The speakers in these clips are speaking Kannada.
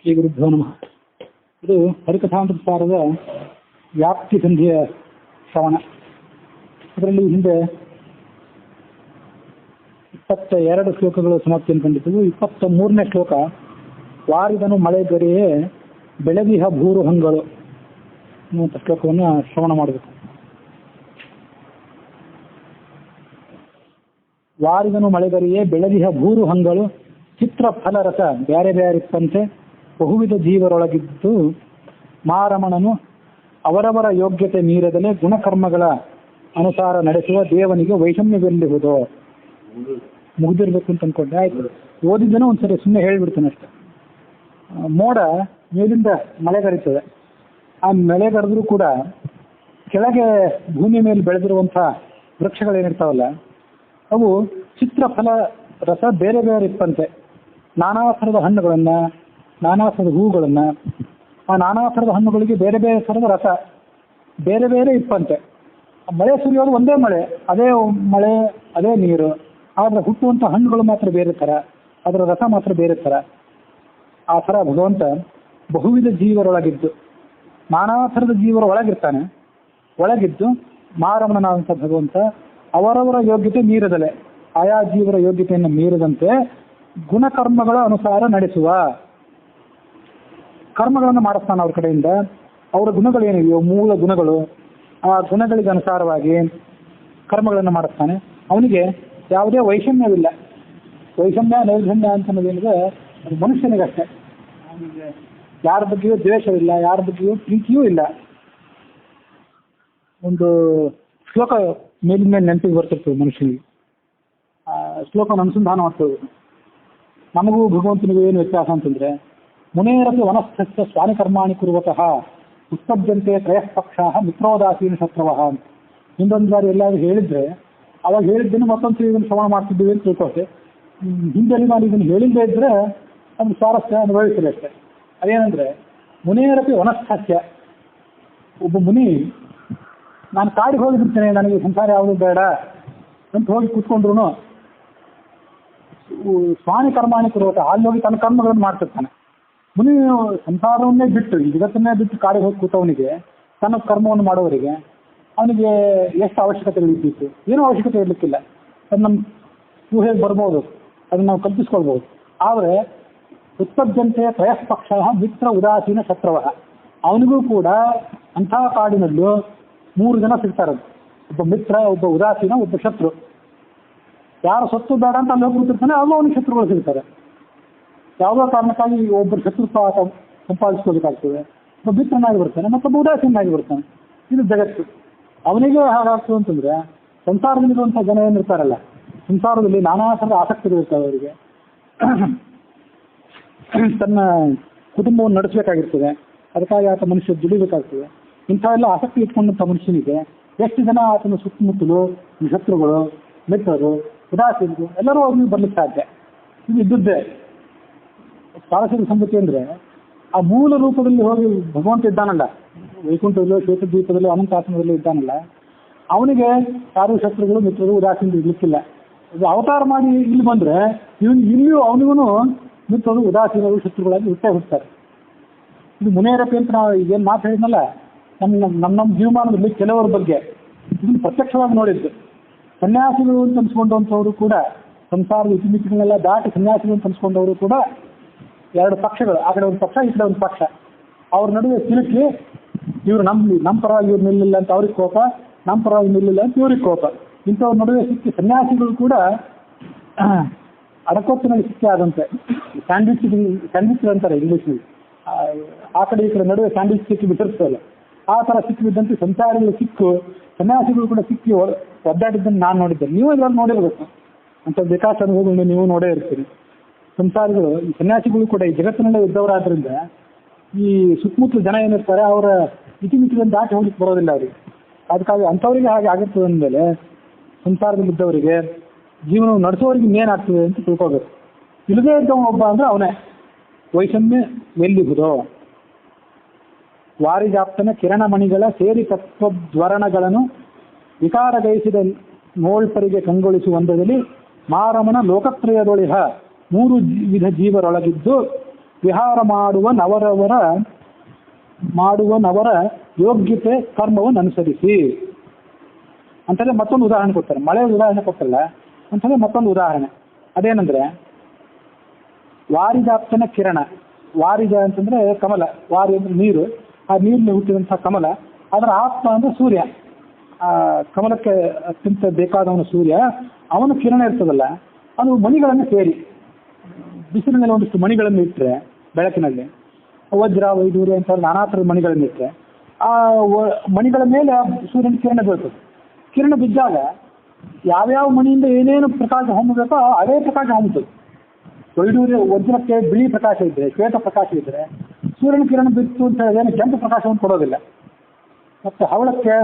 ಶ್ರೀ ಗುರುಭ್ಯೋ ನಮಃ. ಇದು ಹರಿಕಥಾಮೃತಸಾರದ ವ್ಯಾಪ್ತಿ ಸಂಧಿಯ ಶ್ರವಣ. ಅದರಲ್ಲಿ ಹಿಂದೆ 22 ಶ್ಲೋಕಗಳು ಸಮಾಪ್ತಿಯನ್ನು ಕಂಡಿದ್ದವು. 23ನೇ ಶ್ಲೋಕ, ವಾರಿದನು ಮಳೆಗರಿಯೇ ಬೆಳಗಿಹ ಭೂರು ಹಂಗಳು ಅನ್ನುವಂಥ ಶ್ಲೋಕವನ್ನು ಶ್ರವಣ ಮಾಡಬೇಕು. ವಾರಿದನು ಮಳೆಗರಿಯೇ ಬೆಳಗಿಹ ಭೂರು ಹಂಗಳು ಚಿತ್ರ ಫಲರಸ ಬ್ಯಾರೆ ಬ್ಯಾರಿಪ್ಪಂತೆ ಬಹುವಿಧ ಜೀವರೊಳಗಿದ್ದು ಮಾರಮಣನು ಅವರವರ ಯೋಗ್ಯತೆ ಮೀರದಲೇ ಗುಣಕರ್ಮಗಳ ಅನುಸಾರ ನಡೆಸುವ ದೇವನಿಗೆ ವೈಷಮ್ಯವೆಲ್ಲಿಹುದೋ. ಮುಗಿದಿರ್ಬೇಕು ಅಂತ ಅನ್ಕೊಂಡೆ. ಆಯ್ತು, ಓದಿದ್ದನೂ ಒಂದ್ಸರಿ ಸುಮ್ಮನೆ ಹೇಳ್ಬಿಡ್ತಾನೆ ಅಷ್ಟೆ. ಮೋಡ ಮೇಲಿಂದ ಮಳೆಗರಿತದೆ. ಆ ಮಳೆಗರೆದ್ರೂ ಕೂಡ ಕೆಳಗೆ ಭೂಮಿ ಮೇಲೆ ಬೆಳೆದಿರುವಂಥ ವೃಕ್ಷಗಳೇನಿರ್ತಾವಲ್ಲ, ಅವು ಚಿತ್ರ ಫಲ ರಸ ಬೇರೆ ಬೇರೆ ಇಪ್ಪಂತೆ. ನಾನಾ ಥರದ ಹಣ್ಣುಗಳನ್ನು, ನಾನಾ ಥರದ ಹೂಗಳನ್ನು, ಆ ನಾನಾ ಥರದ ಹಣ್ಣುಗಳಿಗೆ ಬೇರೆ ಬೇರೆ ಥರದ ರಸ ಬೇರೆ ಬೇರೆ ಇಪ್ಪಂತೆ. ಮಳೆ ಸುರಿಯೋದು ಒಂದೇ ಮಳೆ, ಮಳೆ ಅದೇ ನೀರು, ಆದರೆ ಹುಟ್ಟುವಂಥ ಹಣ್ಣುಗಳು ಮಾತ್ರ ಬೇರೆ ಥರ, ಅದರ ರಸ ಮಾತ್ರ ಬೇರೆ ಥರ. ಆ ಥರ ಭಗವಂತ ಬಹುವಿಧ ಜೀವರೊಳಗಿದ್ದು, ನಾನಾ ಥರದ ಜೀವರ ಒಳಗಿರ್ತಾನೆ. ಒಳಗಿದ್ದು ಮಾರಮಣನಾದಂಥ ಭಗವಂತ ಅವರವರ ಯೋಗ್ಯತೆ ಮೀರದಲೆ, ಆಯಾ ಜೀವರ ಯೋಗ್ಯತೆಯನ್ನು ಮೀರದಂತೆ ಗುಣಕರ್ಮಗಳ ಅನುಸಾರ ನಡೆಸುವ ಕರ್ಮಗಳನ್ನು ಮಾಡಿಸ್ತಾನೆ. ಅವ್ರ ಕಡೆಯಿಂದ ಅವರ ಗುಣಗಳೇನಿವೆಯೋ ಮೂಲ ಗುಣಗಳು, ಆ ಗುಣಗಳಿಗೆ ಅನುಸಾರವಾಗಿ ಕರ್ಮಗಳನ್ನು ಮಾಡಿಸ್ತಾನೆ. ಅವನಿಗೆ ಯಾವುದೇ ವೈಷಮ್ಯವಿಲ್ಲ. ವೈಷಮ್ಯ ನೈರ್ಘಣ್ಯ ಅಂತನ್ನೋದೇನಿದೆ ಅದು ಮನುಷ್ಯನಿಗಷ್ಟೇ. ಅವನಿಗೆ ಯಾರ ಬಗ್ಗೆಯೂ ದ್ವೇಷವಿಲ್ಲ, ಯಾರ ಬಗ್ಗೆಯೂ ಪ್ರೀತಿಯೂ ಇಲ್ಲ. ಒಂದು ಶ್ಲೋಕ ಮೇಲಿನ ಮೇಲೆ ನೆನಪಿಗೆ ಬರ್ತಿರ್ತದೆ ಮನುಷ್ಯನಿಗೆ. ಆ ಶ್ಲೋಕವನ್ನು ಅನುಸಂಧಾನ ಮಾಡ್ತೇವೆ. ನಮಗೂ ಭಗವಂತನಿಗೂ ಏನು ವ್ಯತ್ಯಾಸ ಅಂತಂದ್ರೆ, ಮುನೇರಪಿ ವನಸ್ಥಸ್ಯ ಸ್ವಾನಿ ಕರ್ಮಾಣಿ ಕುರುವತಃ ಉತ್ಪದ್ಯಂತೆ ತ್ರಯಃಪಕ್ಷ ಮಿತ್ರೋದಾಸೀನ ಶತ್ರುವಃ ಅಂತ ಹಿಂದೊಂದು ಬಾರಿ ಎಲ್ಲಾದ್ರೂ ಹೇಳಿದ್ರೆ ಅವಾಗ ಹೇಳಿದ್ದೇನೆ ಮತ್ತೊಂದು ಇದನ್ನು ಶ್ರವಣ ಮಾಡ್ತಿದ್ದೀವಿ ಅಂತ ತಿಳ್ಕೊಳ್ತೆ. ಹಿಂದೆ ನಾನು ಇದನ್ನು ಹೇಳಿಲ್ಲದೆ ಇದ್ರೆ ಅದು ಸ್ವಾರಸ್ಯ ಅನುಭವಿಸಿದೆ ಅಷ್ಟೇ. ಅದೇನೆಂದ್ರೆ, ಮುನೇರಪಿ ವನಸ್ಥಸ್ಯ, ಒಬ್ಬ ಮುನಿ ನಾನು ಕಾಡಿಗೆ ಹೋಗಿಬಿಡ್ತೇನೆ, ನನಗೆ ಸಂಸಾರ ಯಾವುದು ಬೇಡ ಅಂತ ಹೋಗಿ ಕೂತ್ಕೊಂಡ್ರು ಸ್ವಾಮಿ ಕರ್ಮಾಣಿ ಕುರುವತ, ಅಲ್ಲಿ ಹೋಗಿ ತನ್ನ ಕರ್ಮಗಳನ್ನು ಮಾಡ್ತಿರ್ತಾನೆ. ಮುನಿ ಸಂಸಾರವನ್ನೇ ಬಿಟ್ಟು, ಈ ಜಗತ್ತನ್ನೇ ಬಿಟ್ಟು ಕಾಡಿಗೆ ಹೋಗಿ ಕೂತವನಿಗೆ, ತನ್ನ ಕರ್ಮವನ್ನು ಮಾಡೋವರಿಗೆ ಅವನಿಗೆ ಎಷ್ಟು ಅವಶ್ಯಕತೆಗಳಿರ್ತಿತ್ತು? ಏನೂ ಅವಶ್ಯಕತೆ ಇರಲಿಕ್ಕಿಲ್ಲ. ಅದು ನಮ್ಮ ಊಹೆಗೆ ಬರ್ಬೋದು, ಅದನ್ನು ನಾವು ಕಲ್ಪಿಸ್ಕೊಳ್ಬೋದು. ಆದರೆ ಉತ್ಪದ್ಯಂತೆ ತ್ರಯಃಪಕ್ಷ ಮಿತ್ರ ಉದಾಸೀನ ಶತ್ರುವಃ, ಅವನಿಗೂ ಕೂಡ ಅಂಥ ಕಾಡಿನಲ್ಲೂ 3 ಜನ ಸಿಗ್ತಾರೆ. ಒಬ್ಬ ಮಿತ್ರ, ಒಬ್ಬ ಉದಾಸೀನ, ಒಬ್ಬ ಶತ್ರು. ಯಾರು ಸತ್ತು ಬೇಡ ಅಂತ ಅಲ್ಲಿ ಹೋಗಿ ಕೂತಿರ್ತಾನೆ, ಅಲ್ಲೂ ಅವನಿಗೆ ಶತ್ರುಗಳು ಸಿಗ್ತಾರೆ. ಯಾವುದೋ ಕಾರಣಕ್ಕಾಗಿ ಒಬ್ಬರು ಶತ್ರುತ್ವ ಸಂಪಾದಿಸ್ಕೋಬೇಕಾಗ್ತದೆ. ಒಬ್ಬ ಮಿತ್ರನಾಗಿ ಬರ್ತಾನೆ, ಮತ್ತೊಬ್ಬ ಉದಾಸೀನಾಗಿ ಬರ್ತಾನೆ. ಇದು ಜಗತ್ತು. ಅವನಿಗೆ ಹಾಗಾಗ್ತದೆ ಅಂತಂದ್ರೆ, ಸಂಸಾರದಲ್ಲಿರುವಂಥ ಜನ ಏನಿರ್ತಾರಲ್ಲ, ಸಂಸಾರದಲ್ಲಿ ನಾನಾ ಥರದ ಆಸಕ್ತಿಗಳಿರ್ತವೆ ಅವರಿಗೆ. ತನ್ನ ಕುಟುಂಬವನ್ನು ನಡೆಸಬೇಕಾಗಿರ್ತದೆ, ಅದಕ್ಕಾಗಿ ಆತ ಮನುಷ್ಯ ದುಡಿಬೇಕಾಗ್ತದೆ. ಇಂಥವೆಲ್ಲ ಆಸಕ್ತಿ ಇಟ್ಕೊಂಡಂಥ ಮನುಷ್ಯನಿಗೆ ಎಷ್ಟು ಜನ ಆತನ ಸುತ್ತಮುತ್ತಲು ಶತ್ರುಗಳು, ಮಿತ್ರರು, ಉದಾಸೀನರು ಎಲ್ಲರೂ ಅವ್ರಿಗೆ ಬರ್ಲಿಕ್ಕೆ ಸಾಧ್ಯ. ಇದು ಇದ್ದದ್ದೇ ಸ್ವಾರಸ್ಯದ ಸಂಗತಿ ಅಂದರೆ, ಆ ಮೂಲ ರೂಪದಲ್ಲಿ ಹೋಗಿ ಭಗವಂತ ಇದ್ದಾನಲ್ಲ, ವೈಕುಂಠದಲ್ಲೋ ಶ್ವೇತದ್ವೀಪದಲ್ಲೋ ಅನಂತಾಸನದಲ್ಲೋ ಇದ್ದಾನಲ್ಲ, ಅವನಿಗೆ ಯಾರು ಶತ್ರುಗಳು, ಮಿತ್ರರು, ಉದಾಸೀನರು ಇರ್ಲಿಕ್ಕಿಲ್ಲ. ಇದು ಅವತಾರ ಮಾಡಿ ಇಲ್ಲಿ ಬಂದರೆ ಇಲ್ಲಿಯೂ ಅವನಿಗೂ ಮಿತ್ರರು, ಉದಾಸೀನರು, ಶತ್ರುಗಳಾಗಿ ಹುಟ್ಟಾರೆ. ಇದು ಮುನೇರಪಿ ಅಂತ ನಾವು ಏನು ಮಾತು ಹೇಳಿದ್ನಲ್ಲ, ನಮ್ಮ ಜೀವಮಾನದಲ್ಲಿ ಕೆಲವರ ಬಗ್ಗೆ ಇದನ್ನು ಪ್ರತ್ಯಕ್ಷವಾಗಿ ನೋಡಿದ್ದು. ಸನ್ಯಾಸಿಗಳು ಅಂತ ಅನ್ಸ್ಕೊಂಡಂಥವರು ಕೂಡ, ಸಂಸಾರದ ಇತಿಮಿತಿಗಳನ್ನೆಲ್ಲ ದಾಟಿ ಸನ್ಯಾಸಿಗಳು ಅಂತ ಅನ್ಸ್ಕೊಂಡವರು ಕೂಡ 2 ಪಕ್ಷಗಳು, ಆ ಕಡೆ ಒಂದು ಪಕ್ಷ, ಈ ಕಡೆ ಒಂದು ಪಕ್ಷ. ಅವ್ರ ನಡುವೆ ಸಿಲುಕಿ ಇವರು ನಮ್ಮ ಪರವಾಗಿ ಇವ್ರು ನಿಲ್ಲಿಲ್ಲ ಅಂತ ಅವ್ರಿಗೆ ಕೋಪ, ನಮ್ಮ ಪರವಾಗಿ ನಿಲ್ಲಿಲ್ಲ ಅಂತ ಇವ್ರಿಗೆ ಕೋಪ. ಇಂಥವ್ರ ನಡುವೆ ಸಿಕ್ಕಿ ಸನ್ಯಾಸಿಗಳು ಕೂಡ ಅಡಕೊತ್ತಿನಲ್ಲಿ ಸಿಕ್ಕಿ ಆದಂತೆ ಸ್ಯಾಂಡ್ವಿಚ್ ಅಂತಾರೆ ಇಂಗ್ಲೀಷ್ನಲ್ಲಿ. ಆ ಕಡೆ ಈ ಕಡೆ ನಡುವೆ ಸ್ಯಾಂಡ್ವಿಚ್ ಸಿಕ್ಕಿ ಬಿಟ್ಟಿರ್ತಲ್ಲ, ಆ ಥರ ಸಿಕ್ಕಿಬಿದ್ದಂತೆ ಸಂಸಾರಿಗಳು ಸನ್ಯಾಸಿಗಳು ಕೂಡ ಸಿಕ್ಕಿ ಒದ್ದಾಡಿದ್ದನ್ನು ನಾನು ನೋಡಿದ್ದೆ. ನೀವು ಇದ್ರಲ್ಲಿ ನೋಡಿರ್ಬೇಕು ಅಂತ ವಿಕಾಸ ಅನುಭವಗಳನ್ನ ನೀವು ನೋಡೇ ಇರ್ತೀರಿ. ಸಂಸಾರಿಗಳು, ಈ ಸನ್ಯಾಸಿಗಳು ಕೂಡ ಈ ಜಗತ್ತಿನಲ್ಲೇ ಇದ್ದವರಾದ್ರಿಂದ ಈ ಸುತ್ತಮುತ್ತಲು ಜನ ಏನಿರ್ತಾರೆ ಅವರ ಇತಿಮಿತಿಗಳನ್ನು ದಾಟಿ ಹೋಗ್ಲಿಕ್ಕೆ ಬರೋದಿಲ್ಲ ಅವರಿಗೆ. ಅದಕ್ಕಾಗಿ ಅಂಥವರಿಗೆ ಹಾಗೆ ಆಗಿರ್ತದೆ ಅಂದಮೇಲೆ ಸಂಸಾರದಲ್ಲಿ ಇದ್ದವರಿಗೆ, ಜೀವನ ನಡೆಸೋರಿಗೆ ಇನ್ನೇನಾಗ್ತದೆ ಅಂತ ತಿಳ್ಕೋಬೇಕು. ಇಲ್ಲದೇ ಇದ್ದವ ಒಬ್ಬ ಅಂದರೆ ಅವನೇ ವೈಷಮ್ಯ ಎಲ್ಲಿಹುದೋ. ವಾರಿಜಾಪ್ತನ ಕಿರಣಮಣಿಗಳ ಸೇರಿ ತತ್ವದ್ವರಣಗಳನ್ನು ವಿಕಾರಗೈಸಿದ ನೋಳ್ಪರಿಗೆ ಕಂಗೊಳಿಸುವಂಥದಲ್ಲಿ ಮಾರಮನ ಲೋಕತ್ರಯದೊಳಿಹ 3 ವಿಧ ಜೀವರೊಳಗಿದ್ದು ವಿಹಾರ ಮಾಡುವನವರ ಯೋಗ್ಯತೆ ಕರ್ಮವನ್ನು ಅನುಸರಿಸಿ ಅಂತಂದ್ರೆ ಮತ್ತೊಂದು ಉದಾಹರಣೆ ಕೊಡ್ತಾರೆ. ಮಳೆ ಉದಾಹರಣೆ ಕೊಟ್ಟಲ್ಲ ಅಂತಂದ್ರೆ ಮತ್ತೊಂದು ಉದಾಹರಣೆ ಅದೇನಂದ್ರೆ ವಾರಿಜಾಪ್ತನ ಕಿರಣ. ವಾರಿಜ ಅಂತಂದ್ರೆ ಕಮಲ, ವಾರಿ ಅಂದ್ರೆ ನೀರು, ಆ ನೀರಿನ ಹುಟ್ಟಿದಂತಹ ಕಮಲ, ಅದರ ಆತ್ಮ ಅಂದ್ರೆ ಸೂರ್ಯ. ಆ ಕಮಲಕ್ಕೆ ಅತ್ಯಂತ ಬೇಕಾದವನು ಸೂರ್ಯ. ಅವನ ಕಿರಣ ಇರ್ತದಲ್ಲ, ಅದು ಮಣಿಗಳನ್ನು ಸೇರಿ ಬಿಸಿಲ ಮೇಲೆ ಒಂದಿಷ್ಟು ಮಣಿಗಳನ್ನು ಇಟ್ಟರೆ ಬೆಳಕಿನಲ್ಲಿ, ವಜ್ರ ವೈಡೂರ್ಯ ಅಂತ ನಾನಾ ಥರದ ಮಣಿಗಳನ್ನು ಇಟ್ಟರೆ ಆ ಮಣಿಗಳ ಮೇಲೆ ಸೂರ್ಯನ ಕಿರಣ ಬೀಳ್ತದೆ. ಕಿರಣ ಬಿದ್ದಾಗ ಯಾವ್ಯಾವ ಮಣಿಯಿಂದ ಏನೇನು ಪ್ರಕಾಶ ಹೊಮ್ಮಬೇಕೋ ಅದೇ ಪ್ರಕಾಶ ಹೊಮ್ಮುತ್ತದೆ. ವೈಡೂರ್ಯ ವಜ್ರಕ್ಕೆ ಬಿಳಿ ಪ್ರಕಾಶ ಇದ್ದರೆ, ಶ್ವೇತ ಪ್ರಕಾಶ ಇದ್ದರೆ, ಸೂರ್ಯನ ಕಿರಣ ಬಿತ್ತು ಅಂತ ಹೇಳಿದ್ರೆ ಕೆಂಪು ಪ್ರಕಾಶವನ್ನು ಕೊಡೋದಿಲ್ಲ. ಮತ್ತು ಹವಳಕ್ಕೆ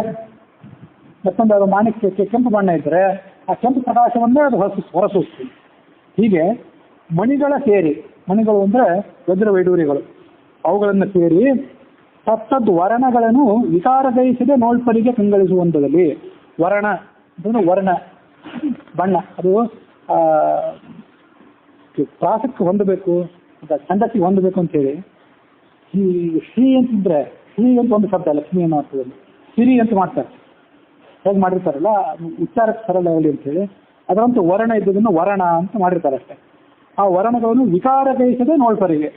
ಮತ್ತೊಂದು ಮಾಣಿಕ್ಯಕ್ಕೆ ಕೆಂಪು ಬಣ್ಣ ಇದ್ದರೆ ಆ ಕೆಂಪು ಪ್ರಕಾಶವನ್ನೇ ಅದು ಹೊರಸೂಸ್ತೀವಿ. ಹೀಗೆ ಮಣಿಗಳ ಸೇರಿ, ಮಣಿಗಳು ಅಂದರೆ ವಜ್ರ ವೈಡೂರ್ಯಗಳು, ಅವುಗಳನ್ನು ಸೇರಿ ತತ್ತದ್ ವರ್ಣಗಳನ್ನು ವಿಕಾರಗೈಸದೆ ನೋಳ್ಪರಿಗೆ ಕಂಗಳಿಸುವಂಥದ್ದಲ್ಲಿ. ವರ್ಣ ಅಂತಂದ್ರೆ ವರ್ಣ ಬಣ್ಣ, ಅದು ಪ್ರಾಸಕ್ಕೆ ಹೊಂದಬೇಕು ಅಂತ, ಛಂದಸ್ಸಿಗೆ ಹೊಂದಬೇಕು ಅಂತೇಳಿ ಈ ಶ್ರೀ ಅಂತಿದ್ರೆ, ಶ್ರೀ ಅಂತ ಒಂದು ಶಬ್ದ ಲಕ್ಷ್ಮಿ ಅನ್ನೋ ಅರ್ಥದಲ್ಲಿ ಸಿರಿ ಅಂತ ಮಾಡ್ತಾರೆ. ಹೇಗೆ ಮಾಡಿರ್ತಾರಲ್ಲ ಉಚ್ಚಾರಕ್ಕೆ ಸರಳ ಆಗಲಿ ಅಂತೇಳಿ ಅದರಂತೂ ವರ್ಣ ಇದ್ದದನ್ನು ವರ್ಣ ಅಂತ ಮಾಡಿರ್ತಾರೆ ಅಷ್ಟೇ. ಆ ವರ್ಣಗಳನ್ನು ವಿಕಾರಗೈಸದೆ ನೋಳ್ಪರಿಗೆ,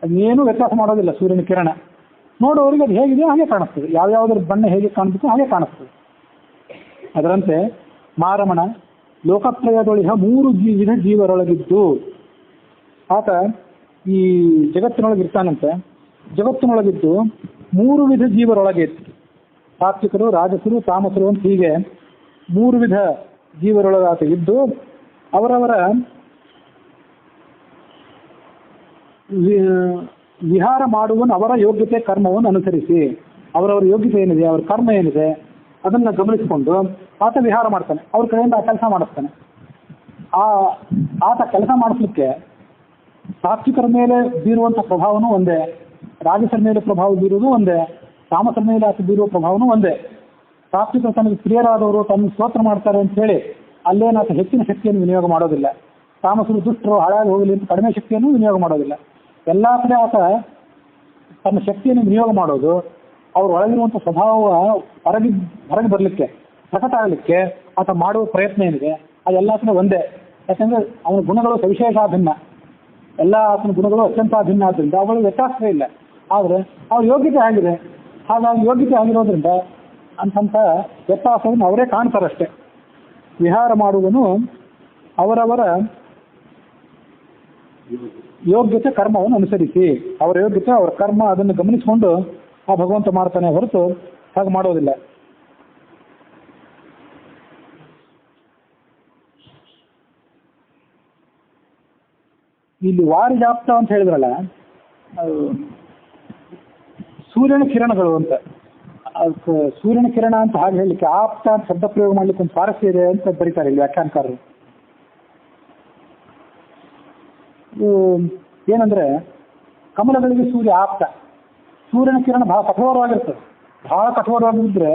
ಅದನ್ನೇನು ವ್ಯತ್ಯಾಸ ಮಾಡೋದಿಲ್ಲ. ಸೂರ್ಯನ ಕಿರಣ ನೋಡುವವರಿಗೆ ಅದು ಹೇಗಿದೆ ಹಾಗೆ ಕಾಣಿಸ್ತದೆ, ಯಾವ್ಯಾವುದ್ರ ಬಣ್ಣ ಹೇಗೆ ಕಾಣಬೇಕು ಹಾಗೆ ಕಾಣಿಸ್ತದೆ. ಅದರಂತೆ ಮಾರಮಣ ಲೋಕತ್ರಯದೊಳಿಹ 3 ವಿಧ ಜೀವರೊಳಗಿದ್ದು, ಆತ ಈ ಜಗತ್ತಿನೊಳಗೆ ಇರ್ತಾನಂತೆ. ಜಗತ್ತಿನೊಳಗಿದ್ದು 3 ವಿಧ ಜೀವರೊಳಗೆ, ಸಾತ್ವಿಕರು, ರಾಜಸರು, ತಾಮಸರು ಅಂತ ಹೀಗೆ 3 ವಿಧ ಜೀವರೊಳಗೆ ಆತ ಇದ್ದು ಅವರವರ ವಿಹಾರ ಮಾಡುವನು ಅವರ ಯೋಗ್ಯತೆ ಕರ್ಮವನ್ನು ಅನುಸರಿಸಿ, ಅವರವರ ಯೋಗ್ಯತೆ ಏನಿದೆ, ಅವರ ಕರ್ಮ ಏನಿದೆ ಅದನ್ನು ಗಮನಿಸಿಕೊಂಡು ಆತ ವಿಹಾರ ಮಾಡ್ತಾನೆ. ಅವ್ರ ಕಡೆಯಿಂದ ಆ ಕೆಲಸ ಮಾಡಿಸ್ತಾನೆ. ಆತ ಕೆಲಸ ಮಾಡಿಸ್ಲಿಕ್ಕೆ ಸಾತ್ವಿಕರ ಮೇಲೆ ಬೀರುವಂಥ ಪ್ರಭಾವನೂ ಒಂದೇ, ರಾಜಸರ ಮೇಲೆ ಪ್ರಭಾವ ಬೀರುವುದು ಒಂದೇ, ತಾಮಸರ ಮೇಲೆ ಆತ ಬೀರುವ ಪ್ರಭಾವನೂ ಒಂದೇ. ಸಾತ್ವಿಕರು ತನಗೆ ಪ್ರಿಯರಾದವರು ತನ್ನ ಸ್ತೋತ್ರ ಮಾಡ್ತಾರೆ ಅಂತ ಹೇಳಿ ಅಲ್ಲೇನು ಆತ ಹೆಚ್ಚಿನ ಶಕ್ತಿಯನ್ನು ವಿನಿಯೋಗ ಮಾಡೋದಿಲ್ಲ. ತಾಮಸರು ದುಷ್ಟರು ಹಾಳಾಗಿ ಹೋಗಲಿ ಅಂತ ಕಡಿಮೆ ಶಕ್ತಿಯನ್ನು ವಿನಿಯೋಗ ಮಾಡೋದಿಲ್ಲ. ಎಲ್ಲ ಕಡೆ ಆತ ತನ್ನ ಶಕ್ತಿಯನ್ನು ವಿನಿಯೋಗ ಮಾಡೋದು ಅವ್ರ ಒಳಗಿರುವಂಥ ಸ್ವಭಾವ ಹೊರಗೆ ಬರಲಿಕ್ಕೆ, ಪ್ರಕಟ ಆಗಲಿಕ್ಕೆ ಆತ ಮಾಡುವ ಪ್ರಯತ್ನ ಏನಿದೆ ಅದೆಲ್ಲ ಕಡೆ ಒಂದೇ. ಯಾಕಂದರೆ ಅವನ ಗುಣಗಳು ಸವಿಶೇಷಾಭಿನ್ನ, ಎಲ್ಲ ಆತನ ಗುಣಗಳು ಅತ್ಯಂತ ಭಿನ್ನ ಆದ್ದರಿಂದ ಅವುಗಳು ವ್ಯತ್ಯಾಸವೇ ಇಲ್ಲ. ಆದರೆ ಅವ್ರ ಯೋಗ್ಯತೆ ಆಗಿದೆ, ಹಾಗಾಗಿ ಯೋಗ್ಯತೆ ಆಗಿರೋದ್ರಿಂದ ಅಂತಂಥ ವ್ಯತ್ಯಾಸವನ್ನು ಅವರೇ ಕಾಣ್ತಾರಷ್ಟೆ. ವಿಹಾರ ಮಾಡುವನು ಅವರವರ ಯೋಗ್ಯತೆ ಕರ್ಮವನ್ನು ಅನುಸರಿಸಿ, ಅವರ ಯೋಗ್ಯತೆ ಅವರ ಕರ್ಮ ಅದನ್ನು ಗಮನಿಸಿಕೊಂಡು ಆ ಭಗವಂತ ಮಾಡ್ತಾನೆ ಹೊರತು ಹಾಗೆ ಮಾಡೋದಿಲ್ಲ. ಇಲ್ಲಿ ವಾರಿಜಾಪ್ತ ಅಂತ ಹೇಳಿದ್ರಲ್ಲ, ಸೂರ್ಯನ ಕಿರಣಗಳು ಅಂತ, ಅದಕ್ಕೆ ಸೂರ್ಯನ ಕಿರಣ ಅಂತ ಹಾಗೆ ಹೇಳಲಿಕ್ಕೆ ಆಪ್ತ ಅಂತ ಶಬ್ದ ಪ್ರಯೋಗ ಮಾಡ್ಲಿಕ್ಕೆ ಒಂದು ಸ್ವಾರಸ್ಯ ಇದೆ ಅಂತ ಬರೀತಾರೆ ಇಲ್ಲಿ ವ್ಯಾಖ್ಯಾನಕಾರರು. ಏನಂದ್ರೆ ಕಮಲಗಳಿಗೆ ಸೂರ್ಯ ಆಪ್ತ, ಸೂರ್ಯನ ಕಿರಣ ಬಹಳ ಕಠೋರವಾಗಿರ್ತದೆ. ಬಹಳ ಕಠೋರವಾಗಿದ್ದರೆ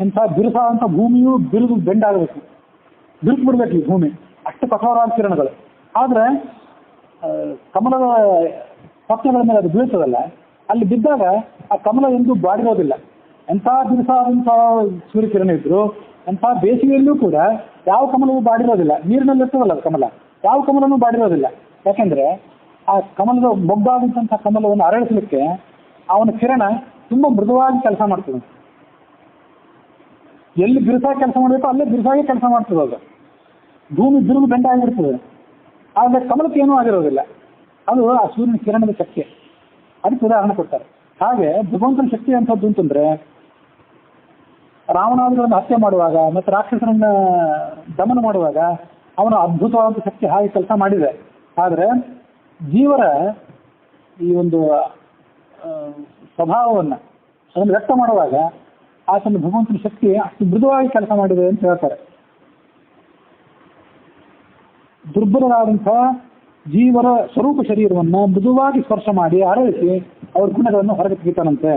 ಎಂಥ ಬಿರುಸ ಅಂತ ಭೂಮಿಯು ಬಿರುದು ಬೆಂಡಾಗಬೇಕು, ಬಿರುಕು ಬಿಡಬೇಕು ಈ ಭೂಮಿ, ಅಷ್ಟು ಕಠೋರವಾದ ಕಿರಣಗಳು. ಆದರೆ ಕಮಲದ ಪತ್ರೆಗಳ ಮೇಲೆ ಅದು ಬೀಳ್ತದಲ್ಲ, ಅಲ್ಲಿ ಬಿದ್ದಾಗ ಆ ಕಮಲ ಎಂದೂ ಬಾಡಿರೋದಿಲ್ಲ. ಎಂಥ ಬಿರುಸಾದಂಥ ಸೂರ್ಯಕಿರಣ ಇದ್ರು ಎಂಥ ಬೇಸಿಗೆಯಲ್ಲೂ ಕೂಡ ಯಾವ ಕಮಲವೂ ಬಾಡಿರೋದಿಲ್ಲ. ನೀರಿನಲ್ಲಿ ಇರ್ತದಲ್ಲ ಅದು ಕಮಲ, ಯಾವ ಕಮಲನೂ ಬಾಡಿರೋದಿಲ್ಲ. ಯಾಕೆಂದರೆ ಆ ಕಮಲದ ಮೊಗ್ಗಾದಂಥ ಕಮಲವನ್ನು ಅರಳಿಸಲಿಕ್ಕೆ ಅವನ ಕಿರಣ ತುಂಬ ಮೃದುವಾಗಿ ಕೆಲಸ ಮಾಡ್ತದೆ. ಎಲ್ಲಿ ಬಿರುಸಾಗಿ ಕೆಲಸ ಮಾಡಬೇಕೋ ಅಲ್ಲೇ ಬಿರುಸಾಗಿ ಕೆಲಸ ಮಾಡ್ತದೆ. ಅದು ಭೂಮಿ ಬಿರುದು ಬೆಂಡ ಆಗಿರ್ತದೆ, ಆದರೆ ಕಮಲಕ್ಕೆ ಏನೂ ಆಗಿರೋದಿಲ್ಲ. ಅದು ಆ ಸೂರ್ಯನ ಕಿರಣದ ಶಕ್ತಿ. ಅದಕ್ಕೆ ಉದಾಹರಣೆ ಕೊಡ್ತಾರೆ. ಹಾಗೆ ಭಗವಂತನ ಶಕ್ತಿ ಅಂಥದ್ದು ಅಂತಂದರೆ ರಾವಣಾದಿಗಳನ್ನು ಹತ್ಯೆ ಮಾಡುವಾಗ ಮತ್ತು ರಾಕ್ಷಸರನ್ನ ದಮನ ಮಾಡುವಾಗ ಅವನ ಅದ್ಭುತವಾದ ಶಕ್ತಿ ಹಾಗೆ ಕೆಲಸ ಮಾಡಿದೆ. ಆದರೆ ಜೀವರ ಈ ಒಂದು ಸ್ವಭಾವವನ್ನು ಅದನ್ನು ವ್ಯಕ್ತ ಮಾಡುವಾಗ ಆತನ ಭಗವಂತನ ಶಕ್ತಿ ಅಷ್ಟು ಮೃದುವಾಗಿ ಕೆಲಸ ಮಾಡಿದೆ ಅಂತ ಹೇಳ್ತಾರೆ. ದುರ್ಬಲರಾದಂಥ ಜೀವರ ಸ್ವರೂಪ ಶರೀರವನ್ನು ಮೃದುವಾಗಿ ಸ್ಪರ್ಶ ಮಾಡಿ ಅರಳಿಸಿ ಅವ್ರ ಗುಣಗಳನ್ನು ಹೊರಗೆ ತೆಗಿತಾನಂತೆ.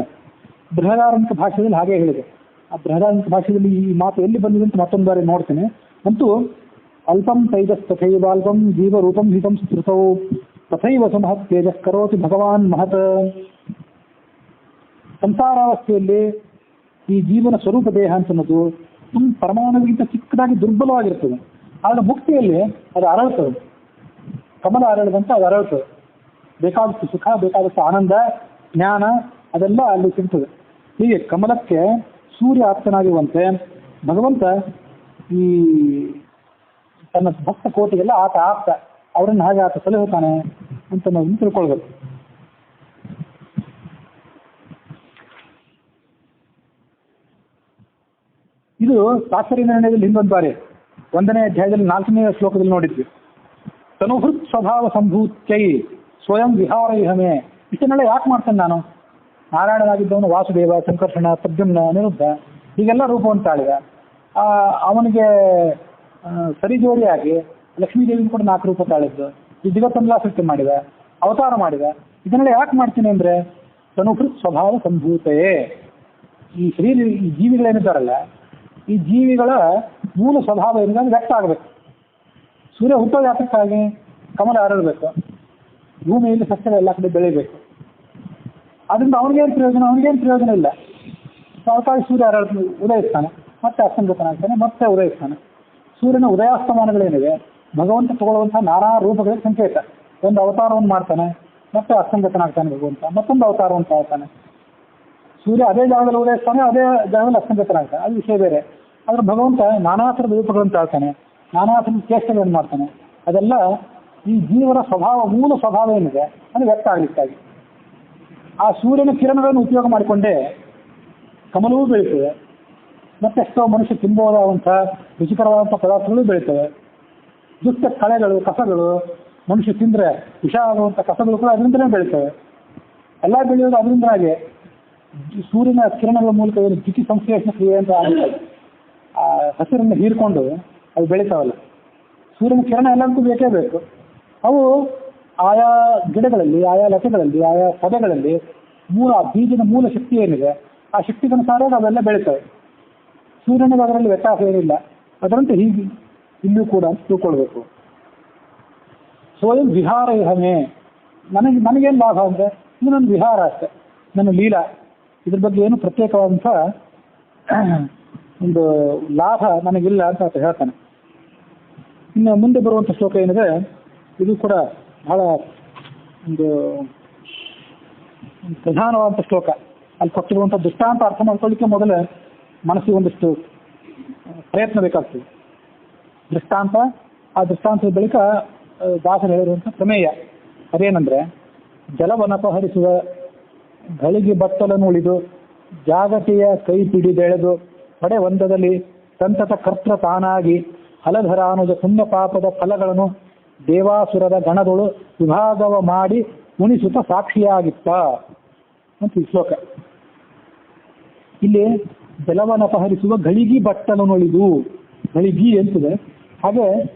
ಬೃಹದಾರಂಕ ಭಾಷೆಯಲ್ಲಿ ಹಾಗೆ ಹೇಳಿದೆ. ಆ ಬೃಹದಾರಂಕ ಭಾಷೆಯಲ್ಲಿ ಈ ಮಾತು ಎಲ್ಲಿ ಬಂದಿದೆ ಅಂತ ಮತ್ತೊಂದು ಬಾರಿ ನೋಡ್ತೇನೆ. ಅಂತೂ ಅಲ್ಪಂ ತೈಜಸ್ತಥೈವಾಲ್ಪಂ ಜೀವರೂಪಂ ಹಿತಂ ಸ್ತೃತೌ ತಥೈವ ಸುಮಹತ್ ತೇಜಸ್ ಕರೋತಿ ಭಗವಾನ್ ಮಹತ್. ಸಂಸಾರಾವಸ್ಥೆಯಲ್ಲಿ ಈ ಜೀವನ ಸ್ವರೂಪ ದೇಹ ಅಂತನ್ನೋದು ಪರಮಾಣುವಿಗಿಂತ ಚಿಕ್ಕದಾಗಿ ದುರ್ಬಲವಾಗಿರ್ತದೆ. ಆದರೆ ಮುಕ್ತಿಯಲ್ಲಿ ಅದು ಅರಳುತ್ತದೆ, ಕಮಲ ಅರಳದಂತೆ ಅದು ಅರಳುತ್ತದೆ. ಬೇಕಾದಷ್ಟು ಸುಖ, ಬೇಕಾದಷ್ಟು ಆನಂದ, ಜ್ಞಾನ ಅದೆಲ್ಲ ಅಲ್ಲಿ ಸಿಗ್ತದೆ. ಹೀಗೆ ಕಮಲಕ್ಕೆ ಸೂರ್ಯ ಆಪ್ತನಾಗಿರುವಂತೆ ಭಗವಂತ ಈ ತನ್ನ ಭಕ್ತ ಕೋಟಿಗೆಲ್ಲ ಆತ ಆಪ್ತ, ಅವರನ್ನು ಹಾಗೆ ಆತ ಸಲಹುತ್ತಾನೆ ಅಂತ ನಾವು ತಿಳ್ಕೊಳ್ಬೇಕು. ಇದು ತಾತ್ಪರ್ಯ ನಿರ್ಣಯದಲ್ಲಿ ಹಿಂದೊಂದು ಬಾರಿ 1ನೇ ಅಧ್ಯಾಯದಲ್ಲಿ 4ನೇ ಶ್ಲೋಕದಲ್ಲಿ ನೋಡಿದ್ವಿ. ತನುಹೃತ್ ಸ್ವಭಾವ ಸಂಭೂತ್ಯೈ ಸ್ವಯಂ ವಿಹಾರ ಇಹಮೆ. ಇಷ್ಟನ್ನೆಲ್ಲ ಯಾಕೆ ಮಾಡ್ತೇನೆ ನಾನು? ನಾರಾಯಣನಾಗಿದ್ದವನು ವಾಸುದೇವ, ಸಂಕರ್ಷಣ, ಪ್ರದ್ಯುಮ್ನ, ಅನಿರುದ್ಧ ಹೀಗೆಲ್ಲ ರೂಪವನ್ನು ತಾಳಿದ. ಅವನಿಗೆ ಸರಿ ಜೋಡಿಯಾಗಿ ಲಕ್ಷ್ಮೀದೇವಿ ಕೂಡ 4 ರೂಪ ತಾಳಿದ್ದು. ಈ ಜಗತ್ತನ್ನೆಲ್ಲ ಸೃಷ್ಟಿ ಮಾಡಿದ, ಅವತಾರ ಮಾಡಿದ. ಇದನ್ನೆಲ್ಲ ಯಾಕೆ ಮಾಡ್ತೀನಿ ಅಂದರೆ ತನುಹೃತ್ ಸ್ವಭಾವ ಸಂಭೂತೆಯೇ. ಈ ಶರೀರ, ಈ ಜೀವಿಗಳೇನಿದ್ದಾರಲ್ಲ, ಈ ಜೀವಿಗಳ ಮೂಲ ಸ್ವಭಾವ ಏನಿದೆ ವ್ಯಕ್ತ ಆಗಬೇಕು. ಸೂರ್ಯ ಹುಟ್ಟೋದು ಯಾತಕ್ಕಾಗಿ? ಕಮಲ ಅರಳಬೇಕು, ಭೂಮಿಯಲ್ಲಿ ಸಸ್ಯಗಳು ಎಲ್ಲ ಕಡೆ ಬೆಳಿಬೇಕು. ಅದರಿಂದ ಅವನಿಗೇನು ಪ್ರಯೋಜನ? ಅವನಿಗೇನು ಪ್ರಯೋಜನ ಇಲ್ಲ. ಅದಕ್ಕಾಗಿ ಸೂರ್ಯ ಉದಯಿಸ್ತಾನೆ, ಮತ್ತೆ ಅಸ್ತಂಗತನಾಗ್ತಾನೆ, ಮತ್ತೆ ಉದಯಿಸ್ತಾನೆ. ಸೂರ್ಯನ ಉದಯಾಸ್ತಮಾನಗಳೇನಿವೆ ಭಗವಂತ ತಗೊಳ್ಳುವಂತಹ ನಾನಾ ರೂಪಗಳಿಗೆ ಸಂಕೇತ. ಒಂದು ಅವತಾರವನ್ನು ಮಾಡ್ತಾನೆ, ಮತ್ತೆ ಅಸ್ತಂಗತನಾಗ್ತಾನೆ ಭಗವಂತ, ಮತ್ತೊಂದು ಅವತಾರವನ್ನು ತಾಳ್ತಾನೆ. ಸೂರ್ಯ ಅದೇ ಜಾಗದಲ್ಲಿ ಉದಯಿಸ್ತಾನೆ, ಅದೇ ಜಾಗದಲ್ಲಿ ಅಸ್ತಂಗತನಾಗ್ತಾನೆ, ಅದು ವಿಷಯ ಬೇರೆ. ಆದರೆ ಭಗವಂತ ನಾನಾ ಥರದ ರೂಪಗಳನ್ನು ತಾಳ್ತಾನೆ, ನಾನಾ ಥರದ ಚೇಷ್ಟೆಗಳನ್ನು ಮಾಡ್ತಾನೆ. ಅದೆಲ್ಲ ಈ ಜೀವನ ಸ್ವಭಾವ, ಮೂಲ ಸ್ವಭಾವ ಏನಿದೆ ಅದು ವ್ಯಕ್ತ ಆಗಲಿಕ್ಕಾಗಿ. ಆ ಸೂರ್ಯನ ಕಿರಣಗಳನ್ನು ಉಪಯೋಗ ಮಾಡಿಕೊಂಡೇ ಕಮಲವೂ ಬೆಳೀತದೆ, ಮತ್ತೆಷ್ಟೋ ಮನುಷ್ಯ ತಿನ್ಬಹುದಾದಂಥ ರುಚಿಕರವಾದಂಥ ಪದಾರ್ಥಗಳು ಬೆಳೀತವೆ. ದುಷ್ಟ ಕಳೆಗಳು, ಕಸಗಳು, ಮನುಷ್ಯ ತಿಂದರೆ ವಿಷ ಆಗುವಂಥ ಕಸಗಳು ಕೂಡ ಅದರಿಂದಲೇ ಬೆಳೀತವೆ. ಎಲ್ಲ ಬೆಳೆಯೋದು ಅದರಿಂದ. ಹಾಗೆ ಸೂರ್ಯನ ಕಿರಣಗಳ ಮೂಲಕ ಏನು ದ್ಯುತಿ ಸಂಶ್ಲೇಷಣ ಕ್ರಿಯೆ ಅಂತ ಆಗುತ್ತೆ, ಆ ಹಸಿರನ್ನು ಹೀರ್ಕೊಂಡು ಅದು ಬೆಳೀತಾವಲ್ಲ, ಸೂರ್ಯನ ಕಿರಣ ಎಲ್ಲರಿಗೂ ಬೇಕೇ ಬೇಕು. ಅವು ಆಯಾ ಗಿಡಗಳಲ್ಲಿ, ಆಯಾ ಲತೆಗಳಲ್ಲಿ, ಆಯಾ ಪದಗಳಲ್ಲಿ ಬೀಜದ ಮೂಲ ಶಕ್ತಿ ಏನಿದೆ ಆ ಶಕ್ತಿಗನುಸಾರ ಅವೆಲ್ಲ ಬೆಳೀತವೆ. ಸೂರ್ಯನಿಗೆ ಅದರಲ್ಲಿ ವ್ಯತ್ಯಾಸ ಏನಿಲ್ಲ. ಅದರಂತೆ ಹೀಗೆ ಇಲ್ಲೂ ಕೂಡ ತಿಳ್ಕೊಳ್ಬೇಕು. ಸ್ವಯಂ ವಿಹಾರ ಇಹಮೆ. ನನಗೇನು ಲಾಭ ಅಂದರೆ ಇದು ನನ್ನ ವಿಹಾರ ಅಷ್ಟೆ, ನನ್ನ ಲೀಲಾ. ಇದ್ರ ಬಗ್ಗೆ ಏನು ಪ್ರತ್ಯೇಕವಾದಂಥ ಒಂದು ಲಾಭ ನನಗಿಲ್ಲ ಅಂತ ಆತ ಹೇಳ್ತಾನೆ. ಇನ್ನು ಮುಂದೆ ಬರುವಂಥ ಶ್ಲೋಕ ಏನಿದೆ ಇದು ಕೂಡ ಬಹಳ ಒಂದು ಪ್ರಧಾನವಾದಂಥ ಶ್ಲೋಕ. ಅಲ್ಲಿ ಕೊಟ್ಟಿರುವಂಥ ದೃಷ್ಟಾಂತ ಅರ್ಥ ಮಾಡ್ಕೊಳ್ಳಿಕ್ಕೆ ಮೊದಲೇ ಮನಸ್ಸಿಗೆ ಒಂದಿಷ್ಟು ಪ್ರಯತ್ನ ಬೇಕಾಗ್ತದೆ. ದೃಷ್ಟಾಂತ, ಆ ದೃಷ್ಟಾಂತದ ಬಳಿಕ ದಾಸರು ಹೇಳಿರುವಂಥ ಪ್ರಮೇಯ ಅದೇನೆಂದರೆ, ಜಲವನಪಹರಿಸುವ ಗಳಿಗೆ ಬತ್ತಲನ್ನು ಉಳಿದು ಜಾಗತಿಯ ಕೈ ಪಿಡಿದೆಳೆದು ಪಡೆ ಒಂದದಲ್ಲಿ ಸಂತತ ಕರ್ತ ತಾನಾಗಿ ಹಲಧರಾನುಜ ಪುಣ್ಯ ಪಾಪದ ಫಲಗಳನ್ನು ದೇವಾಸುರರ ಗಣದೊಳು ವಿಭಾಗವ ಮಾಡಿ ಉಣಿಸುತ್ತ ಸಾಕ್ಷಿಯಾಗಿತ್ತ ಅಂತ ಈ ಶ್ಲೋಕ. ಇಲ್ಲಿ ಜಲವನಪಹರಿಸುವ ಗಳಿಗೆ ಬಟ್ಟಲನುಳಿದು, ಗಳಿಗಿ ಅಂತದೆ, ಹಾಗೆ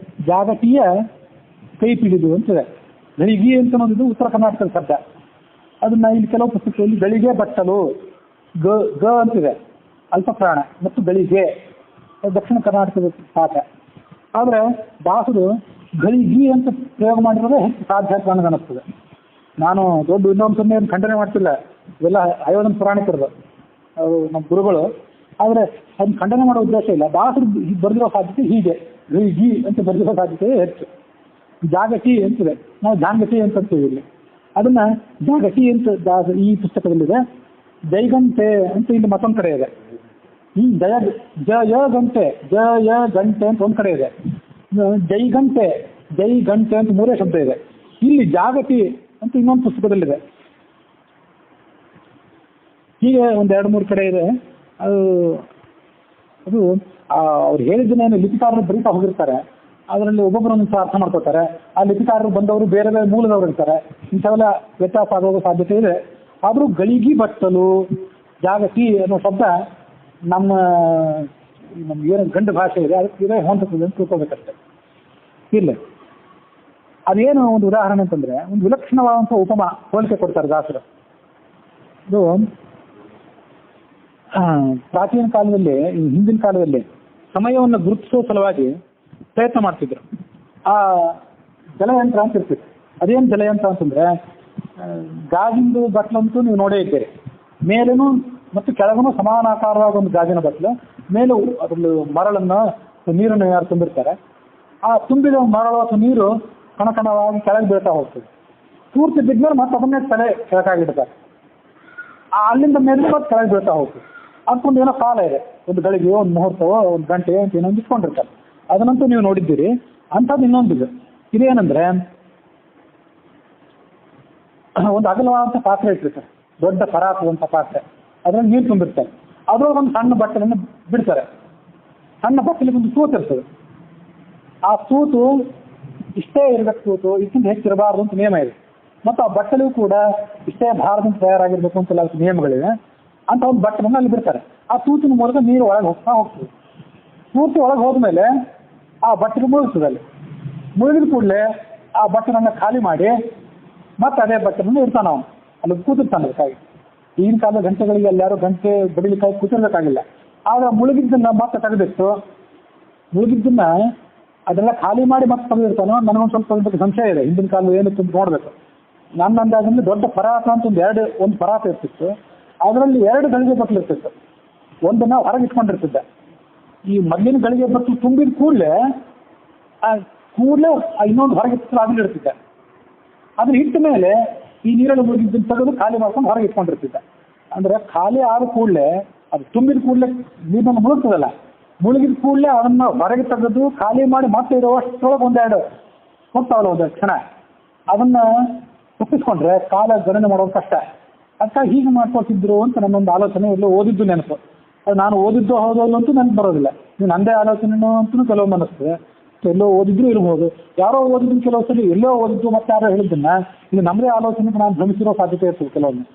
ಜಾಗತಿಯ ಕೈ ಪಿಡಿದು ಅಂತದೆ. ಗಳಿಗಿ ಅಂತ ಅನ್ನೋದು ಉತ್ತರ ಕರ್ನಾಟಕದ ಶಬ್ದ. ಅದನ್ನ ಇಲ್ಲಿ ಕೆಲವು ಪುಸ್ತಕದಲ್ಲಿ ಗಳಿಗೆ ಬಟ್ಟಲು ಗ ಅಂತಿದೆ, ಅಲ್ಪ ಪ್ರಾಣ, ಮತ್ತು ಗಳಿಗೆ ದಕ್ಷಿಣ ಕರ್ನಾಟಕದ ಪಾಠ. ಆದರೆ ದಾಸರು ಗಳಿಗಿ ಅಂತ ಪ್ರಯೋಗ ಮಾಡಿರೋದೇ ಹೆಚ್ಚು ಸಾಧ್ಯ ಅಂತ ನನಗನ್ನಿಸ್ತದೆ. ನಾನು ದೊಡ್ಡ ವಿದ್ವಾಂಸನ್ನೇ ಖಂಡನೆ ಮಾಡ್ತಿಲ್ಲ, ಇವೆಲ್ಲ ಅಯೋಧನ ಪುರಾಣಿಕರದು, ಅವರು ನಮ್ಮ ಗುರುಗಳು. ಆದರೆ ಅದನ್ನ ಖಂಡನೆ ಮಾಡೋ ಉದ್ದೇಶ ಇಲ್ಲ. ದಾಸರು ಬರೆದಿರೋ ಸಾಧ್ಯತೆ ಹೀಗೆ, ಗಳಿಗಿ ಅಂತ ಬರೆದಿರೋ ಸಾಧ್ಯತೆ ಹೆಚ್ಚು. ಜಾಗಟಿ ಅಂತಿದೆ, ನಾವು ಜಾಂಗಟಿ ಅಂತ ಅಂತೀವಿ ಇಲ್ಲಿ. ಅದನ್ನ ಜಾಗಟಿ ಅಂತ ಈ ಪುಸ್ತಕದಲ್ಲಿದೆ. ಜೈಗಂಟೆ ಅಂತ ಇಲ್ಲಿ ಮತ್ತೊಂದು ಕಡೆ ಇದೆ. ಜಯ ಗಂಟೆ ಅಂತ ಒಂದು ಕಡೆ ಇದೆ. ಜೈಗಂಟೆ ಅಂತ 3 ಶಬ್ದ ಇದೆ. ಇಲ್ಲಿ ಜಾಗಟಿ ಅಂತ ಇನ್ನೊಂದು ಪುಸ್ತಕದಲ್ಲಿದೆ. ಹೀಗೆ 1-2-3 ಕಡೆ ಇದೆ. ಅದು ಅವ್ರು ಹೇಳಿದ್ದನ್ನೇನು ಲಿಪಿಕಾರರು ಬರೀತಾ ಹೋಗಿರ್ತಾರೆ, ಅದರಲ್ಲಿ ಒಬ್ಬೊಬ್ಬರನ್ನು ಅರ್ಥ ಮಾಡ್ಕೋತಾರೆ. ಆ ಲಿಪಿಕಾರರು ಬಂದವರು ಬೇರೆ ಬೇರೆ ಮೂಲದವರು ಇರ್ತಾರೆ. ಇಂಥವೆಲ್ಲ ವ್ಯತ್ಯಾಸ ಆಗೋದು ಸಾಧ್ಯತೆ ಇದೆ. ಆದರೂ ಗಳಿಗಿ ಬಟ್ಟಲು, ಜಾಗತಿ ಅನ್ನೋ ಶಬ್ದ ನಮ್ಗೆ ಏನು ಗಂಡು ಭಾಷೆ ಇದೆ ಅದಕ್ಕೆ ಇದೇ ಹೊಂದುತ್ತದೆ ಅಂತ ತಿಳ್ಕೊಬೇಕಷ್ಟೆ. ಇಲ್ಲ, ಅದೇನು ಒಂದು ಉದಾಹರಣೆ ಅಂತಂದರೆ, ಒಂದು ವಿಲಕ್ಷಣವಾದಂಥ ಉಪಮಾ ಹೋಲಿಕೆ ಕೊಡ್ತಾರೆ ದಾಸರು. ಇದು ಪ್ರಾಚೀನ ಕಾಲದಲ್ಲಿ, ಹಿಂದಿನ ಕಾಲದಲ್ಲಿ ಸಮಯವನ್ನು ಗುರುತಿಸೋ ಸಲುವಾಗಿ ಪ್ರಯತ್ನ ಮಾಡ್ತಿದ್ರು. ಆ ಜಲಯಂತ್ರ ಅಂತ ಇರ್ತಿತ್ತು. ಅದೇನು ಬೆಲೆ ಅಂತಂದ್ರೆ ಗಾಜಿಂದು ಬಟ್ಲಂತೂ ನೀವು ನೋಡೇ ಇದ್ದೀರಿ. ಮೇಲೇನು ಮತ್ತು ಕೆಳಗೂ ಸಮಾನಾಕಾರವಾದ ಒಂದು ಗಾಜಿನ ಬಟ್ಲು, ಮೇಲೂ ಅದ್ರಲ್ಲಿ ಮರಳನ್ನು ನೀರನ್ನು ಯಾರು ತುಂಬಿರ್ತಾರೆ, ಆ ತುಂಬಿದ ಮರಳು ಅಥವಾ ನೀರು ಕಣಕಣವಾಗಿ ಕೆಳಗೆ ಬೀಳ್ತಾ ಹೋಗ್ತದೆ. ಪೂರ್ತಿ ಬಿದ್ಮೇಲೆ ಮತ್ತೆ ಅದನ್ನೇ ತಲೆ ಕೆಳಕಾಗಿಡ್ತಾರೆ. ಅಲ್ಲಿಂದ ಮೇಲೆ ಮತ್ತೆ ಕೆಳಗೆ ಬೀಳ್ತಾ ಹೋಗ್ತದೆ. ಅದಕ್ಕೊಂದು ಏನೋ ಕಾಲ ಇದೆ, ಒಂದು ಗಳಿಗೆ, ಒಂದು ಮುಹೂರ್ತವೋ, ಒಂದು ಗಂಟೆ ಅಂತ ಏನೋ ಇಟ್ಕೊಂಡಿರ್ತಾರೆ. ಅದನ್ನಂತೂ ನೀವು ನೋಡಿದ್ದೀರಿ. ಅಂಥದ್ದು ಇನ್ನೊಂದಿದೆ. ಇದೇನಂದ್ರೆ ಒಂದು ಅಗಲವಾದಂಥ ಪಾತ್ರೆ ಇಟ್ಟಿರ್ತಾರೆ, ದೊಡ್ಡ ಪರಾತುವಂಥ ಪಾತ್ರೆ, ಅದರಲ್ಲಿ ನೀರು ತುಂಬಿರ್ತಾರೆ. ಅದ್ರೊಳಗೆ ಒಂದು ಸಣ್ಣ ಬಟ್ಟಲನ್ನು ಬಿಡ್ತಾರೆ. ಸಣ್ಣ ಬಟ್ಟಲಿಗೆ ಒಂದು ತೂತು ಇರ್ತದೆ. ಆ ತೂತು ಇಷ್ಟೇ ಇರಬೇಕು, ತೂತು ಇದಕ್ಕಿಂತ ಹೆಚ್ಚಿರಬಾರ್ದು ಅಂತ ನಿಯಮ ಇದೆ. ಮತ್ತು ಆ ಬಟ್ಟಲಿಗೂ ಕೂಡ ಇಷ್ಟೇ ಭಾರದಿಂದ ತಯಾರಾಗಿರ್ಬೇಕು ಅಂತೆಲ್ಲ ನಿಯಮಗಳಿವೆ. ಅಂತ ಒಂದು ಬಟ್ಟಲನ್ನು ಅಲ್ಲಿ ಬಿಡ್ತಾರೆ. ಆ ತೂತಿನ ಮೂಲಕ ನೀರು ಒಳಗೆ ಹೋಗ್ತಾ ಹೋಗ್ತದೆ. ತೂತು ಒಳಗೆ ಹೋದ್ಮೇಲೆ ಆ ಬಟ್ಟಲು ಮುಳುಗ್ತದೆ. ಅಲ್ಲಿ ಮುಳುಗಿದ ಕೂಡಲೇ ಆ ಬಟ್ಟಲನ್ನು ಖಾಲಿ ಮಾಡಿ ಮತ್ತೆ ಅದೇ ಬಟ್ಟಲನ್ನು ಇರ್ತಾನೆ ಅವನು, ಅಲ್ಲಿ ಕೂತಿರ್ತಾನೆ. ಅದಕ್ಕಾಗಿ ಈಗಿನ ಕಾಲದ ಗಂಟೆಗಳಿಗೆ ಅಲ್ಲಿ ಯಾರು ಗಂಟೆ ಬಡಿಲಿಕ್ಕಾಗಿ ಕೂತಿರ್ಬೇಕಾಗಿಲ್ಲ. ಆಗ ಮುಳುಗಿದ್ದನ್ನ ಮತ್ತೆ ತೆಗೆದಿಟ್ಟು, ಮುಳುಗಿದ್ದನ್ನ ಅದೆಲ್ಲ ಖಾಲಿ ಮಾಡಿ ಮತ್ತೆ ತೆಗೆದಿರ್ತಾನೋ ನನಗೊಂದು ಸ್ವಲ್ಪ ಬಗ್ಗೆ ಸಂಶಯ ಇದೆ. ಹಿಂದಿನ ಕಾಲ ಏನು ತುಂಬ ನೋಡಬೇಕು. ನನ್ನ ಅಂದಾಜಿನಲ್ಲಿ ದೊಡ್ಡ ಪರಾತ ಅಂತ ಒಂದು ಪರಾತ ಇರ್ತಿತ್ತು. ಅದರಲ್ಲಿ 2 ಗಳಿಗೆ ಬಟ್ಲು ಇರ್ತಿತ್ತು. ಒಂದನ್ನು ಹೊರಗೆ ಇಟ್ಕೊಂಡಿರ್ತಿದ್ದೆ. ಈ ಮೊದಲಿನ ಗಳಿಗೆ ಬಟ್ಲು ತುಂಬಿದ ಕೂಡಲೇ ಇನ್ನೊಂದು ಹೊರಗೆ ಅದನ್ನ ಇಡ್ತಿದ್ದೆ. ಅದನ್ನ ಇಟ್ಟ ಮೇಲೆ ಈ ನೀರಲ್ಲಿ ಮುಳುಗಿದ್ದನ್ನು ತೆಗೆದು ಖಾಲಿ ಮಾಡ್ಕೊಂಡು ಹೊರಗೆ ಇಟ್ಕೊಂಡಿರ್ತಿದ್ದೆ. ಅಂದರೆ ಖಾಲಿ ಆದ ಕೂಡಲೇ, ಅದು ತುಂಬಿದ ಕೂಡಲೇ ನೀರನ್ನು ಮುಳುಗ್ತದಲ್ಲ, ಮುಳುಗಿದ ಕೂಡಲೇ ಅದನ್ನು ಹೊರಗೆ ತೆಗೆದು ಖಾಲಿ ಮಾಡಿ ಮತ್ತೆ ಇರುವಷ್ಟರೊಳಗೆ 1-2 ಹೋಗ್ತಾವಲ್ಲ, ಒಂದು ಕ್ಷಣ ಅದನ್ನು ತಪ್ಪಿಸ್ಕೊಂಡ್ರೆ ಕಾಲ ಗಣನೆ ಮಾಡೋದು ಕಷ್ಟ. ಅದಕ್ಕಾಗಿ ಹೀಗೆ ಮಾಡ್ಕೊಳ್ತಿದ್ರು ಅಂತ ನನ್ನೊಂದು ಆಲೋಚನೆ, ಎಲ್ಲೋ ಓದಿದ್ದು ನೆನಪು. ಅದು ನಾನು ಓದಿದ್ದು ಹೌದಲ್ಲ ಅಂತೂ ನನಗೆ ಬರೋದಿಲ್ಲ. ನೀವು ನಂದೇ ಆಲೋಚನೆನೂ ಅಂತೂ ಕೆಲವೊಮ್ಮೆ ಅನ್ನಿಸ್ತದೆ. ಎಲ್ಲೋ ಓದಿದ್ರು ಇರ್ಬೋದು, ಯಾರೋ ಓದಿದ್ರು ಕೆಲವು ಸರಿ ಎಲ್ಲೋ ಓದಿದ್ದು ಮತ್ತೆ ಯಾರೋ ಹೇಳಿದ್ದನ್ನ ಇದು ನಮ್ಮದೇ ಆಲೋಚನೆಗೆ ನಾನು ಭ್ರಮಿಸಿರೋ ಸಾಧ್ಯತೆ ಇರ್ತದೆ ಕೆಲವೊಮ್ಮೆ.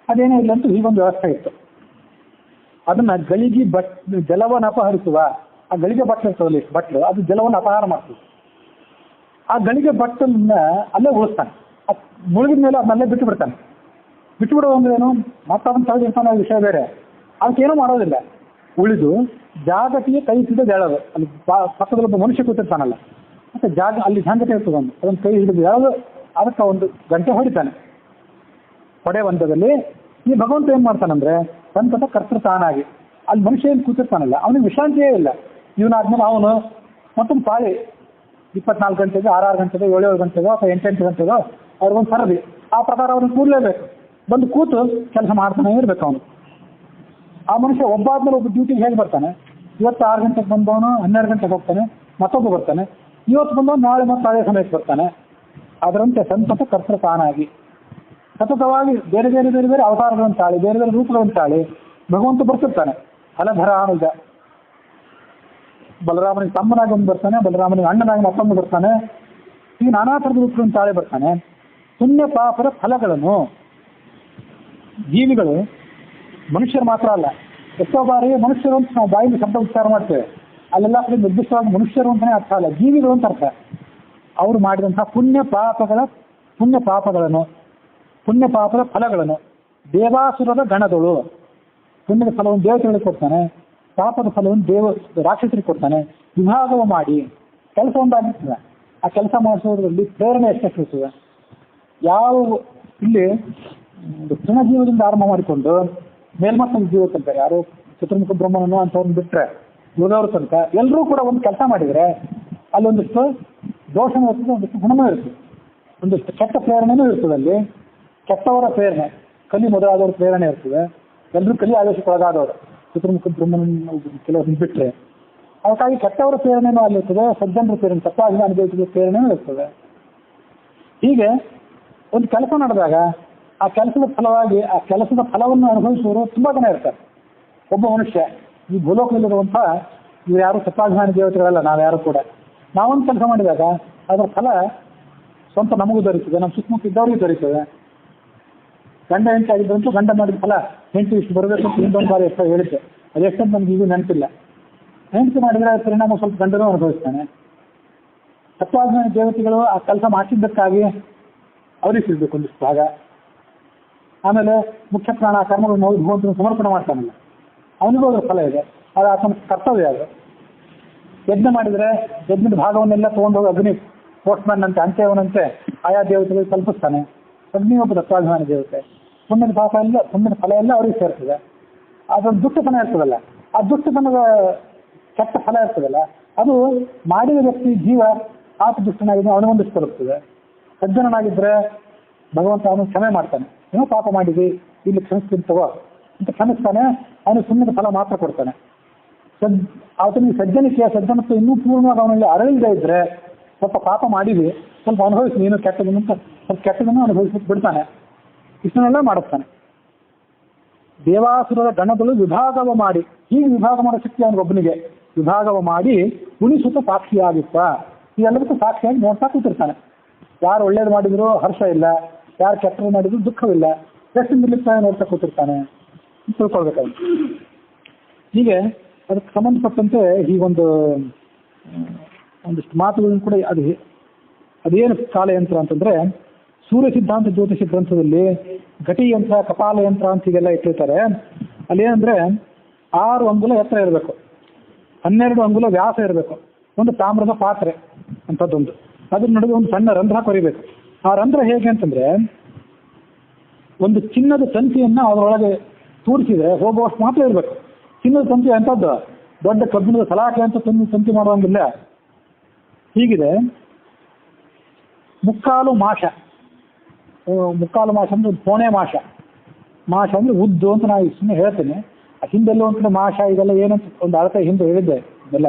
ಅದೇನೇ ಇಲ್ಲ ಅಂತೂ ಹೀಗೊಂದು ವ್ಯವಸ್ಥೆ ಇತ್ತು. ಅದನ್ನ ಗಳಿಗೆ ಜಲವನ್ನು ಅಪಹರಿಸುವ, ಆ ಗಳಿಗೆ ಬಟ್ಟಲು ಇರ್ತದಲ್ಲಿ ಬಟ್ಲು, ಅದು ಜಲವನ್ನು ಅಪಹಾರ ಮಾಡ್ತದೆ. ಆ ಗಳಿಗೆ ಬಟ್ಟಲನ್ನ ಅಲ್ಲೇ ಉಳಿಸ್ತಾನೆ. ಮುಳುಗಿದ ಮೇಲೆ ಅದನ್ನಲ್ಲೇ ಬಿಟ್ಟು ಬಿಡ್ತಾನೆ. ಬಿಟ್ಟುಬಿಡೋ ಅಂದ್ರೆ ಏನು, ಮತ್ತೆ ಅದನ್ನ ತೆಗೆದಿರ್ತಾನೆ, ಆ ವಿಷಯ ಬೇರೆ. ಅದಕ್ಕೇನೂ ಮಾಡೋದಿಲ್ಲ. ಉಳಿದು ಜಾಗತಿಗೆ ಕೈ ಹಿಡಿದು ಎಳೋದು. ಅಲ್ಲಿ ಪಕ್ಕದಲ್ಲೊಬ್ಬ ಮನುಷ್ಯ ಕೂತಿರ್ತಾನಲ್ಲ, ಮತ್ತೆ ಅಲ್ಲಿ ಜಾಗತೆ ಇರ್ತದೆ, ಅದನ್ನು ಕೈ ಹಿಡಿದು ಎಳೋದು. ಅದಕ್ಕೆ ಒಂದು ಗಂಟೆ ಹೊಡಿತಾನೆ. ಹೊಡೆ ಒಂದದಲ್ಲಿ ಈ ಭಗವಂತ ಏನು ಮಾಡ್ತಾನಂದ್ರೆ ಸಂತತ ಕರ್ತೃತಾನಾಗಿ ಅಲ್ಲಿ ಮನುಷ್ಯ ಏನು ಕೂತಿರ್ತಾನಲ್ಲ, ಅವನಿಗೆ ವಿಶ್ರಾಂತಿಯೇ ಇಲ್ಲ. ಇವನಾದ್ಮೇಲೆ ಅವನು ಮತ್ತೊಂದು ಪಾಳಿ 24 ಗಂಟೆಗೆ, 6 ಗಂಟೆಗೆ, 7 ಗಂಟೆಗೋ ಅಥವಾ 8 ಗಂಟೆಗೋ ಅವ್ರಿಗೊಂದು ಸರದಿ. ಆ ಪ್ರಕಾರ ಅವ್ರನ್ನ ಕೂಡಲೇಬೇಕು. ಬಂದು ಕೂತು ಕೆಲಸ ಮಾಡ್ತಾನೆ ಇರ್ಬೇಕು ಅವನು. ಆ ಮನುಷ್ಯ ಒಬ್ಬಾದ್ಮೇಲೆ ಒಬ್ಬ ಡ್ಯೂಟಿಗೆ ಹೇಗೆ ಬರ್ತಾನೆ, ಇವತ್ತು 6 ಗಂಟೆಗೆ ಬಂದವನು 12 ಗಂಟೆಗೆ ಹೋಗ್ತಾನೆ, ಮತ್ತೊಬ್ಬ ಬರ್ತಾನೆ, ಇವತ್ತು ಬಂದವನು ನಾಳೆ ಮತ್ತೆ ಅದೇ ಸಮಯಕ್ಕೆ ಬರ್ತಾನೆ. ಅದರಂತೆ ಸಂತತ ಕರ್ತೃತಾನಾಗಿ ಸತತವಾಗಿ ಬೇರೆ ಬೇರೆ ಬೇರೆ ಬೇರೆ ಅವತಾರಗಳನ್ನು ತಾಳಿ, ಬೇರೆ ಬೇರೆ ರೂಪಗಳನ್ನು ತಾಳಿ ಭಗವಂತ ಬರ್ತಿರ್ತಾನೆ. ಫಲಧರ ಅನುಜ, ಬಲರಾಮನಿಗೆ ತಮ್ಮನಾಗಿ ಒಂದು ಬರ್ತಾನೆ, ಬಲರಾಮನಿಗೆ ಅಣ್ಣನಾಗಿ ಮತ್ತೊಂದು ಬರ್ತಾನೆ. ಈ ನಾನಾ ಥರದ ರೂಪಗಳನ್ನು ತಾಳಿ ಬರ್ತಾನೆ. ಪುಣ್ಯ ಪಾಪದ ಫಲಗಳನ್ನು ಜೀವಿಗಳು, ಮನುಷ್ಯರು ಮಾತ್ರ ಅಲ್ಲ, ಎಷ್ಟೋ ಬಾರಿ ಮನುಷ್ಯರು ಅಂತ ನಾವು ಬಾಯಿಂದ ಶಬ್ದ ಉಚ್ಚಾರ ಮಾಡ್ತೇವೆ, ಅಲ್ಲೆಲ್ಲ ಕಡೆ ನಿರ್ದಿಷ್ಟವಾಗಿ ಮನುಷ್ಯರು ಅಂತಲೇ ಅರ್ಥ ಅಲ್ಲ, ಜೀವಿಗಳು ಅಂತ ಅರ್ಥ. ಅವರು ಮಾಡಿದಂತಹ ಪುಣ್ಯ ಪಾಪದ ಫಲಗಳನ್ನು ದೇವಾಸುರದ ಗಣಗಳು, ಪುಣ್ಯದ ಫಲವನ್ನು ದೇವತೆಗಳಿಗೆ ಕೊಡ್ತಾನೆ, ಪಾಪದ ಫಲವನ್ನು ರಾಕ್ಷಸರಿಗೆ ಕೊಡ್ತಾನೆ. ವಿಭಾಗವ ಮಾಡಿ ಕೆಲಸ ಒಂದಾಗಿರ್ತದೆ. ಆ ಕೆಲಸ ಮಾಡಿಸೋದ್ರಲ್ಲಿ ಪ್ರೇರಣೆ ಎಷ್ಟಿರ್ತದೆ. ಯಾವ ಇಲ್ಲಿ ತೃಣಜೀವದಿಂದ ಆರಂಭ ಮಾಡಿಕೊಂಡು ಮೇಲ್ಮಟ್ಟದ ಜೀವ ತನಕ, ಯಾರು ಚತುರ್ಮುಖ ಬ್ರಹ್ಮನನ್ನು ಅಂಥವ್ರನ್ನ ಬಿಟ್ಟರೆ ಉಳಿದವ್ರ ತನಕ ಎಲ್ಲರೂ ಕೂಡ ಒಂದು ಕೆಲಸ ಮಾಡಿದರೆ ಅಲ್ಲೊಂದಿಷ್ಟು ದೋಷನೂ ಇರ್ತದೆ, ಒಂದಿಷ್ಟು ಗುಣನೂ ಇರ್ತದೆ, ಒಂದಿಷ್ಟು ಕೆಟ್ಟ ಪ್ರೇರಣೆನೂ ಇರ್ತದೆ. ಅಲ್ಲಿ ಕೆಟ್ಟವರ ಪ್ರೇರಣೆ, ಕಲಿ ಮೊದಲಾದವ್ರ ಪ್ರೇರಣೆ ಇರ್ತದೆ. ಎಲ್ಲರೂ ಕಲಿ ಆದೇಶಕ್ಕೊಳಗಾದವರು ಚತುರ್ಮುಖ ಬ್ರಹ್ಮನ ಕೆಲವ್ರನ್ನ ಬಿಟ್ಟರೆ. ಅದಕ್ಕಾಗಿ ಕೆಟ್ಟವರ ಪ್ರೇರಣೆನೂ ಅಲ್ಲಿರ್ತದೆ, ಸಜ್ಜನರ ಪ್ರೇರಣೆ, ತತ್ವಾಭಿಮಾನಿಗಳ ಪ್ರೇರಣೆನೂ ಇರ್ತದೆ. ಹೀಗೆ ಒಂದು ಕೆಲಸ ನಡೆದಾಗ ಆ ಕೆಲಸದ ಫಲವಾಗಿ ಆ ಕೆಲಸದ ಫಲವನ್ನು ಅನುಭವಿಸುವವರು ತುಂಬ ಜನ ಇರ್ತಾರೆ. ಒಬ್ಬ ಮನುಷ್ಯ ಈ ಭೂಲೋಕದಲ್ಲಿರುವಂಥ ಇವ್ರು ಯಾರು ತತ್ವಾಭಿಮಾನಿ ದೇವತೆಗಳಲ್ಲ, ನಾವ್ಯಾರು ಕೂಡ. ನಾವೊಂದು ಕೆಲಸ ಮಾಡಿದಾಗ ಅದರ ಫಲ ಸ್ವಂತ ನಮಗೂ ದೊರೀತದೆ, ನಮ್ಮ ಸುತ್ತಮುತ್ತ ಇದ್ದವ್ರಿಗೂ ದೊರೀತದೆ. ಗಂಡ ಹೆಂಡತಿ ಆಗಿದ್ದಂತೂ ಗಂಡ ಮಾಡಿದ ಫಲ ಹೆಂಡತಿ ಇಷ್ಟು ಬರಬೇಕು ಅಂತ ಇನ್ನೊಂದು ಬಾರಿ ಎಷ್ಟೋ ಹೇಳಿದ್ದೆ, ಅದೆಷ್ಟಂತ ನಮ್ಗೆ ಈಗ ನೆನಪಿಲ್ಲ. ಹೆಂಡತಿ ಮಾಡಿದರೆ ಪರಿಣಾಮ ಸ್ವಲ್ಪ ಗಂಡನೂ ಅನುಭವಿಸ್ತಾನೆ. ತತ್ವಾಭಿಮಾನಿ ದೇವತೆಗಳು ಆ ಕೆಲಸ ಮಾಡಿದ್ದಕ್ಕಾಗಿ ಅವ್ರಿಗೆ ಸಿಗಬೇಕು ಒಂದಿಷ್ಟು ಭಾಗ. ಆಮೇಲೆ ಮುಖ್ಯ ಪ್ರಾಣ ಕರ್ಮಗಳನ್ನು ಭಗವಂತನ ಸಮರ್ಪಣೆ ಮಾಡ್ತಾನಲ್ಲ, ಅವನಿಗೂ ಅದರ ಫಲ ಇದೆ. ಅದು ಆತನ ಕರ್ತವ್ಯ. ಅದು ಯಜ್ಞ ಮಾಡಿದರೆ ಯಜ್ಞದ ಭಾಗವನ್ನೆಲ್ಲ ತೊಗೊಂಡೋಗಿ ಅಗ್ನಿ ಪೋಸ್ಟ್ಮನ್ ಅಂತೆ, ಅಂತ್ಯವನಂತೆ ಆಯಾ ದೇವತೆಗಳಿಗೆ ತಲುಪಿಸ್ತಾನೆ. ಅಗ್ನಿ ಒಬ್ಬ ತತ್ವಾಭಿಮಾನಿ ದೇವತೆ. ಪುಣ್ಯದ ಪಾಪ ಎಲ್ಲ, ಪುಣ್ಯದ ಫಲ ಎಲ್ಲ ಅವ್ರಿಗೆ ಸೇರ್ತದೆ. ಅದೊಂದು ದುಷ್ಟತನ ಇರ್ತದಲ್ಲ, ಆ ದುಷ್ಟತನದ ಕೆಟ್ಟ ಫಲ ಇರ್ತದಲ್ಲ, ಅದು ಮಾಡಿದ ವ್ಯಕ್ತಿ ಜೀವ ಆತ ದುಷ್ಟನಾಗಿದ್ದು ಅವನಿಗೊಂದಿಷ್ಟು ತಲುಪ್ತದೆ. ಸಜ್ಜನನಾಗಿದ್ದರೆ ಭಗವಂತ ಅವನು ಕ್ಷಮೆ ಮಾಡ್ತಾನೆ. ಏನೋ ಪಾಪ ಮಾಡಿದ್ವಿ, ಇಲ್ಲಿ ಕ್ಷಮಿಸ್ತೀನಿ ತಗೋ ಅಂತ ಕ್ಷಮಿಸ್ತಾನೆ. ಅವನಿಗೆ ಪುಣ್ಯದ ಫಲ ಮಾತ್ರ ಕೊಡ್ತಾನೆ. ಆತನಿಗೆ ಸಜ್ಜನತ್ವ ಇನ್ನೂ ಪೂರ್ಣವಾಗಿ ಅವನಲ್ಲಿ ಅರಳಿದೆ ಇದ್ರೆ, ಸ್ವಲ್ಪ ಪಾಪ ಮಾಡಿದ್ವಿ, ಸ್ವಲ್ಪ ಅನುಭವಿಸಿ ನೀನು ಕೆಟ್ಟದನ್ನು ಅಂತ ಸ್ವಲ್ಪ ಕೆಟ್ಟದನ್ನು ಅನುಭವಿಸ್ಲಿಕ್ಕೆ ಬಿಡ್ತಾನೆ. ಇಷ್ಟನ್ನೆಲ್ಲ ಮಾಡಿಸ್ತಾನೆ. ದೇವಾಸುರರ ಗಣಗಳು ವಿಭಾಗವ ಮಾಡಿ, ಹೀಗೆ ವಿಭಾಗ ಮಾಡೋ ಶಕ್ತಿ ಅವನಿಗೊಬ್ಬನಿಗೆ, ವಿಭಾಗವ ಮಾಡಿ ಉಳಿಸುತ್ತ ಸಾಕ್ಷಿಯಾಗಿತ್ತ. ಇದೆಲ್ಲದಕ್ಕೂ ಸಾಕ್ಷಿಯಾಗಿ ನೋಡ್ತಾ ಕೂತಿರ್ತಾನೆ. ಯಾರು ಒಳ್ಳೇದು ಮಾಡಿದ್ರು ಹರ್ಷ ಇಲ್ಲ, ಯಾರು ಕೆಟ್ಟದ್ದು ಮಾಡಿದ್ರು ದುಃಖವಿಲ್ಲ, ಎಷ್ಟು ನಿರ್ಲಿಪ್ತಾಯ ನೋಡ್ತಾ ಕೂತಿರ್ತಾನೆ ಅಂತ ತಿಳ್ಕೊಳ್ಬೇಕಾಗಿ. ಹೀಗೆ ಅದಕ್ಕೆ ಸಂಬಂಧಪಟ್ಟಂತೆ ಒಂದಿಷ್ಟು ಮಾತುಗಳನ್ನು ಕೂಡ ಅದೇನು ಕಾಲಯಂತ್ರ ಅಂತಂದ್ರೆ, ಸೂರ್ಯ ಸಿದ್ಧಾಂತ ಜ್ಯೋತಿಷ ಗ್ರಂಥದಲ್ಲಿ ಘಟಿ ಯಂತ್ರ, ಕಪಾಲ ಯಂತ್ರ ಅಂತ ಹೀಗೆಲ್ಲ ಇಟ್ಟಿರ್ತಾರೆ. ಅಲ್ಲೇನಂದ್ರೆ 6 ಅಂಗುಲ ಎತ್ತರ ಇರಬೇಕು, 12 ಅಂಗುಲ ವ್ಯಾಸ ಇರಬೇಕು, ಒಂದು ತಾಮ್ರದ ಪಾತ್ರೆ ಅಂಥದ್ದೊಂದು, ಅದ್ರ ನಡುವೆ ಒಂದು ಸಣ್ಣ ರಂಧ್ರ ಕೊರಿಬೇಕು. ಆ ರಂಧ್ರ ಹೇಗೆ ಅಂತಂದ್ರೆ, ಒಂದು ಚಿನ್ನದ ತಂತಿಯನ್ನ ಅದರೊಳಗೆ ತೂರಿಸಿದ್ರೆ ಹೋಗುವಷ್ಟು ಮಾತ್ರ ಇರಬೇಕು. ಚಿನ್ನದ ತಂತಿ ಅಂಥದ್ದು ದೊಡ್ಡ ಕಬ್ಬಿಣದ ಸಲಾಕೆ ಅಂತ ತಂತಿ ಮಾಡುವಂಗಿಲ್ಲ. ಹೀಗಿದೆ. ಮುಕ್ಕಾಲು ಮಾಷ ಅಂದ್ರೆ ಪೋಣೆ ಮಾಷ ಅಂದ್ರೆ ಉದ್ದು ಅಂತ ನಾನು ಸುಮ್ಮನೆ ಹೇಳ್ತೇನೆ. ಹಿಂದೆಲ್ಲ ಒಂದು ಮಾಷ ಇದೆಲ್ಲ ಏನಂತ ಒಂದು ಅಳತೆ ಹಿಂದೆ ಹೇಳಿದ್ದೆ ಇದೆಲ್ಲ.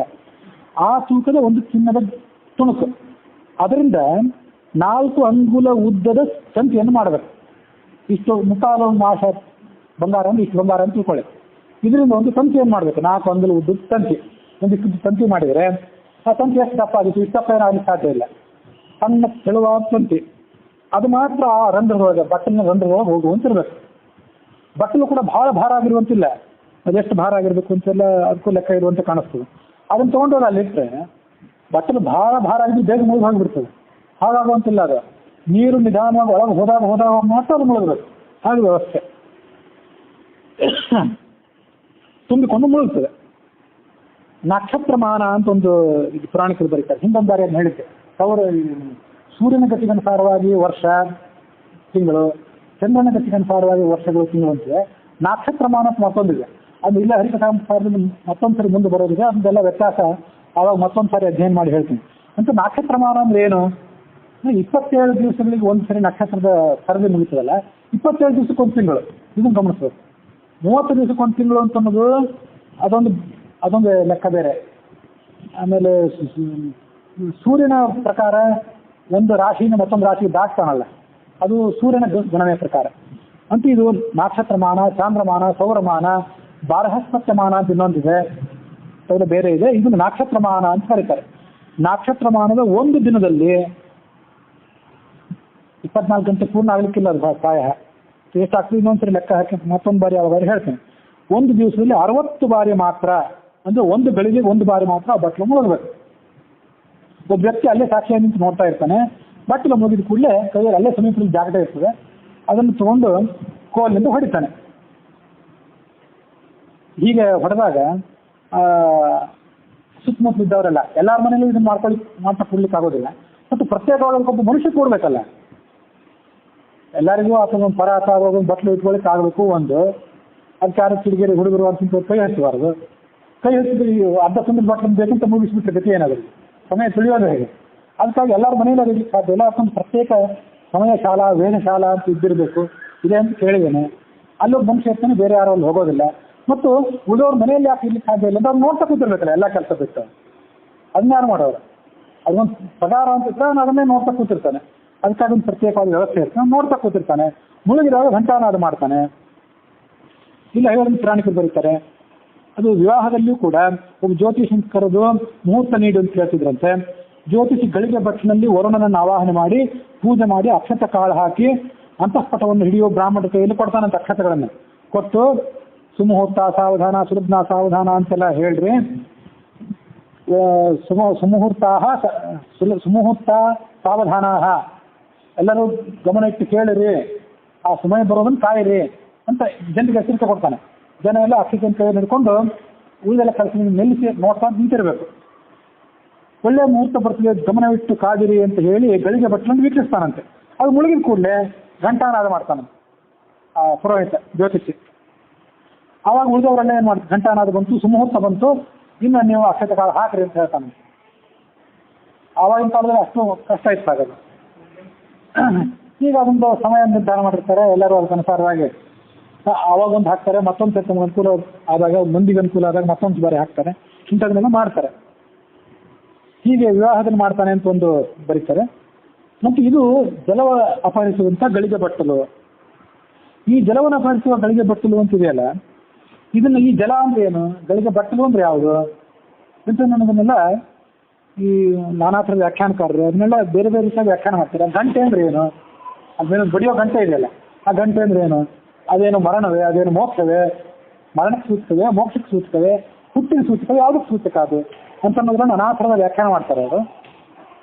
ಆ ತೂಕದ ಒಂದು ಚಿನ್ನದ ತುಣುಕು, ಅದರಿಂದ 4 ಅಂಗುಲ ಉದ್ದದ ತಂತಿಯನ್ನು ಮಾಡಬೇಕು. ಇಷ್ಟು ಮುಕ್ಕಾಲು ಮಾಷ ಬಂಗಾರ ಅಂದ್ರೆ ಇಷ್ಟು ಬಂಗಾರ ಅಂತ ತಿಳ್ಕೊಳ್ಳಿ. ಇದರಿಂದ ಒಂದು ತಂತಿಯನ್ನು ಮಾಡಬೇಕು, 4 ಅಂಗುಲ ಉದ್ದದ ತಂತಿ. ಒಂದಿಷ್ಟು ತಂತಿ ಮಾಡಿದರೆ ಆ ತಂತಿ ಎಷ್ಟು ದಪ್ಪ ಆಗಿತ್ತು, ಇಷ್ಟು ದಪ್ಪ ಏನಾಗಲಿಕ್ಕೆ ಸಾಧ್ಯ ಇಲ್ಲ. ಸಣ್ಣ ತೆಳುವಾದ ತಂತಿ, ಅದು ಮಾತ್ರ ಆ ರಂಧ್ರದೊಳಗೆ, ಬಟ್ಟಲಿನ ರಂಧ್ರದೊಳಗೆ ಹೋಗುವಂತಿರ್ಬೇಕು. ಬಟ್ಟಲು ಕೂಡ ಬಹಳ ಭಾರ ಆಗಿರುವಂತಿಲ್ಲ, ಅದೆಷ್ಟು ಭಾರ ಆಗಿರ್ಬೇಕು ಅಂತೆಲ್ಲ ಅದಕ್ಕೂ ಲೆಕ್ಕ ಇರುವಂತೆ ಕಾಣಿಸ್ತದೆ. ಅದನ್ನು ತೊಗೊಂಡೋಗಿ ಅಲ್ಲಿಟ್ಟರೆ ಬಟ್ಟಲು ಭಾರ ಆಗಿದ್ದು ಬೇಗ ಮುಳುಗಿ ಹೋಗಿಬಿಡ್ತದೆ. ಹಾಗಾಗುವಂತಿಲ್ಲ. ಅದು ನೀರು ನಿಧಾನವಾಗಿ ಒಳಗೆ ಹೋದಾಗ ಮಾತ್ರ ಅದು ಮುಳುಗಬೇಕು. ಹಾಗೆ ವ್ಯವಸ್ಥೆ ತುಂಬಿಕೊಂಡು ಮುಳುಗ್ತದೆ. ನಕ್ಷತ್ರಮಾನ ಅಂತ ಒಂದು ಪುರಾಣಿಕರು ಬರೀತಾರೆ. ಹಿಂದೊಂದು ಬಾರಿ ಅದನ್ನು ಹೇಳಿದ್ದೆ. ಸೂರ್ಯನ ಗತಿಗನುಸಾರವಾಗಿ ವರ್ಷ ತಿಂಗಳು, ಚಂದ್ರನ ಗತಿಗನುಸಾರವಾಗಿ ವರ್ಷಗಳು ತಿಂಗಳು ಅಂತಿದೆ. ನಕ್ಷತ್ರಮಾನ ಅಂತ ಮತ್ತೊಂದಿದೆ, ಅದು ಇಲ್ಲ ಹರಿಕಥಾಂಸಾರದಲ್ಲಿ ಮತ್ತೊಂದು ಸರಿ ಮುಂದೆ ಬರೋದಿದೆ. ಅದನ್ನೆಲ್ಲ ವ್ಯತ್ಯಾಸ ಆವಾಗ ಮತ್ತೊಂದು ಸಾರಿ ಅಧ್ಯಯನ ಮಾಡಿ ಹೇಳ್ತೀನಿ. ಅಂತ ನಕ್ಷತ್ರಮಾನ ಅಂದ್ರೆ ಏನು? 27 ದಿವಸಗಳಿಗೆ ಒಂದು ಸರಿ ನಕ್ಷತ್ರದ ಸರದಿ ಮುಗಿತದಲ್ಲ, 27 ದಿವಸಕ್ಕೊಂದು ತಿಂಗಳು. ಇದನ್ನು ಗಮನಿಸ್ಬೇಕು. 30 ದಿವಸಕ್ಕೊಂದು ತಿಂಗಳು ಅಂತ ಅನ್ನೋದು ಅದೊಂದು ಲೆಕ್ಕ ಬೇರೆ. ಆಮೇಲೆ ಸೂರ್ಯನ ಪ್ರಕಾರ ಒಂದು ರಾಶಿಯಿಂದ ಮತ್ತೊಂದು ರಾಶಿಗೆ ದಾಟ್ತಾನಲ್ಲ, ಅದು ಸೂರ್ಯನ ಗಣನೆಯ ಪ್ರಕಾರ. ಅಂತ ಇದು ನಕ್ಷತ್ರಮಾನ, ಚಾಂದ್ರಮಾನ, ಸೌರಮಾನ, ಬಾರಹಸ್ಪತ್ಯಮಾನ ಅಂತ ಇನ್ನೊಂದಿದೆ, ಅದು ಬೇರೆ ಇದೆ. ಇದನ್ನು ನಕ್ಷತ್ರಮಾನ ಅಂತ ಕರೀತಾರೆ. ನಕ್ಷತ್ರಮಾನದ ಒಂದು ದಿನದಲ್ಲಿ 24 ಗಂಟೆ ಪೂರ್ಣ ಆಗ್ಲಿಕ್ಕಿಲ್ಲ. ಅದು ಪ್ರಾಯ ಎಷ್ಟಾಗ್ತದೆ ಇನ್ನೊಂದ್ಸರಿ ಲೆಕ್ಕ ಹಾಕಿ ಮತ್ತೊಂದು ಬಾರಿ ಯಾವಾಗ ಹೇಳ್ತೇನೆ. ಒಂದು ದಿವಸದಲ್ಲಿ 60 ಬಾರಿ ಮಾತ್ರ, ಅಂದ್ರೆ ಒಂದು ಗಳಿಗೆ 1 ಬಾರಿ ಮಾತ್ರ ಆ ಬಟ್ಲು ಮುಳುಗಬೇಕು. ಒಬ್ಬ ವ್ಯಕ್ತಿ ಅಲ್ಲೇ ಸಾಕ್ಷಿಯಾಗಿ ನಿಂತು ನೋಡ್ತಾ ಇರ್ತಾನೆ. ಬಟ್ಟಲು ಮುಗಿದ ಕೂಡಲೇ ಕೈಯಲ್ಲಿ ಅಲ್ಲೇ ಸಮೀಪದಲ್ಲಿ ಜಾಗಟ ಇರ್ತದೆ, ಅದನ್ನು ತಗೊಂಡು ಕೋಲಿನಿಂದ ಹೊಡಿತಾನೆ. ಹೀಗೆ ಹೊಡೆದಾಗ ಸುತ್ತಮುತ್ತಲಿದ್ದವರೆಲ್ಲ ಎಲ್ಲರ ಮನೆಯಲ್ಲೂ ಇದನ್ನು ಮಾಡ್ತಾ ಕೊಡ್ಲಿಕ್ಕೆ ಆಗೋದಿಲ್ಲ. ಮತ್ತು ಪ್ರತ್ಯೇಕವಾಗಿ ಒಬ್ಬ ಮನುಷ್ಯ ಕೊಡ್ಬೇಕಲ್ಲ, ಎಲ್ಲರಿಗೂ ಆತನ ಪರಾತ ಆಗೋದು ಬಟ್ಲು ಇಟ್ಕೊಳ್ಳಿಕ್ಕೆ ಆಗಬೇಕು. ಒಂದು ಅದಕ್ಕೆ ಯಾರು ಕಿಡಿಗೇರಿ ಹುಡುಗರು ಅಂತ ಕೈ ಹಚ್ಚಬಾರ್ದು. ಕೈ ಹಚ್ಚಿದ್ರೆ ಅರ್ಧ ತುಂಬಿದ ಬಟ್ಲು ಬೇಕಂತ ಮುಗಿಸ್ಬಿಟ್ರೆ ಗತಿ ಏನಾಗುತ್ತೆ, ಸಮಯ ತಿಳಿಯೋದು ಹೇಗೆ? ಅದಕ್ಕಾಗಿ ಎಲ್ಲರ ಮನೆಯಲ್ಲಿ ಅದಕ್ಕೆ ಸಾಧ್ಯ ಇಲ್ಲ. ಅದಕ್ಕೊಂದು ಪ್ರತ್ಯೇಕ ಸಮಯ ಶಾಲಾ, ವೇದಶಾಲಾ ಅಂತ ಇದ್ದಿರಬೇಕು. ಇದೆ ಅಂತ ಕೇಳಿದ್ದೇನೆ. ಅಲ್ಲೊಬ್ಬ ಮನುಷ್ಯ ಇರ್ತಾನೆ, ಬೇರೆ ಯಾರು ಅಲ್ಲಿ ಹೋಗೋದಿಲ್ಲ. ಮತ್ತು ಉಳಿದವ್ರ ಮನೆಯಲ್ಲಿ ಯಾಕೆ ಇರ್ಲಿಕ್ಕೆ ಸಾಧ್ಯ ಇಲ್ಲ ಅಂತ ಅವ್ರು ನೋಡ್ತಾ ಕೂತಿರ್ಬೇಕಲ್ಲ, ಎಲ್ಲ ಕೆಲಸ ಬಿಟ್ಟು. ಅದನ್ನ ಯಾರು ಮಾಡೋರು? ಅದೊಂದು ಪಗಾರ ಅಂತ ಇದ್ರೆ ಅವನು ಅದನ್ನೇ ನೋಡ್ತಾ ಕೂತಿರ್ತಾನೆ. ಅದಕ್ಕಾಗಿ ಒಂದು ಪ್ರತ್ಯೇಕವಾದ ವ್ಯವಸ್ಥೆ ಇರ್ತಾನೆ, ನೋಡ್ತಾ ಕೂತಿರ್ತಾನೆ. ಮುಳುಗಿದಾಗ ಘಂಟಾನಾದ ಮಾಡ್ತಾನೆ. ಇಲ್ಲ ಹೇಳೋದನ್ನು ಪುರಾಣಿಕರು ಬರೀತಾರೆ. ಅದು ವಿವಾಹದಲ್ಲಿಯೂ ಕೂಡ ಒಬ್ಬ ಜ್ಯೋತಿಷನ್ ಕರೆದು ಮುಹೂರ್ತ ನೀಡು ಅಂತ ಹೇಳ್ತಿದ್ರಂತೆ. ಜ್ಯೋತಿಷಿ ಗಳಿಗೆ ಬಟ್ಟಿನಲ್ಲಿ ವರುಣನನ್ನು ಆವಾಹನೆ ಮಾಡಿ ಪೂಜೆ ಮಾಡಿ ಅಕ್ಷತ ಕಾಳು ಹಾಕಿ ಅಂತಃಪಟವನ್ನು ಹಿಡಿಯುವ ಬ್ರಾಹ್ಮಣ ಕೈಯಲ್ಲಿ ಕೊಡ್ತಾನಂತ. ಅಕ್ಷತಗಳನ್ನು ಕೊಟ್ಟು ಸುಮುಹೂರ್ತ ಸಾವಧಾನ, ಸುಲಗ್ನ ಸಾವಧಾನ ಅಂತೆಲ್ಲ ಹೇಳ್ರಿ. ಸುಮುಹೂರ್ತ ಸಾವಧಾನ, ಎಲ್ಲರೂ ಗಮನ ಇಟ್ಟು ಕೇಳಿರಿ, ಆ ಸಮಯ ಬರೋದನ್ನು ಕಾಯಿರಿ ಅಂತ ಜನರಿಗೆ ಎಚ್ಚರಿಕೆ ಕೊಡ್ತಾನೆ. ಜನ ಎಲ್ಲ ಅಕ್ಷತೆಯನ್ನು ಕೈ ಹಿಡ್ಕೊಂಡು ಉಳಿದೆಲ್ಲ ಕೆಲಸ ನಿಲ್ಲಿಸಿ ನೋಡ್ತಾ ನಿಂತಿರಬೇಕು. ಒಳ್ಳೆ ಮುಹೂರ್ತ ಬರ್ತದೆ ಗಮನವಿಟ್ಟು ಕಾದಿರಿ ಅಂತ ಹೇಳಿ ಗಳಿಗೆ ಭಟ್ರನ್ನು ವೀಕ್ಷಿಸ್ತಾನಂತೆ. ಅದು ಮುಳುಗಿದ ಕೂಡಲೇ ಘಂಟಾನಾದ ಮಾಡ್ತಾನಂತೆ ಆ ಪುರೋಹಿತ ಜ್ಯೋತಿಷಿ. ಆವಾಗ ಉಳಿದವರೆಲ್ಲ ಏನು ಮಾಡ್ತಾರೆ, ಘಂಟಾನಾದ ಬಂತು, ಸುಮುಹೂರ್ತ ಬಂತು, ಇನ್ನು ನೀವು ಅಕ್ಷತೆ ಕಾಲ ಹಾಕ್ರಿ ಅಂತ ಹೇಳ್ತಾನಂತೆ. ಆವಾಗಿನ ಕಾಲದಲ್ಲಿ ಅಷ್ಟು ಕಷ್ಟ ಇತ್ತಾಗದು. ಈಗ ಅದೊಂದು ಸಮಯ ನಿರ್ಧಾರ ಮಾಡಿರ್ತಾರೆ ಎಲ್ಲರೂ ಅದಕ್ಕನುಸಾರವಾಗಿ. ಅವಾಗೊಂದು ಹಾಕ್ತಾರೆ, ಮತ್ತೊಂದು ಸರ್ತಿ ಅನುಕೂಲ ಆದಾಗ, ಮಂದಿಗೆ ಅನುಕೂಲ ಆದಾಗ ಮತ್ತೊಂದು ಬಾರಿ ಹಾಕ್ತಾರೆ, ಇಂಥದನ್ನೆಲ್ಲ ಮಾಡ್ತಾರೆ. ಹೀಗೆ ವಿವಾಹದಲ್ಲಿ ಮಾಡ್ತಾನೆ ಅಂತ ಒಂದು ಬರೀತಾರೆ. ಮತ್ತು ಇದು ಜಲವ ಅಪಹರಿಸುವಂಥ ಗಳಿಗೆ ಬಟ್ಟಲು. ಈ ಜಲವನ್ನು ಅಪಹರಿಸುವ ಗಳಿಗೆ ಬಟ್ಟಲು ಅಂತಿದೆಯಲ್ಲ, ಇದನ್ನು ಈ ಜಲ ಅಂದ್ರೆ ಏನು, ಗಳಿಗೆ ಬಟ್ಟಲು ಅಂದ್ರೆ ಯಾವುದು ಅಂತ ಅನ್ನೋದನ್ನೆಲ್ಲ ಈ ನಾನಾ ಥರದ ವ್ಯಾಖ್ಯಾನಕಾರರು ಅದನ್ನೆಲ್ಲ ಬೇರೆ ಬೇರೆ ರೀತಿಯಾಗಿ ವ್ಯಾಖ್ಯಾನ ಮಾಡ್ತಾರೆ. ಗಂಟೆ ಅಂದ್ರೆ ಏನು, ಅದೇನು ಬಡಿಯೋ ಗಂಟೆ ಇದೆಯಲ್ಲ, ಆ ಗಂಟೆ ಅಂದ್ರೆ ಏನು, ಅದೇನು ಮರಣವೇ, ಅದೇನು ಮೋಕ್ಷವೇ, ಮರಣಕ್ಕೆ ಸೂಚಿತವೇ, ಮೋಕ್ಷಕ್ಕೆ ಸೂಚಿತವೇ, ಹುಟ್ಟಿನ ಸೂಚಕವೇ, ಯಾವುದಕ್ಕೆ ಸೂಚಕ ಅದು ಅಂತ ಅನ್ನೋದನ್ನ ನಾನಾ ಥರದ ವ್ಯಾಖ್ಯಾನ ಮಾಡ್ತಾರೆ ಅವರು.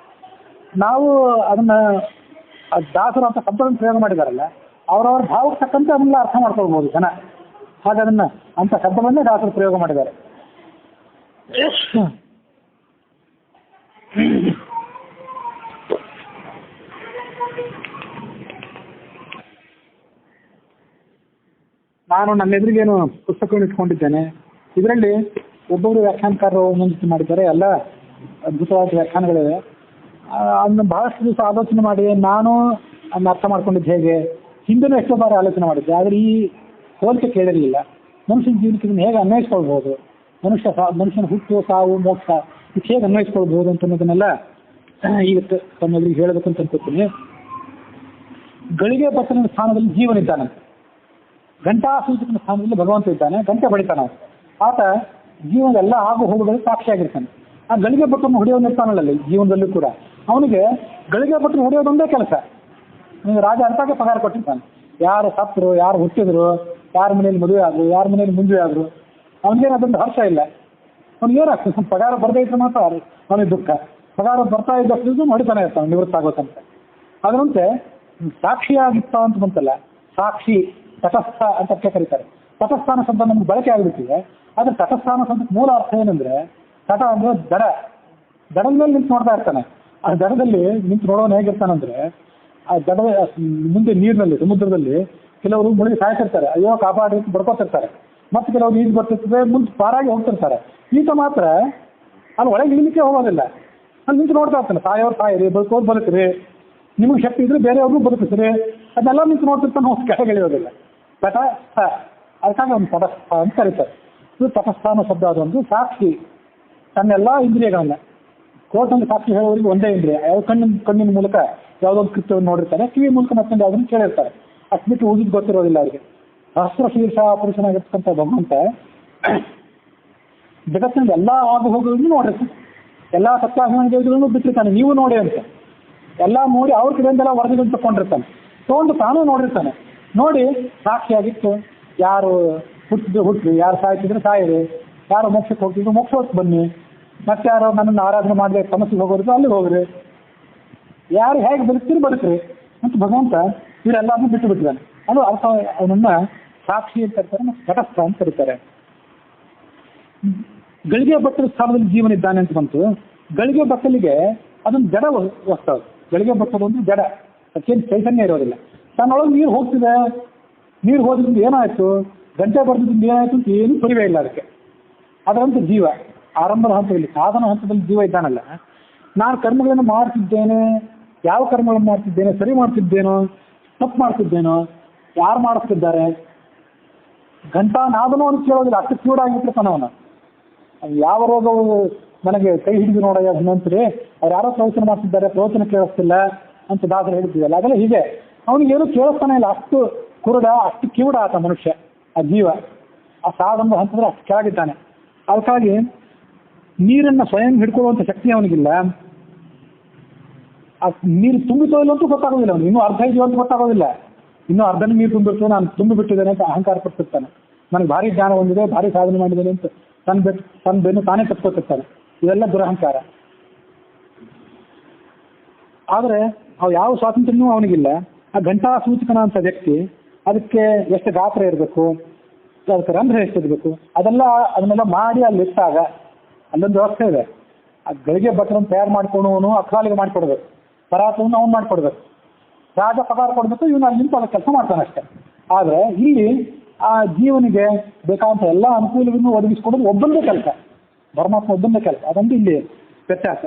ನಾವು ಅದನ್ನ ದಾಸರು ಅಂತ ಶಬ್ದವನ್ನು ಪ್ರಯೋಗ ಮಾಡಿದಾರಲ್ಲ, ಅವರವರ ಭಾವಕ್ಕೆ ತಕ್ಕಂತೆ ಅದನ್ನೆಲ್ಲ ಅರ್ಥ ಮಾಡ್ಕೊಳ್ಬೋದು ಜನ. ಹಾಗೆ ಅದನ್ನ ಅಂತ ಶಬ್ದವನ್ನೇ ದಾಸರು ಪ್ರಯೋಗ ಮಾಡಿದ್ದಾರೆ. ನಾನು ನನ್ನ ಎದುರಿಗೇನು ಪುಸ್ತಕವನ್ನು ಇಟ್ಕೊಂಡಿದ್ದೇನೆ. ಇದರಲ್ಲಿ ಒಬ್ಬೊಬ್ಬರು ವ್ಯಾಖ್ಯಾನಕಾರರು ಮುಂದಿಟ್ಟು ಮಾಡಿದ್ದಾರೆ, ಎಲ್ಲ ಅದ್ಭುತವಾದ ವ್ಯಾಖ್ಯಾನಗಳಿವೆ. ಅದನ್ನ ಬಹಳಷ್ಟು ದಿವಸ ಆಲೋಚನೆ ಮಾಡಿ ನಾನು ಅದನ್ನ ಅರ್ಥ ಮಾಡ್ಕೊಂಡಿದ್ದು ಹೇಗೆ, ಹಿಂದೆನೂ ಎಷ್ಟೋ ಬಾರಿ ಆಲೋಚನೆ ಮಾಡಿದ್ದೆ. ಆದರೆ ಈ ಹೋಲಿಕೆ ಕೇಳಿರಲಿಲ್ಲ. ಮನುಷ್ಯನ ಜೀವನಕ್ಕೆ ಇದನ್ನು ಹೇಗೆ ಅನ್ವಯಿಸ್ಕೊಳ್ಬೋದು, ಮನುಷ್ಯನ ಹುಟ್ಟು ಸಾವು ಮೋಕ್ಷ ಇದಕ್ಕೆ ಹೇಗೆ ಅನ್ವಯಿಸ್ಕೊಳ್ಬೋದು ಅಂತ ಅನ್ನೋದನ್ನೆಲ್ಲ ಈಗ ತಮ್ಮಲ್ಲಿ ಹೇಳಬೇಕಂತ ಅನ್ಕೋತೀನಿ. ಗಳಿಗೆ ಬಟ್ಟಲಿನ ಸ್ಥಾನದಲ್ಲಿ ಜೀವನಿದ್ದಾನಂತೆ, ಘಂಟಾ ಸೂಚಕನ ಸ್ಥಾನದಲ್ಲಿ ಭಗವಂತ ಇದ್ದಾನೆ, ಗಂಟೆ ಬಡಿತಾನ. ಆತ ಜೀವನದ ಎಲ್ಲ ಆಗು ಹೋಗುಗಳಿಗೆ ಸಾಕ್ಷಿಯಾಗಿರ್ತಾನೆ. ಆ ಗಳಿಗೆ ಬಟ್ಟನ್ನು ಹೊಡೆಯೋನಿರ್ತಾನಲ್ಲ ಜೀವನದಲ್ಲೂ ಕೂಡ, ಅವನಿಗೆ ಗಳಿಗೆ ಬಟ್ಟನ್ನು ಹೊಡೆಯೋದೊಂದೇ ಕೆಲಸ. ರಾಜ ಅಂತಾಗೆ ಪಗಾರ ಕೊಟ್ಟಿರ್ತಾನೆ. ಯಾರು ಸತ್ತರು, ಯಾರು ಹುಟ್ಟಿದ್ರು, ಯಾರ ಮನೇಲಿ ಮದುವೆ ಆದ್ರು, ಯಾರ ಮನೇಲಿ ಮುಂಜೆ ಆದ್ರು, ಅವನಿಗೇನು ಅದೊಂದು ಹರ್ಷ ಇಲ್ಲ. ಅವ್ನಿಗೇನಾಗ್ತದೆ, ಪಗಾರ ಬರದೇ ಇದ್ರೆ ಮಾತ್ರ ಅವನಿಗೆ ದುಃಖ. ಪಗಾರ ಬರ್ತಾ ಇದ್ದಷ್ಟು ಹೊಡಿತಾನೆ ಇರ್ತಾನೆ ನಿವೃತ್ತ ಆಗೋತಂತೆ. ಅದರಂತೆ ಸಾಕ್ಷಿಯಾಗಿತ್ತ ಅಂತ ಬಂತಲ್ಲ, ಸಾಕ್ಷಿ ತಟಸ್ಥ ಅಂತ ಕರೀತಾರೆ. ತಟಸ್ಥಾನ ಶಬ್ದ ನಮ್ಗೆ ಬಳಕೆ ಆಗಿಬಿಟ್ಟಿದೆ. ಆದ್ರೆ ತಟಸ್ಥಾನ ಶಬ್ದಕ್ಕೆ ಮೂಲ ಅರ್ಥ ಏನಂದ್ರೆ, ತಟ ಅಂದ್ರೆ ದಡ, ದಡದ ಮೇಲೆ ನಿಂತು ನೋಡ್ತಾ ಇರ್ತಾನೆ. ಆ ದಡದಲ್ಲಿ ನಿಂತು ನೋಡೋನು ಹೇಗಿರ್ತಾನಂದ್ರೆ, ಆ ದಡ ಮುಂದೆ ನೀರಿನಲ್ಲಿ ಸಮುದ್ರದಲ್ಲಿ ಕೆಲವರು ಮುಳುಗಿ ಸಾಯ್ತಿರ್ತಾರೆ, ಅಯ್ಯೋ ಕಾಪಾಡಿ ಬಡ್ಕೋತಿರ್ತಾರೆ. ಮತ್ತೆ ಕೆಲವರು ಈಜು ಬರ್ತಿರ್ತದೆ, ಮುಂದೆ ಪಾರಾಗಿ ಹೋಗ್ತಿರ್ತಾರೆ. ಈತ ಮಾತ್ರ ಅಲ್ಲಿ ಒಳಗೆ ಇಳಿಲಿಕ್ಕೆ ಹೋಗೋದಿಲ್ಲ, ಅಲ್ಲಿ ನಿಂತು ನೋಡ್ತಾ ಇರ್ತಾನೆ. ಸಾಯೋರು ಸಾಯಿರಿ, ಬದುಕೋರು ಬದುಕ್ರಿ, ನಿಮಗೆ ಶಕ್ತಿ ಇದ್ರೆ ಬೇರೆಯವ್ರಿಗೂ ಬದುಕಿಸ್ರಿ, ಅದನ್ನೆಲ್ಲ ನಿಂತು ನೋಡ್ತಿರ್ತಾನೆ, ಹೋಗಿ ಕೆಳಗಿಳಿಯೋದಿಲ್ಲ. ತಟಸ್ಥ, ಅದಕ್ಕಾಗಿ ಒಂದು ತಟಸ್ಥ ಅಂತ ಕರೀತಾರೆ. ಇದು ತಟಸ್ಥಾನ ಶಬ್ದ. ಅದೊಂದು ಸಾಕ್ಷಿ, ತನ್ನೆಲ್ಲ ಇಂದ್ರಿಯಗಳನ್ನ. ಕೋರ್ಟಲ್ಲಿ ಸಾಕ್ಷಿ ಹೇಳೋರಿಗೆ ಒಂದೇ ಇಂದ್ರಿಯ, ಯಾವ ಕಣ್ಣಿನ ಮೂಲಕ ಯಾವುದೊಂದು ಕೃತ್ಯವನ್ನು ನೋಡಿರ್ತಾರೆ, ಕಿವಿ ಮೂಲಕ ಮತ್ತೊಂದು ಯಾವುದನ್ನು ಕೇಳಿರ್ತಾರೆ. ಅಷ್ಟು ಬಿಟ್ಟು ಉಳಿದು ಗೊತ್ತಿರೋದಿಲ್ಲ ಅವರಿಗೆ. ಸಹಸ್ರ ಶೀರ್ಷ ಪುರುಷನಾಗಿರ್ತಕ್ಕಂಥ ಭಗವಂತ ಜಗತ್ತಿನ ಎಲ್ಲ ಆಗು ಹೋಗೋದನ್ನು ನೋಡಿರ್ತಾನೆ, ಎಲ್ಲ ಸತ್ಯಾಭಿಮಾನಿಗಳನ್ನು ಬಿಟ್ಟಿರ್ತಾನೆ, ನೀವು ನೋಡಿ ಅಂತ ಎಲ್ಲ ನೋಡಿ ಅವ್ರ ಕಡೆಯಿಂದೆಲ್ಲ ವರದಿಗಳನ್ನು ತಗೊಂಡಿರ್ತಾನೆ, ತಗೊಂಡು ತಾನೂ ನೋಡಿರ್ತಾನೆ. ನೋಡಿ ಸಾಕ್ಷಿಯಾಗಿತ್ತು, ಯಾರು ಹುಟ್ಟಿದ್ರು ಹುಟ್ಟ್ರಿ, ಯಾರು ಸಾಯ್ತಿದ್ರೆ ಸಾಯಿರಿ, ಯಾರು ಮೋಕ್ಷಕ್ಕೆ ಹೋಗ್ತಿದ್ರು ಮೋಕ್ಷಕ್ಕೆ ಬನ್ನಿ, ಮತ್ತೆ ಯಾರು ನನ್ನನ್ನು ಆರಾಧನೆ ಮಾಡದೆ ಸಮಸ್ಯೆಗೆ ಹೋಗೋದು ಅಲ್ಲಿಗೆ ಹೋಗ್ರಿ, ಯಾರು ಹೇಗೆ ಬದುಕ್ತೀರಿ ಬದುಕ್ರಿ ಅಂತ ಭಗವಂತ ಇವರೆಲ್ಲರೂ ಬಿಟ್ಟು ಬಿಟ್ಟಿದ್ದಾನೆ. ಅದು ಅರ್ಥ. ಅವನನ್ನ ಸಾಕ್ಷಿ ಅಂತ ಕರೀತಾರೆ, ಮತ್ತು ತಟಸ್ಥ ಅಂತ ಕರೀತಾರೆ. ಗಳಿಗೆ ಬಟ್ಟಲ ಸ್ಥಾನದಲ್ಲಿ ಜೀವನ ಇದ್ದಾನೆ ಅಂತ ಬಂತು. ಗಳಿಗೆ ಬಟ್ಟಲಿಗೆ ಅದೊಂದು ಜಡ ವಸ್ತು. ಗಳಿಗೆ ಬಟ್ಟಲು ಅಂದ್ರೆ ಜಡ, ಅದಕ್ಕೇನು ಚೈತನ್ಯ ಇರೋದಿಲ್ಲ. ತನ್ನೊಳಗೆ ನೀರು ಹೋಗ್ತಿದೆ, ನೀರು ಹೋದ್ರಿಂದ ಏನಾಯ್ತು, ಗಂಟೆ ಬಡ್ದಿದ್ದರಿಂದ ಏನಾಯ್ತು ಅಂತ ಏನು ಪರಿವೇ ಇಲ್ಲ ಅದಕ್ಕೆ. ಅದರಂತೆ ಜೀವ ಆರಂಭದ ಹಂತದಲ್ಲಿ, ಸಾಧನ ಹಂತದಲ್ಲಿ ಜೀವ ಇದ್ದಾನಲ್ಲ. ನಾನು ಕರ್ಮಗಳನ್ನು ಮಾಡ್ತಿದ್ದೇನೆ, ಯಾವ ಕರ್ಮಗಳನ್ನು ಮಾಡ್ತಿದ್ದೇನೆ, ಸರಿ ಮಾಡ್ತಿದ್ದೇನೋ ತಪ್ಪು ಮಾಡ್ತಿದ್ದೇನೋ, ಯಾರು ಮಾಡಿಸ್ತಿದ್ದಾರೆ, ಗಂಟಾ ನಾದನೋ ಅಂತ ಕೇಳೋದಿಲ್ಲ, ಅಷ್ಟು ಕ್ಯೂಡಾಗಿರ್ತಾನೆ ಅವನು. ಯಾವ ರೋಗವು ನನಗೆ ಕೈ ಹಿಡಿದು ನೋಡಯ್ಯ ನಂತರಿ, ಅವ್ರು ಯಾರೋ ಪ್ರವಚನ ಮಾಡ್ತಿದ್ದಾರೆ, ಪ್ರವಚನ ಕೇಳಿಸ್ತಿಲ್ಲ ಅಂತ ದಾಸರು ಹೇಳ್ತಿದ್ದಲ್ಲ, ಅದೆಲ್ಲ ಹೀಗೆ. ಅವನಿಗೇನು ಕೇಳಿಸ್ತಾನೆ ಇಲ್ಲ, ಅಷ್ಟು ಕುರುಡ, ಅಷ್ಟು ಕಿವುಡ ಆತ ಮನುಷ್ಯ, ಆ ಜೀವ. ಆ ಸಾಧನ ಹಂತದ್ರೆ ಅಷ್ಟು ಕೆಳಗಿದ್ದಾನೆ. ಅದಕ್ಕಾಗಿ ನೀರನ್ನು ಸ್ವಯಂ ಹಿಡ್ಕೊಳ್ಳುವಂಥ ಶಕ್ತಿ ಅವನಿಗಿಲ್ಲ. ಆ ನೀರು ತುಂಬಿತೋ ಇಲ್ಲ ಅಂತೂ ಗೊತ್ತಾಗೋದಿಲ್ಲ ಅವನು. ಇನ್ನೂ ಅರ್ಧ ಇದೆಯೋ ಅಂತ ಗೊತ್ತಾಗೋದಿಲ್ಲ. ಇನ್ನೂ ಅರ್ಧನೇ ನೀರು ತುಂಬಿರ್ತದೆ, ನಾನು ತುಂಬಿ ಬಿಟ್ಟಿದ್ದೇನೆ ಅಂತ ಅಹಂಕಾರ ಪಡ್ತಿರ್ತಾನೆ. ನನಗೆ ಭಾರಿ ಜ್ಞಾನ ಹೊಂದಿದೆ, ಭಾರಿ ಸಾಧನೆ ಮಾಡಿದ್ದೇನೆ ಅಂತ ತನ್ನ ಬೆನ್ನು ತಾನೇ ತಪ್ಪಿಕೊತಿರ್ತಾನೆ. ಇದೆಲ್ಲ ದುರಹಂಕಾರ. ಆದರೆ ಅವು ಯಾವ ಸ್ವಾತಂತ್ರ್ಯನೂ ಅವನಿಗಿಲ್ಲ. ಆ ಘಂಟಾ ಸೂಚಕನ ಅಂತ ವ್ಯಕ್ತಿ, ಅದಕ್ಕೆ ಎಷ್ಟು ಗಾತ್ರ ಇರಬೇಕು, ಅದಕ್ಕೆ ರಂಧ್ರ ಎಷ್ಟಿರಬೇಕು, ಅದನ್ನೆಲ್ಲ ಮಾಡಿ ಅಲ್ಲಿ ಇಟ್ಟಾಗ ಅಲ್ಲೊಂದು ವ್ಯವಸ್ಥೆ ಇದೆ. ಆ ಗಳಿಗೆ ಭಟ್ರನ್ನು ತಯಾರು ಮಾಡ್ಕೊಳೋನು ಅಕಾಲಿಗೆ ಮಾಡಿಕೊಡ್ಬೇಕು, ಪರಾತವನ್ನು ಅವ್ನು ಮಾಡಿಕೊಡ್ಬೇಕು, ರಾಜ ಪಗಾರ ಕೊಡಬೇಕು, ಇವನು ಅಲ್ಲಿ ನಿಂತು ಕೆಲಸ ಮಾಡ್ತಾನೆ ಅಷ್ಟೇ. ಆದರೆ ಇಲ್ಲಿ ಆ ಜೀವನಿಗೆ ಬೇಕಾದಂಥ ಎಲ್ಲ ಅನುಕೂಲಗಳನ್ನು ಒದಗಿಸ್ಕೊಡೋದು ಒಬ್ಬಂದೇ ಕೆಲಸ, ಪರಮಾತ್ಮ ಒಬ್ಬಂದೇ ಕೆಲಸ. ಅದೊಂದು ಇಲ್ಲಿ ವ್ಯತ್ಯಾಸ.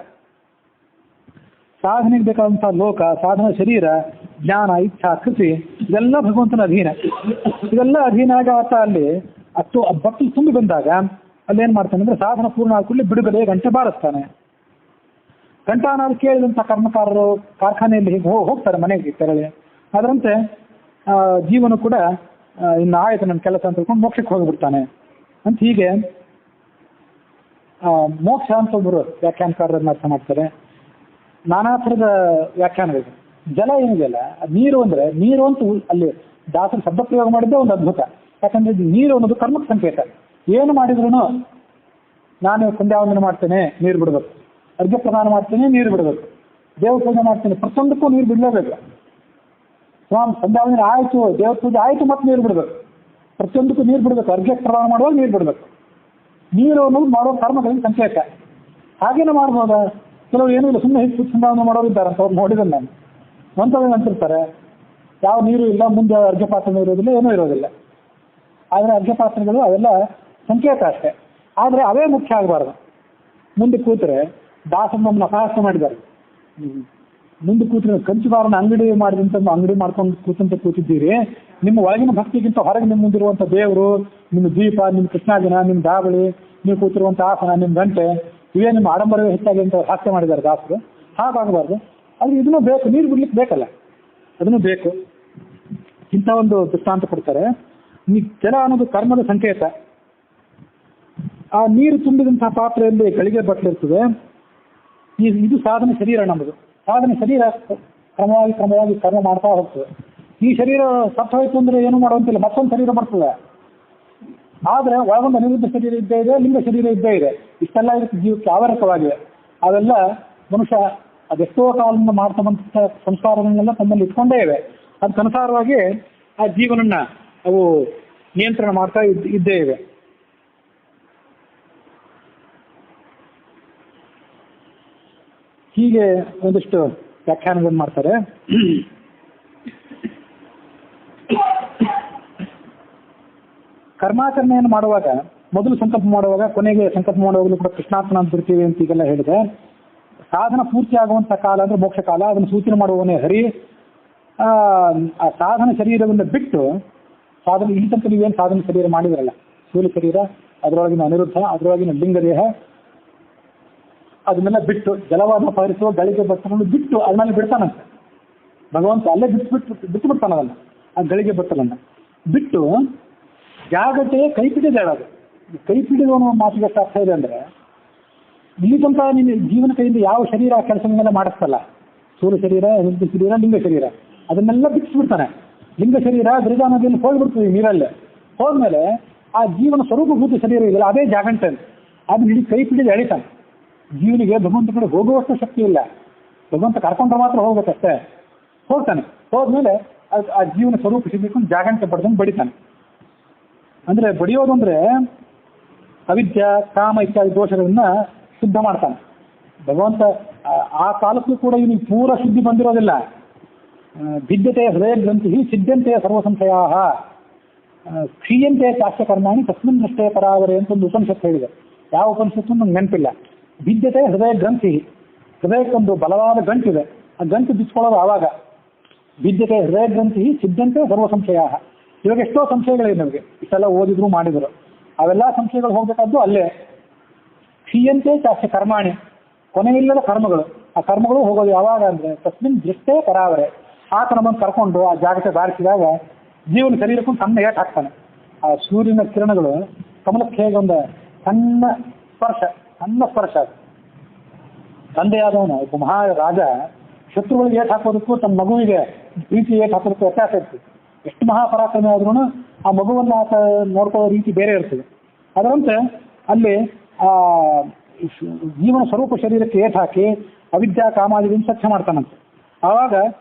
ಸಾಧನೆಗೆ ಬೇಕಾದಂಥ ಲೋಕ, ಸಾಧನ, ಶರೀರ, ಜ್ಞಾನ, ಇಚ್ಛಾ, ಕೃತಿ ಇದೆಲ್ಲ ಭಗವಂತನ ಅಧೀನ. ಇದೆಲ್ಲ ಅಧೀನ ಆಗ ಆತ ಅಲ್ಲಿ ಭಕ್ತಿ ತುಂಬಿ ಬಂದಾಗ ಅಲ್ಲಿ ಏನು ಮಾಡ್ತಾನೆ ಅಂದರೆ ಸಾಧನ ಪೂರ್ಣ ಆದ ಕೂಡಲೇ ಬಿಡುಗಡೆ ಗಂಟೆ ಬಾರಿಸ್ತಾನೆ. ಗಂಟಾನಾದ್ರು ಕೇಳಿದಂಥ ಕರ್ಮಕಾರರು ಕಾರ್ಖಾನೆಯಲ್ಲಿ ಹೀಗೆ ಹೋಗ್ತಾರೆ ಮನೆಗೆ ತೆರಳಿ. ಅದರಂತೆ ಜೀವನ ಕೂಡ ಇನ್ನು ಆಯಿತು ನನ್ನ ಕೆಲಸ ಅಂತ ಹೇಳ್ಕೊಂಡು ಮೋಕ್ಷಕ್ಕೆ ಹೋಗಿಬಿಡ್ತಾನೆ ಅಂತ. ಹೀಗೆ ಮೋಕ್ಷ ಅಂತ ಒಬ್ಬರು ವ್ಯಾಖ್ಯಾನಕಾರರನ್ನು ಅರ್ಥ ಮಾಡ್ತಾರೆ. ನಾನಾ ಥರದ ವ್ಯಾಖ್ಯಾನಗಳಿದೆ. ಜಲ ಏನಿದೆಯಲ್ಲ, ನೀರು ಅಂದರೆ ನೀರು ಅಂತೂ ಅಲ್ಲಿ ದಾಸರು ಶಬ್ದ ಪ್ರಯೋಗ ಮಾಡಿದ್ದೇ ಒಂದು ಅದ್ಭುತ. ಯಾಕಂದರೆ ನೀರು ಅನ್ನೋದು ಕರ್ಮಕ್ಕೆ ಸಂಕೇತ. ಏನು ಮಾಡಿದ್ರು ನಾನು ಸಂಧ್ಯಾವಂದನೆ ಮಾಡ್ತೇನೆ, ನೀರು ಬಿಡಬೇಕು, ಅರ್ಘ್ಯ ಪ್ರದಾನ ಮಾಡ್ತೇನೆ, ನೀರು ಬಿಡಬೇಕು, ದೇವ್ರ ಪೂಜೆ ಮಾಡ್ತೇನೆ, ಪ್ರತಿಯೊಂದಕ್ಕೂ ನೀರು ಬಿಡಲೇಬೇಕು. ಸ್ವಾಮಿ ಸಂಧ್ಯಾವಂದನೆ ಆಯಿತು, ದೇವ್ರ ಪೂಜೆ ಆಯಿತು, ಮತ್ತೆ ನೀರು ಬಿಡಬೇಕು, ಪ್ರತಿಯೊಂದಕ್ಕೂ ನೀರು ಬಿಡಬೇಕು, ಅರ್ಘ್ಯ ಪ್ರದಾನ ಮಾಡುವಾಗ ನೀರು ಬಿಡಬೇಕು. ನೀರು ಅನ್ನೋದು ಮಾಡೋ ಕರ್ಮಗಳಿಗೆ ಸಂಕೇತ. ಹಾಗೇನೆ ಮಾಡ್ಬೋದಾ? ಕೆಲವರು ಏನೂ ಇಲ್ಲ, ಸುಮ್ಮನೆ ಹೆಚ್ಚು ಸಂಧ್ಯಾವಂದನೆ ಮಾಡೋರು ಇದ್ದಾರೆ ಅಂತ ಅವ್ರು ನೋಡಿದ್ರೆ ನಾನು ಒಂಥದ್ದು ಅಂತಿರ್ತಾರೆ, ಯಾವ ನೀರು ಇಲ್ಲ, ಮುಂದೆ ಅರ್ಘ್ಯಪಾತ್ರನೂ ಇರೋದಿಲ್ಲ, ಏನೂ ಇರೋದಿಲ್ಲ. ಆದರೆ ಅರ್ಘ್ಯಪಾತ್ರಗಳು ಅವೆಲ್ಲ ಸಂಕೇತ ಅಷ್ಟೇ. ಆದರೆ ಅವೇ ಮುಖ್ಯ ಆಗಬಾರ್ದು. ಮುಂದೆ ಕೂತ್ರೆ ದಾಸರು ನಮ್ಮನ್ನು ಅಪಹಾಸ್ಯ ಮಾಡಿದ್ದಾರೆ. ಮುಂದೆ ಕೂತ್ರೆ ಕಂಚುಗಾರನ ಅಂಗಡಿ ಮಾಡಿದಂಥ ಅಂಗಡಿ ಮಾಡ್ಕೊಂಡು ಕೂತಿದ್ದೀರಿ, ನಿಮ್ಮ ಒಳಗಿನ ಭಕ್ತಿಗಿಂತ ಹೊರಗೆ ನಿಮ್ಮ ಮುಂದಿರುವಂಥ ದೇವರು, ನಿಮ್ಮ ದೀಪ, ನಿಮ್ಮ ಕೃಷ್ಣಾಜಿನ, ನಿಮ್ಮ ದಾಬಳಿ, ನೀವು ಕೂತಿರುವಂಥ ಆಸನ, ನಿಮ್ಮ ಗಂಟೆ, ಇವೇ ನಿಮ್ಮ ಆಡಂಬರವೇ ಹೆಚ್ಚಾಗಿ ಅಂತ ಹಾಸ್ಯ ಮಾಡಿದ್ದಾರೆ ದಾಸರು. ಹಾಗಾಗಬಾರ್ದು. ಆದರೆ ಇದನ್ನು ಬೇಕು, ನೀರು ಬಿಡ್ಲಿಕ್ಕೆ ಬೇಕಲ್ಲ, ಅದನ್ನು ಬೇಕು. ಇಂಥ ಒಂದು ದೃಷ್ಟಾಂತ ಕೊಡ್ತಾರೆ. ಜಲ ಅನ್ನೋದು ಕರ್ಮದ ಸಂಕೇತ. ಆ ನೀರು ತುಂಬಿದಂತಹ ಪಾತ್ರೆಯಲ್ಲಿ ಗಳಿಗೆ ಬಟ್ಲಿರ್ತದೆ. ಇದು ಸಾಧನೆ ಶರೀರ ನಮ್ಮದು. ಸಾಧನೆ ಶರೀರ ಕ್ರಮವಾಗಿ ಕರ್ಮ ಮಾಡ್ತಾ ಹೋಗ್ತದೆ. ಈ ಶರೀರ ಸತ್ತು ಹೋಯ್ತು ಅಂದರೆ ಏನೂ ಮಾಡುವಂತಿಲ್ಲ, ಮತ್ತೊಂದು ಶರೀರ ಬರ್ತದೆ. ಆದರೆ ಒಳಗೊಂದು ಅನಿರುದ್ಧ ಶರೀರ ಇದ್ದೇ ಇದೆ, ಲಿಂಗ ಶರೀರ ಇದ್ದೇ ಇದೆ. ಇಷ್ಟೆಲ್ಲ ಇದಕ್ಕೆ ಜೀವಕ್ಕೆ ಆವರಕವಾಗಿವೆ. ಅವೆಲ್ಲ ಮನುಷ್ಯ ಅದೆಷ್ಟೋ ಕಾಲದಿಂದ ಮಾಡ್ತಾ ಬಂದ ಸಂಸ್ಕಾರಗಳನ್ನೆಲ್ಲ ತಮ್ಮಲ್ಲಿ ಇಟ್ಕೊಂಡೇ ಇವೆ. ಅದಕ್ಕನುಸಾರವಾಗಿ ಆ ಜೀವನನ್ನ ಅವು ನಿಯಂತ್ರಣ ಮಾಡ್ತಾ ಇದ್ದೇ ಇವೆ. ಹೀಗೆ ಒಂದಿಷ್ಟು ವ್ಯಾಖ್ಯಾನಗಳನ್ನು ಮಾಡ್ತಾರೆ. ಕರ್ಮಾಚರಣೆಯನ್ನು ಮಾಡುವಾಗ, ಮೊದಲು ಸಂಕಲ್ಪ ಮಾಡುವಾಗ, ಕೊನೆಗೆ ಸಂಕಲ್ಪ ಮಾಡುವಾಗಲೂ ಕೂಡ ಕೃಷ್ಣಾರ್ಪಣ ಅಂತ ಬಿಡ್ತೀವಿ ಅಂತ ಈಗೆಲ್ಲ ಹೇಳಿದೆ. ಸಾಧನ ಪೂರ್ತಿ ಆಗುವಂಥ ಕಾಲ ಅಂದರೆ ಮೋಕ್ಷ ಕಾಲ. ಅದನ್ನು ಸೂಚನೆ ಮಾಡುವವನೇ ಹರಿ. ಆ ಸಾಧನ ಶರೀರವನ್ನು ಬಿಟ್ಟು ಸಾಧನೆ ಇಲ್ಲಿ ತನಕ ನೀವೇನು ಸಾಧನ ಶರೀರ ಮಾಡಿದ್ರಲ್ಲ, ಸ್ಥೂಲ ಶರೀರ, ಅದರೊಳಗಿನ ಅನಿರುದ್ಧ, ಅದರೊಳಗಿನ ಲಿಂಗದೇಹ, ಅದನ್ನೆಲ್ಲ ಬಿಟ್ಟು ಜಲವಾದ ಪರಿಸುವ ಗಳಿಗೆ ಭಟ್ಟನ್ನು ಬಿಟ್ಟು ಅದನ್ನೆಲ್ಲ ಬಿಡ್ತಾನಂತೆ ಭಗವಂತ. ಅಲ್ಲೇ ಬಿಟ್ಟು ಬಿಡ್ತಾನ ಅದನ್ನು, ಆ ಗಳಿಗೆ ಭಟ್ಟಲನ್ನು ಬಿಟ್ಟು ಜಾಗಟೆ ಕೈಪಿಡಿದ ಹೇಳೋದು. ಕೈಪಿಡಿದ ಅನ್ನೋ ಮಾತಿಗೆ ಎಷ್ಟು ಅರ್ಥ ಇದೆ ಅಂದರೆ, ಇಲ್ಲಿ ತನಕ ನಿನ್ನ ಜೀವನ ಕೈಯಿಂದ ಯಾವ ಶರೀರ ಆ ಕೆಲಸಗಳನ್ನೆಲ್ಲ ಮಾಡಿಸ್ತಲ್ಲ, ಸ್ಥೂಲ ಶರೀರ, ಅನಿರುದ್ಧ ಶರೀರ, ಲಿಂಗ ಶರೀರ, ಅದನ್ನೆಲ್ಲ ಬಿಡಿಸ್ಬಿಡ್ತಾನೆ. ಲಿಂಗ ಶರೀರ ಗಿರಿಜಾ ನದಿಯಲ್ಲಿ ಹೋಗ್ಬಿಡ್ತೀವಿ ನೀರಲ್ಲೇ. ಹೋದ್ಮೇಲೆ ಆ ಜೀವನ ಸ್ವರೂಪಭೂತ ಶರೀರ ಇದೆಯಲ್ಲ, ಅದೇ ಜಾಗಂಟೆ, ಅದನ್ನ ಹಿಡಿ ಕೈ ಪಿಡಿದು ಎಳಿತಾನೆ. ಜೀವನಿಗೆ ಭಗವಂತ ಕಡೆ ಹೋಗುವಷ್ಟು ಶಕ್ತಿ ಇಲ್ಲ, ಭಗವಂತ ಕರ್ಕೊಂಡ್ರೆ ಮಾತ್ರ ಹೋಗ್ಬೇಕಷ್ಟೇ. ಹೋಗ್ತಾನೆ. ಹೋದ್ಮೇಲೆ ಆ ಜೀವನ ಸ್ವರೂಪ ಸಿಗಬೇಕು ಜಾಗಂಟೆ ಬಡ್ದಂಗೆ ಬಡಿತಾನೆ. ಅಂದರೆ ಬಡಿಯೋದು ಅಂದರೆ ಅವಿದ್ಯ, ಕಾಮ ಇತ್ಯಾದಿ ದೋಷಗಳನ್ನ ಶುದ್ಧ ಮಾಡ್ತಾನೆ ಭಗವಂತ. ಆ ಕಾಲಕ್ಕೂ ಕೂಡ ಇವನಿಗೆ ಪೂರ ಶುದ್ಧಿ ಬಂದಿರೋದಿಲ್ಲ. ಭಿದ್ಯತೆ ಹೃದಯ ಗ್ರಂಥಿ ಸಿದ್ಧಂತೆ ಸರ್ವಸಂಶಯಾ ಕ್ಷೀಯಂತೆ ಚಾಸ್ಯ ಕರ್ಮಾಣಿ ತಸ್ಮಿನ್ ದೃಷ್ಟೇ ಪರಾವರೆ ಅಂತ ಒಂದು ಉಪನಿಷತ್ತು ಹೇಳಿದೆ. ಯಾವ ಉಪನಿಷತ್ತು ನಂಗೆ ನೆನಪಿಲ್ಲ. ಭಿದ್ಯತೆ ಹೃದಯ ಗ್ರಂಥಿ, ಹೃದಯಕ್ಕೊಂದು ಬಲವಾದ ಗಂಟಿದೆ, ಆ ಗಂಟು ಬಿಚ್ಕೊಳ್ಳೋದು ಆವಾಗ. ಭಿದ್ಯತೆ ಹೃದಯ ಗ್ರಂಥಿ ಸಿದ್ಧಂತೆ ಸರ್ವಸಂಶಯಾ. ಇವಾಗ ಎಷ್ಟೋ ಸಂಶಯಗಳಿವೆ ನಮಗೆ, ಇಷ್ಟೆಲ್ಲ ಓದಿದ್ರು ಮಾಡಿದ್ರು. ಅವೆಲ್ಲ ಸಂಶಯಗಳು ಹೋಗ್ಬೇಕಾದ್ದು ಅಲ್ಲೇ. ಕ್ಷೀಯಂತೆ ಚಾಸ್ಯ ಕರ್ಮಾಣಿ, ಕೊನೆಯಿಲ್ಲದ ಕರ್ಮಗಳು. ಆ ಕರ್ಮಗಳು ಹೋಗೋದು ಯಾವಾಗ ಅಂದರೆ ತಸ್ಮಿನ್ ದೃಷ್ಟೇ ಪರಾವರೆ. ಆತ ನಮ್ಮನ್ನು ಕರ್ಕೊಂಡು ಆ ಜಾಗಕ್ಕೆ ದಾರಿಸಿದಾಗ ಜೀವನ ಶರೀರಕ್ಕೂ ಸಣ್ಣ ಏಟ್ ಹಾಕ್ತಾನೆ. ಆ ಸೂರ್ಯನ ಕಿರಣಗಳು ಕಮಲಕ್ಕೆ ಹೇಗೆ ಒಂದು ಸಣ್ಣ ಸ್ಪರ್ಶ. ತಂದೆಯಾದವನು ಒಬ್ಬ ಮಹಾರಾಜ ಶತ್ರುಗಳಿಗೆ ಏಟ್ ಹಾಕೋದಕ್ಕೂ ತನ್ನ ಮಗುವಿಗೆ ಪ್ರೀತಿ ಏಟ್ ಹಾಕೋದಕ್ಕೂ ವ್ಯತ್ಯಾಸ ಇರ್ತದೆ. ಎಷ್ಟು ಮಹಾಪರಾಕ್ರಮಿ ಆದ್ರೂ ಆ ಮಗುವನ್ನು ಆತ ನೋಡ್ಕೊಳ್ಳೋ ರೀತಿ ಬೇರೆ ಇರ್ತದೆ. ಅದರಂತೆ ಅಲ್ಲಿ ಆ ಜೀವನ ಸ್ವರೂಪ ಶರೀರಕ್ಕೆ ಏಟ್ ಹಾಕಿ ಅವಿದ್ಯಾ ಕಾಮಾದಿಗಳನ್ನು ಸ್ವಚ್ಛ ಮಾಡ್ತಾನಂತೆ. ಆವಾಗ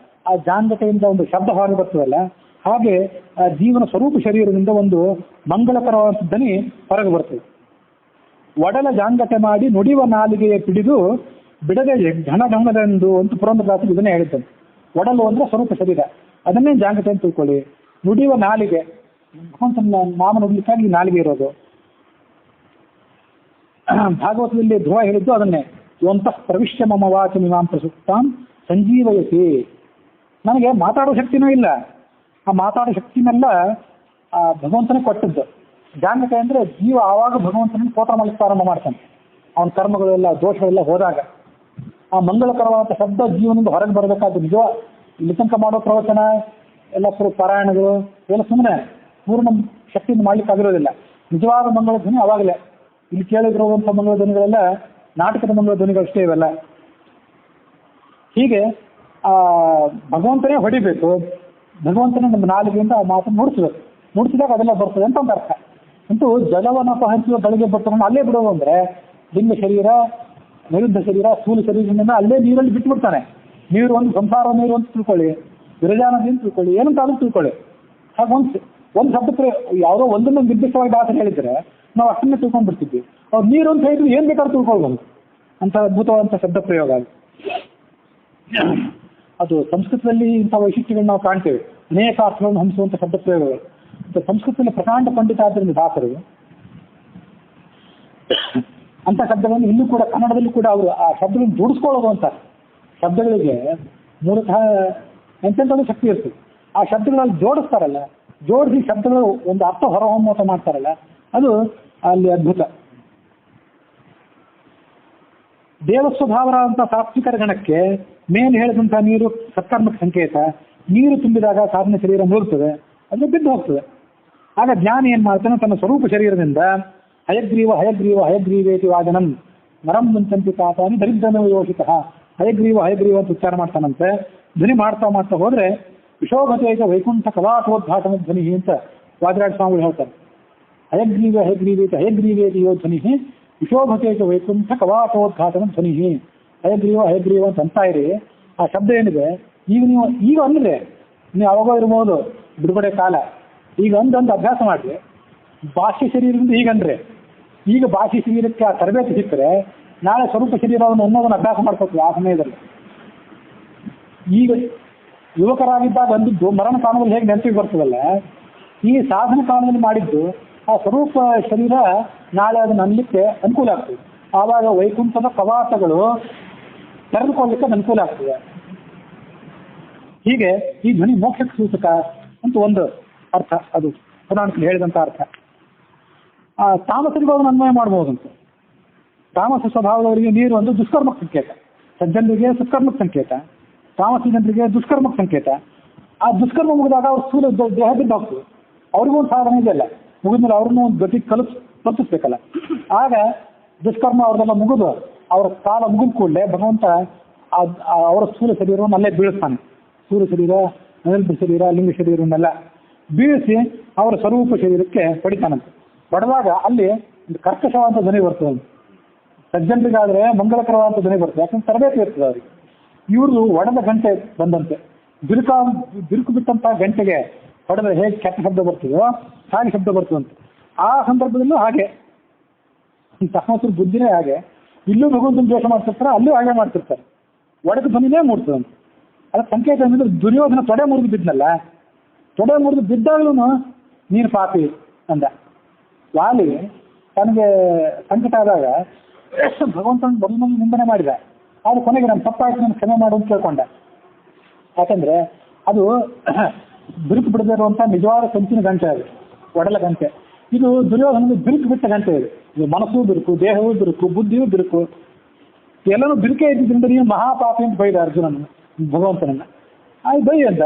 ಆ ಜಾಂಗತೆಯಿಂದ ಒಂದು ಶಬ್ದ ಹೊರಗೆ ಬರ್ತದಲ್ಲ, ಹಾಗೆ ಆ ಜೀವನ ಸ್ವರೂಪ ಶರೀರದಿಂದ ಒಂದು ಮಂಗಳಕರವಾದ ಧ್ವನಿ ಹೊರಗೆ ಬರ್ತದೆ. ಒಡಲ ಜಾಂಗಟೆ ಮಾಡಿ ನುಡಿವ ನಾಲಿಗೆಯ ಪಿಡಿದು ಬಿಡದೆ ಘನಘನದೆಂದು ಅಂತ ಪುರಂದರದಾಸರು ಇದನ್ನೇ ಹೇಳಿದ್ದಾನೆ. ಒಡಲು ಅಂದ್ರೆ ಸ್ವರೂಪ ಶರೀರ, ಅದನ್ನೇ ಜಾಂಗಟೆ ಅಂತ ತಿಳ್ಕೊಳ್ಳಿ. ನುಡಿಯುವ ನಾಲಿಗೆ, ಭಗವಂತನ ನಾಮ ನುಡಿಲಿಕ್ಕಾಗಿ ನಾಲಿಗೆ ಇರೋದು. ಭಾಗವತದಲ್ಲಿ ಧ್ರುವ ಹೇಳಿದ್ದು ಅದನ್ನೇ, ಯುವಂತಃ ಪ್ರವಿಶ್ಯ ಮಮ ವಾಚ ಮೀಮಾಂ ಪ್ರಸುಪ್ತಾಂ ಸಂಜೀವಯತಿ. ನನಗೆ ಮಾತಾಡೋ ಶಕ್ತಿನೂ ಇಲ್ಲ, ಆ ಮಾತಾಡೋ ಶಕ್ತಿನೆಲ್ಲ ಭಗವಂತನೇ ಕೊಟ್ಟದ್ದು. ಜಾಂಗಟೆ ಅಂದ್ರೆ ಜೀವ ಆವಾಗ ಭಗವಂತನ ಸ್ತೋತ್ರ ಮಾಡಲಿಕ್ಕೆ ಪ್ರಾರಂಭ ಮಾಡ್ತಾನೆ. ಅವನ ಕರ್ಮಗಳೆಲ್ಲ ದೋಷಗಳೆಲ್ಲ ಹೋದಾಗ ಆ ಮಂಗಳಕರವಾದ ಶಬ್ದ ಜೀವನದಿಂದ ಹೊರಗೆ ಬರಬೇಕಾದ ನಿಜ. ಇಲ್ಲಿ ತನಕ ಮಾಡೋ ಪ್ರವಚನ ಎಲ್ಲ ಪಾರಾಯಣಗಳು ಎಲ್ಲ ಸುಮ್ಮನೆ ಪೂರ್ಣ ಶಕ್ತಿಯಿಂದ ಮಾಡ್ಲಿಕ್ಕೆ ಆಗಿರೋದಿಲ್ಲ. ನಿಜವಾದ ಮಂಗಳ ಧ್ವನಿ ಅವಾಗಲೇ. ಇಲ್ಲಿ ಕೇಳಿದಿರುವಂಥ ಮಂಗಳ ಧ್ವನಿಗಳೆಲ್ಲ ನಾಟಕದ ಮಂಗಳ ಧ್ವನಿಗಳಷ್ಟೇ ಇವೆಲ್ಲ. ಹೀಗೆ ಭಗವಂತನೇ ಹೊಡಿಬೇಕು, ಭಗವಂತನೇ ನಮ್ಮ ನಾಲಿಗೆಯಿಂದ ಆ ಮಾತನ್ನು ನುಡಿಸ್ಬೇಕು. ನುಡಿಸಿದಾಗ ಅದೆಲ್ಲ ಬರ್ತದೆ ಅಂತ ಒಂದು ಅರ್ಥ. ಅಂತೂ ಜಲವನ್ನು ಅಪಹರಿಸುವ ಗಳಿಗೆ ಬರ್ತವನ್ನು ಅಲ್ಲೇ ಬಿಡೋದು ಅಂದ್ರೆ ಲಿಂಗ ಶರೀರ, ನೈರುದ್ಧ ಶರೀರ, ಸ್ಥೂಲ ಶರೀರದಿಂದ ಅಲ್ಲೇ ನೀರಲ್ಲಿ ಬಿಟ್ಬಿಡ್ತಾನೆ. ನೀರು ಒಂದು ಸಂಸಾರ ನೀರು ಅಂತ ತಿಳ್ಕೊಳ್ಳಿ, ವಿರಜಾನದಿ ಅಂತ ತಿಳ್ಕೊಳ್ಳಿ, ಏನಂತ ಅದನ್ನು ತಿಳ್ಕೊಳ್ಳಿ. ಹಾಗೆ ಒಂದು ಶಬ್ದಕ್ಕೆ ಯಾವುದೋ ಒಂದನ್ನು ನಿರ್ದಿಷ್ಟವಾಗಿ ದಾಸರು ಹೇಳಿದ್ರೆ ನಾವು ಅಷ್ಟನ್ನೇ ತಿಳ್ಕೊಂಡ್ಬಿಡ್ತಿದ್ವಿ. ಅವ್ರು ನೀರು ಅಂತ ಹೇಳಿದ್ರೆ ಏನ್ ಬೇಕಾದ್ರೂ ತಿಳ್ಕೊಳ್ಬಹುದು ಅಂತ ಅದ್ಭುತವಾದಂಥ ಶಬ್ದ ಪ್ರಯೋಗ. ಅದು ಸಂಸ್ಕೃತದಲ್ಲಿ ಇಂಥ ವೈಶಿಷ್ಟ್ಯಗಳನ್ನ ನಾವು ಕಾಣ್ತೇವೆ. ಅನೇಕ ಅರ್ಥಗಳನ್ನು ಹಂಸುವಂಥ ಶಬ್ದ ಪ್ರಯೋಗಗಳು. ಸಂಸ್ಕೃತದಲ್ಲಿ ಪ್ರಕಾಂಡ ಪಂಡಿತ ಆದ್ದರಿಂದ ದಾಸರು ಅಂತ ಶಬ್ದಗಳನ್ನು ಇಲ್ಲೂ ಕೂಡ ಕನ್ನಡದಲ್ಲಿ ಕೂಡ ಅವರು ಆ ಶಬ್ದಗಳನ್ನು ಜೋಡಿಸ್ಕೊಳ್ಳೋದು ಅಂತ. ಶಬ್ದಗಳಿಗೆ ಮೂಲತಃ ಎಂತೆಂಥದ್ದು ಶಕ್ತಿ ಇರ್ತದೆ. ಆ ಶಬ್ದಗಳಲ್ಲಿ ಜೋಡಿಸ್ತಾರಲ್ಲ, ಜೋಡಿಸಿ ಶಬ್ದಗಳು ಒಂದು ಅರ್ಥ ಹೊರಹೊಮ್ಮತ ಮಾಡ್ತಾರಲ್ಲ, ಅದು ಅಲ್ಲಿ ಅದ್ಭುತ. ದೇವಸ್ವಭಾವರ ಅಂತ ಸಾತ್ವಿಕರ ಗಣಕ್ಕೆ ಮೇಲೆ ಹೇಳಿದಂಥ ನೀರು ಸತ್ಕರ್ಮಕ್ಕೆ ಸಂಕೇತ. ನೀರು ತುಂಬಿದಾಗ ಸಾಧನ ಶರೀರ ಮುಳುಗ್ತದೆ, ಅದು ಬಿದ್ದು ಹೋಗ್ತದೆ. ಆಗ ಜ್ಞಾನಿ ಏನ್ ಮಾಡ್ತಾನೆ, ತನ್ನ ಸ್ವರೂಪ ಶರೀರದಿಂದ ಹಯಗ್ರೀವ ಹಯಗ್ರೀವ ಹಯಗ್ರೀವೇತಿ ವಾದನಂ ನರಂ ಮುಂಚಂತಿ ತಾತಾನಿ ದರಿದ್ರನೋ ಯೋಷಿತ ಹಯಗ್ರೀವ ಹಯಗ್ರೀವ ಅಂತ ಉಚ್ಚಾರ ಮಾಡ್ತಾನಂತೆ. ಧ್ವನಿ ಮಾಡ್ತಾ ಮಾಡ್ತಾ ಹೋದ್ರೆ ವಿಶೋಭತೇಜ ವೈಕುಂಠ ಕವಾಟೋದ್ಘಾಟನ ಧ್ವನಿ ಅಂತ ವಾದಿರಾಜ ಸ್ವಾಮಿಗಳು ಹೇಳ್ತಾರೆ. ಹಯಗ್ರೀವ ಹಯಗ್ರೀವೇತಿ ಹಯಗ್ರೀವೇತಿ ಯೋ ಧ್ವನಿ ವಿಶೋಭತೇಜ ವೈಕುಂಠ ಕವಾಟೋದ್ಘಾಟನ ಧ್ವನಿ. ಹಯಗ್ರೀವ ಹಯಗ್ರೀವ ಅಂತ ಅಂತ ಇರಿ. ಆ ಶಬ್ದ ಏನಿದೆ ಈಗ ಅಂದ್ರೆ ನೀವು ಅವಾಗ ಇರ್ಬೋದು ಬಿಡುಗಡೆ ಕಾಲ. ಈಗ ಒಂದೊಂದು ಅಭ್ಯಾಸ ಮಾಡ್ರಿ. ಬಾಹ್ಯ ಶರೀರದಿಂದ ಈಗಂದ್ರೆ ಈಗ ಬಾಹ್ಯ ಶರೀರಕ್ಕೆ ಆ ತರಬೇತಿ ಸಿಕ್ಕರೆ ನಾಳೆ ಸ್ವರೂಪ ಶರೀರವನ್ನು ಅನ್ನೋದನ್ನು ಅಭ್ಯಾಸ ಮಾಡ್ಕೋತೀವಿ. ಆ ಸಮಯದಲ್ಲಿ ಈಗ ಯುವಕರಾಗಿದ್ದಾಗ ಅಂದಿದ್ದು ಮರಣ ಕಾಲದಲ್ಲಿ ಹೇಗೆ ನೆನಪಿಗೆ ಬರ್ತದಲ್ಲ, ಈ ಸಾಧನ ಕಾಲದಲ್ಲಿ ಮಾಡಿದ್ದು ಆ ಸ್ವರೂಪ ಶರೀರ ನಾಳೆ ಅದನ್ನು ಅನ್ಲಿಕ್ಕೆ ಅನುಕೂಲ ಆಗ್ತದೆ. ಆವಾಗ ವೈಕುಂಠದ ಕವಾಟಗಳು ತೆರೆದುಕೊಳ್ಳಲಿಕ್ಕೆ ಅನುಕೂಲ ಆಗ್ತದೆ. ಹೀಗೆ ಈ ಧ್ವನಿ ಮೋಕ್ಷಕ್ಕೆ ಸೂಚಕ ಅಂತ ಒಂದು ಅರ್ಥ, ಅದು ಪುರಾಣದಲ್ಲಿ ಹೇಳಿದಂಥ ಅರ್ಥ. ತಾಮಸರಿಗೂ ಅದನ್ನು ಅನ್ವಯ ಮಾಡಬಹುದಂತ. ತಾಮಸ ಸ್ವಭಾವದವರಿಗೆ ನೀರು ಒಂದು ದುಷ್ಕರ್ಮಕ್ಕೆ ಸಂಕೇತ, ಸಜ್ಜನರಿಗೆ ಸುಕರ್ಮಕ್ಕೆ ಸಂಕೇತ, ತಾಮಸ ಜನರಿಗೆ ದುಷ್ಕರ್ಮಕ್ಕೆ ಸಂಕೇತ. ಆ ದುಷ್ಕರ್ಮ ಮುಗಿದಾಗ ಅವ್ರ ಸ್ಥೂಲ ದೇಹ ಬಿದ್ದು ಹೋಗ್ತದೆ. ಅವ್ರಿಗೂ ಒಂದು ಸಾಧನೆ ಇದೆಯಲ್ಲ, ಮುಗಿದ್ಮೇಲೆ ಅವ್ರನ್ನೂ ಒಂದು ಗತಿ ಕಲ್ಪಿಸ್ಬೇಕಲ್ಲ. ಆಗ ದುಷ್ಕರ್ಮ ಅವ್ರದೆಲ್ಲ ಮುಗಿದು ಅವರ ಕಾಲ ಮುಗಿದ ಕೂಡಲೇ ಭಗವಂತ ಅವರ ಸ್ಥೂಲ ಶರೀರವನ್ನು ಅಲ್ಲೇ ಬೀಳಿಸ್ತಾನೆ. ಸ್ಥೂಲ ಶರೀರ, ಅನಿರುದ್ಧ ಶರೀರ, ಲಿಂಗ ಶರೀರವನ್ನೆಲ್ಲ ಬೀಳಿಸಿ ಅವರ ಸ್ವರೂಪ ಶರೀರಕ್ಕೆ ಹೊಡಿತಾನಂತೆ. ಹೊಡೆದಾಗ ಅಲ್ಲಿ ಒಂದು ಕರ್ಕಶವಾದ ಧ್ವನಿ ಬರ್ತದೆ. ಸಜ್ಜನರಿಗಾದ್ರೆ ಮಂಗಳಕರವಾದ ಧ್ವನಿ ಬರ್ತದೆ, ಯಾಕಂದ್ರೆ ತರಬೇತಿ ಇರ್ತದೆ ಅವರಿಗೆ. ಇವ್ರದ್ದು ಒಡೆದ ಗಂಟೆ ಬಂದಂತೆ, ಬಿರುಕು ಬಿಟ್ಟಂತ ಗಂಟೆಗೆ ಹೊಡೆದ ಹೇಗೆ ಕೆಟ್ಟ ಶಬ್ದ ಬರ್ತದೋ ಹಾಗೆ ಶಬ್ದ ಬರ್ತದಂತೆ. ಆ ಸಂದರ್ಭದಲ್ಲೂ ಹಾಗೆ ತಹಮಸರು ಬುದ್ಧಿನೇ ಹಾಗೆ. ಇಲ್ಲೂ ಭಗವಂತನ ದ್ವೇಷ ಮಾಡ್ತಿರ್ತಾರೆ, ಅಲ್ಲೂ ಹಾಗೆ ಮಾಡ್ತಿರ್ತಾರೆ. ಒಡೆದ ಧ್ವನಿನೇ ಮೂಡ್ತದಂತೆ. ಅದಕ್ಕೆ ಸಂಕೇತ ಏನಂದ್ರೆ ದುರ್ಯೋಧನ ತೊಡೆ ಮುರಿದು ಬಿದ್ನಲ್ಲ, ತೊಡೆ ಮುರಿದು ಬಿದ್ದಾಗಲೂ ನೀನು ಪಾಪಿ ಅಂದ. ವಾಲಿ ತನಗೆ ಸಂಕಟ ಆದಾಗ ಭಗವಂತನ ಮೊದಲು ನಿಂದನೆ ಮಾಡಿದ. ಆದ್ರೆ ಕೊನೆಗೆ ನಾನು ತಪ್ಪಾಯ್ತು, ನಾನು ಕ್ಷಮೆ ಮಾಡು ಅಂತ ಕೇಳ್ಕೊಂಡ. ಯಾಕಂದ್ರೆ ಅದು ಬಿರುಕು ಬಿಡದೇ ಇರುವಂಥ ನಿಜವಾದ ಕಂಚಿನ ಗಂಟೆ, ಅದು ಒಡಲ ಗಂಟೆ. ಇದು ದುರ್ಯೋಧನದ ಬಿರುಕು ಬಿಟ್ಟ ಗಂಟೆ. ಇದು ಮನಸ್ಸೂ ಬಿರುಕು, ದೇಹವೂ ಬಿರುಕು, ಬುದ್ಧಿಯೂ ಬಿರುಕು, ಎಲ್ಲನೂ ಬಿರುಕೆ ಇದ್ದಿದ್ದರಿಂದ ನೀವು ಮಹಾಪಾಪಿ ಅಂತ ಬೈದ ಅರ್ಜುನನ ಭಗವಂತನನ್ನ. ಆಯ್ತು ಬೈ ಅಂತ.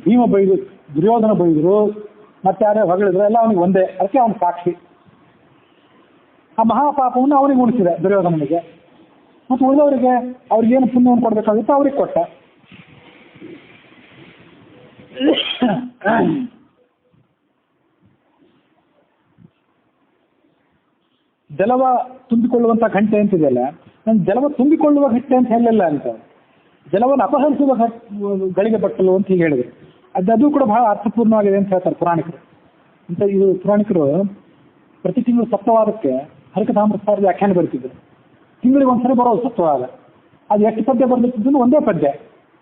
ಭೀಮ ಬೈದು, ದುರ್ಯೋಧನ ಬೈದರು, ಮತ್ತೆ ಯಾರೇ ಹೊಗಳಿದ್ರು, ಎಲ್ಲ ಅವನಿಗೆ ಒಂದೇ. ಅದಕ್ಕೆ ಅವನು ಸಾಕ್ಷಿ. ಆ ಮಹಾಪಾಪವನ್ನು ಅವನಿಗೆ ಉಣಿಸಿದೆ ದುರ್ಯೋಧನನಿಗೆ. ಮತ್ತು ಉಳಿದವರಿಗೆ ಅವ್ರಿಗೇನು ಪುಣ್ಯವನ್ನು ಕೊಡಬೇಕಾಗಿತ್ತು ಅವ್ರಿಗೆ ಕೊಟ್ಟ. ಜಲವ ತುಂಬಿಕೊಳ್ಳುವಂಥ ಗಂಟೆ ಅಂತಿದೆಯಲ್ಲ, ನಾನು ಜಲವ ತುಂಬಿಕೊಳ್ಳುವ ಗಂಟೆ ಅಂತ ಹೇಳಲಿಲ್ಲ ಅಂತ. ಜಲವನ್ನು ಅಪಹರಿಸುವ ಗಳಿಗೆ ಬಟ್ಟಲು ಅಂತ ಹೀಗೆ ಹೇಳಿದ್ರು. ಅದು ಕೂಡ ಬಹಳ ಅರ್ಥಪೂರ್ಣವಾಗಿದೆ ಅಂತ ಹೇಳ್ತಾರೆ ಪುರಾಣಿಕರು. ಅಂತ ಇದು ಪುರಾಣಿಕರು ಪ್ರತಿ ತಿಂಗಳು ಸಪ್ತವಾದಕ್ಕೆ ಹರಿಕಥಾಮೃತ ವ್ಯಾಖ್ಯಾನ ಬರೀತಿದ್ರು. ತಿಂಗಳಿಗೆ ಒಂದ್ಸರಿ ಬರೋದು ಸತ್ವವಾಗ. ಅದು ಎಷ್ಟು ಪದ್ಯ ಬರ್ಲಿಕ್ಕಿದ್ದು ಒಂದೇ ಪದ್ಯ,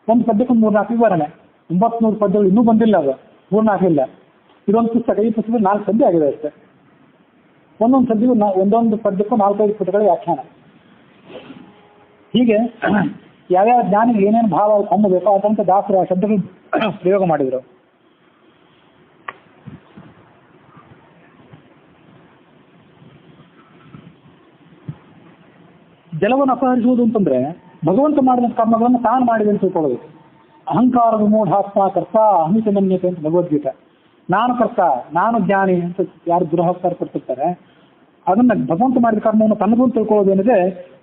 ಒಂದು ಪದ್ಯಕ್ಕೆ 3-4 ವಿವರಣೆ. 900 ಪದ್ಯಗಳು ಇನ್ನೂ ಬಂದಿಲ್ಲ, ಅದು ಪೂರ್ಣ ಇದೊಂದು ಪುಸ್ತಕ, ಈ ಪುಸ್ತಕ 4 ಪದ್ಯ ಆಗಿದೆ ಅಷ್ಟೇ. ಒಂದೊಂದು ಪದ್ಯಕ್ಕೂ ಒಂದೊಂದು ಪದ್ಯಕ್ಕೂ 4-5 ಪುಟಗಳ ವ್ಯಾಖ್ಯಾನ. ಹೀಗೆ ಯಾವ್ಯಾವ ಜ್ಞಾನಿಗೆ ಏನೇನು ಭಾವ ಹೊಮ್ಮಬೇಕೋ ಅದಂತ ದಾಸರ ಶಬ್ದಗಳು ಪ್ರಯೋಗ ಮಾಡಿದರು. ಜಲವನ್ನು ಅಪಹರಿಸುವುದು ಅಂತಂದ್ರೆ ಭಗವಂತ ಮಾಡಿದ ಕರ್ಮಗಳನ್ನು ತಾನು ಮಾಡಿದೆ ಅಂತ ತಿಳ್ಕೊಳ್ಳೋದು. ಅಹಂಕಾರ ವಿಮೂಢಾತ್ಮ ಕರ್ತ ಅಹಮಿತ ಮನ್ಯತೆ ಅಂತ ಭಗವದ್ಗೀತೆ. ನಾನು ಕರ್ತ, ನಾನು ಜ್ಞಾನಿ ಅಂತ ಯಾರು ದುರಹಂಕಾರ ಪಡ್ತಿರ್ತಾರೆ, ಅದನ್ನ ಭಗವಂತ ಮಾಡಿದ ಕರ್ಮವನ್ನು ತನ್ನಗೂ ತಿಳ್ಕೊಳ್ಳೋದು ಏನಿದೆ,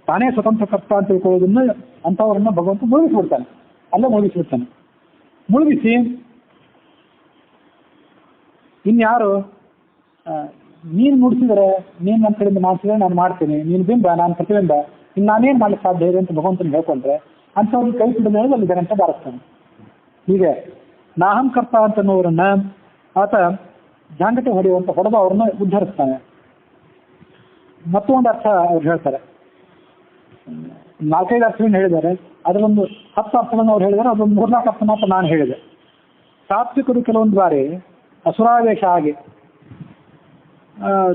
ತಾನೇ ಸ್ವತಂತ್ರ ಕರ್ತ ಅಂತ ತಿಳ್ಕೊಳ್ಳೋದನ್ನ ಅಂಥವ್ರನ್ನ ಭಗವಂತ ಮುಳುಗಿಸ್ಬಿಡ್ತಾನೆ. ಅಲ್ಲೇ ಮುಳುಗಿಸ್ಬಿಡ್ತಾನೆ. ಮುಳುಗಿಸಿ ಇನ್ಯಾರು ನೀನು ನುಡಿಸಿದರೆ, ನೀನು ನನ್ನ ಕಡೆಯಿಂದ ಮಾಡಿಸಿದ್ರೆ ನಾನು ಮಾಡ್ತೀನಿ, ನೀನು ಬಿಂಬ ನಾನು ಪ್ರತಿಬಿಂಬ, ಇನ್ನು ನಾನೇನು ಮಾಡ್ಲಿಕ್ಕೆ ಸಾಧ್ಯ ಇದೆ ಅಂತ ಭಗವಂತನ ಹೇಳ್ಕೊಂಡ್ರೆ ಅಂಥವ್ರಿಗೆ ಕೈ ಹಿಡಿದ ಮೇಲೆ ಅಲ್ಲಿ ಗಂಟೆ ಬಾರಿಸ್ತಾನೆ. ಹೀಗೆ ನಾಹಂಕರ್ತ ಅಂತನ್ನೋರನ್ನ ಆತ ಜಾಂಗಟೆ ಹೊಡೆಯುವಂತ ಹೊಡೆದು ಅವ್ರನ್ನ ಉದ್ಧರಿಸ್ತಾನೆ. ಮತ್ತೊಂದು ಅರ್ಥ ಅವ್ರು ಹೇಳ್ತಾರೆ, 4-5 ಅರ್ಥಗಳನ್ನು ಹೇಳಿದ್ದಾರೆ. ಅದರಲ್ಲೊಂದು 10 ಅರ್ಥಗಳನ್ನು ಅವ್ರು ಹೇಳಿದ್ದಾರೆ, ಅದೊಂದು 3-4 ಅರ್ಥ ಮಾತ್ರ ನಾನು ಹೇಳಿದೆ. ಸಾತ್ವಿಕರು ಕೆಲವೊಂದು ಬಾರಿ ಅಸುರಾವೇಶ ಆಗಿ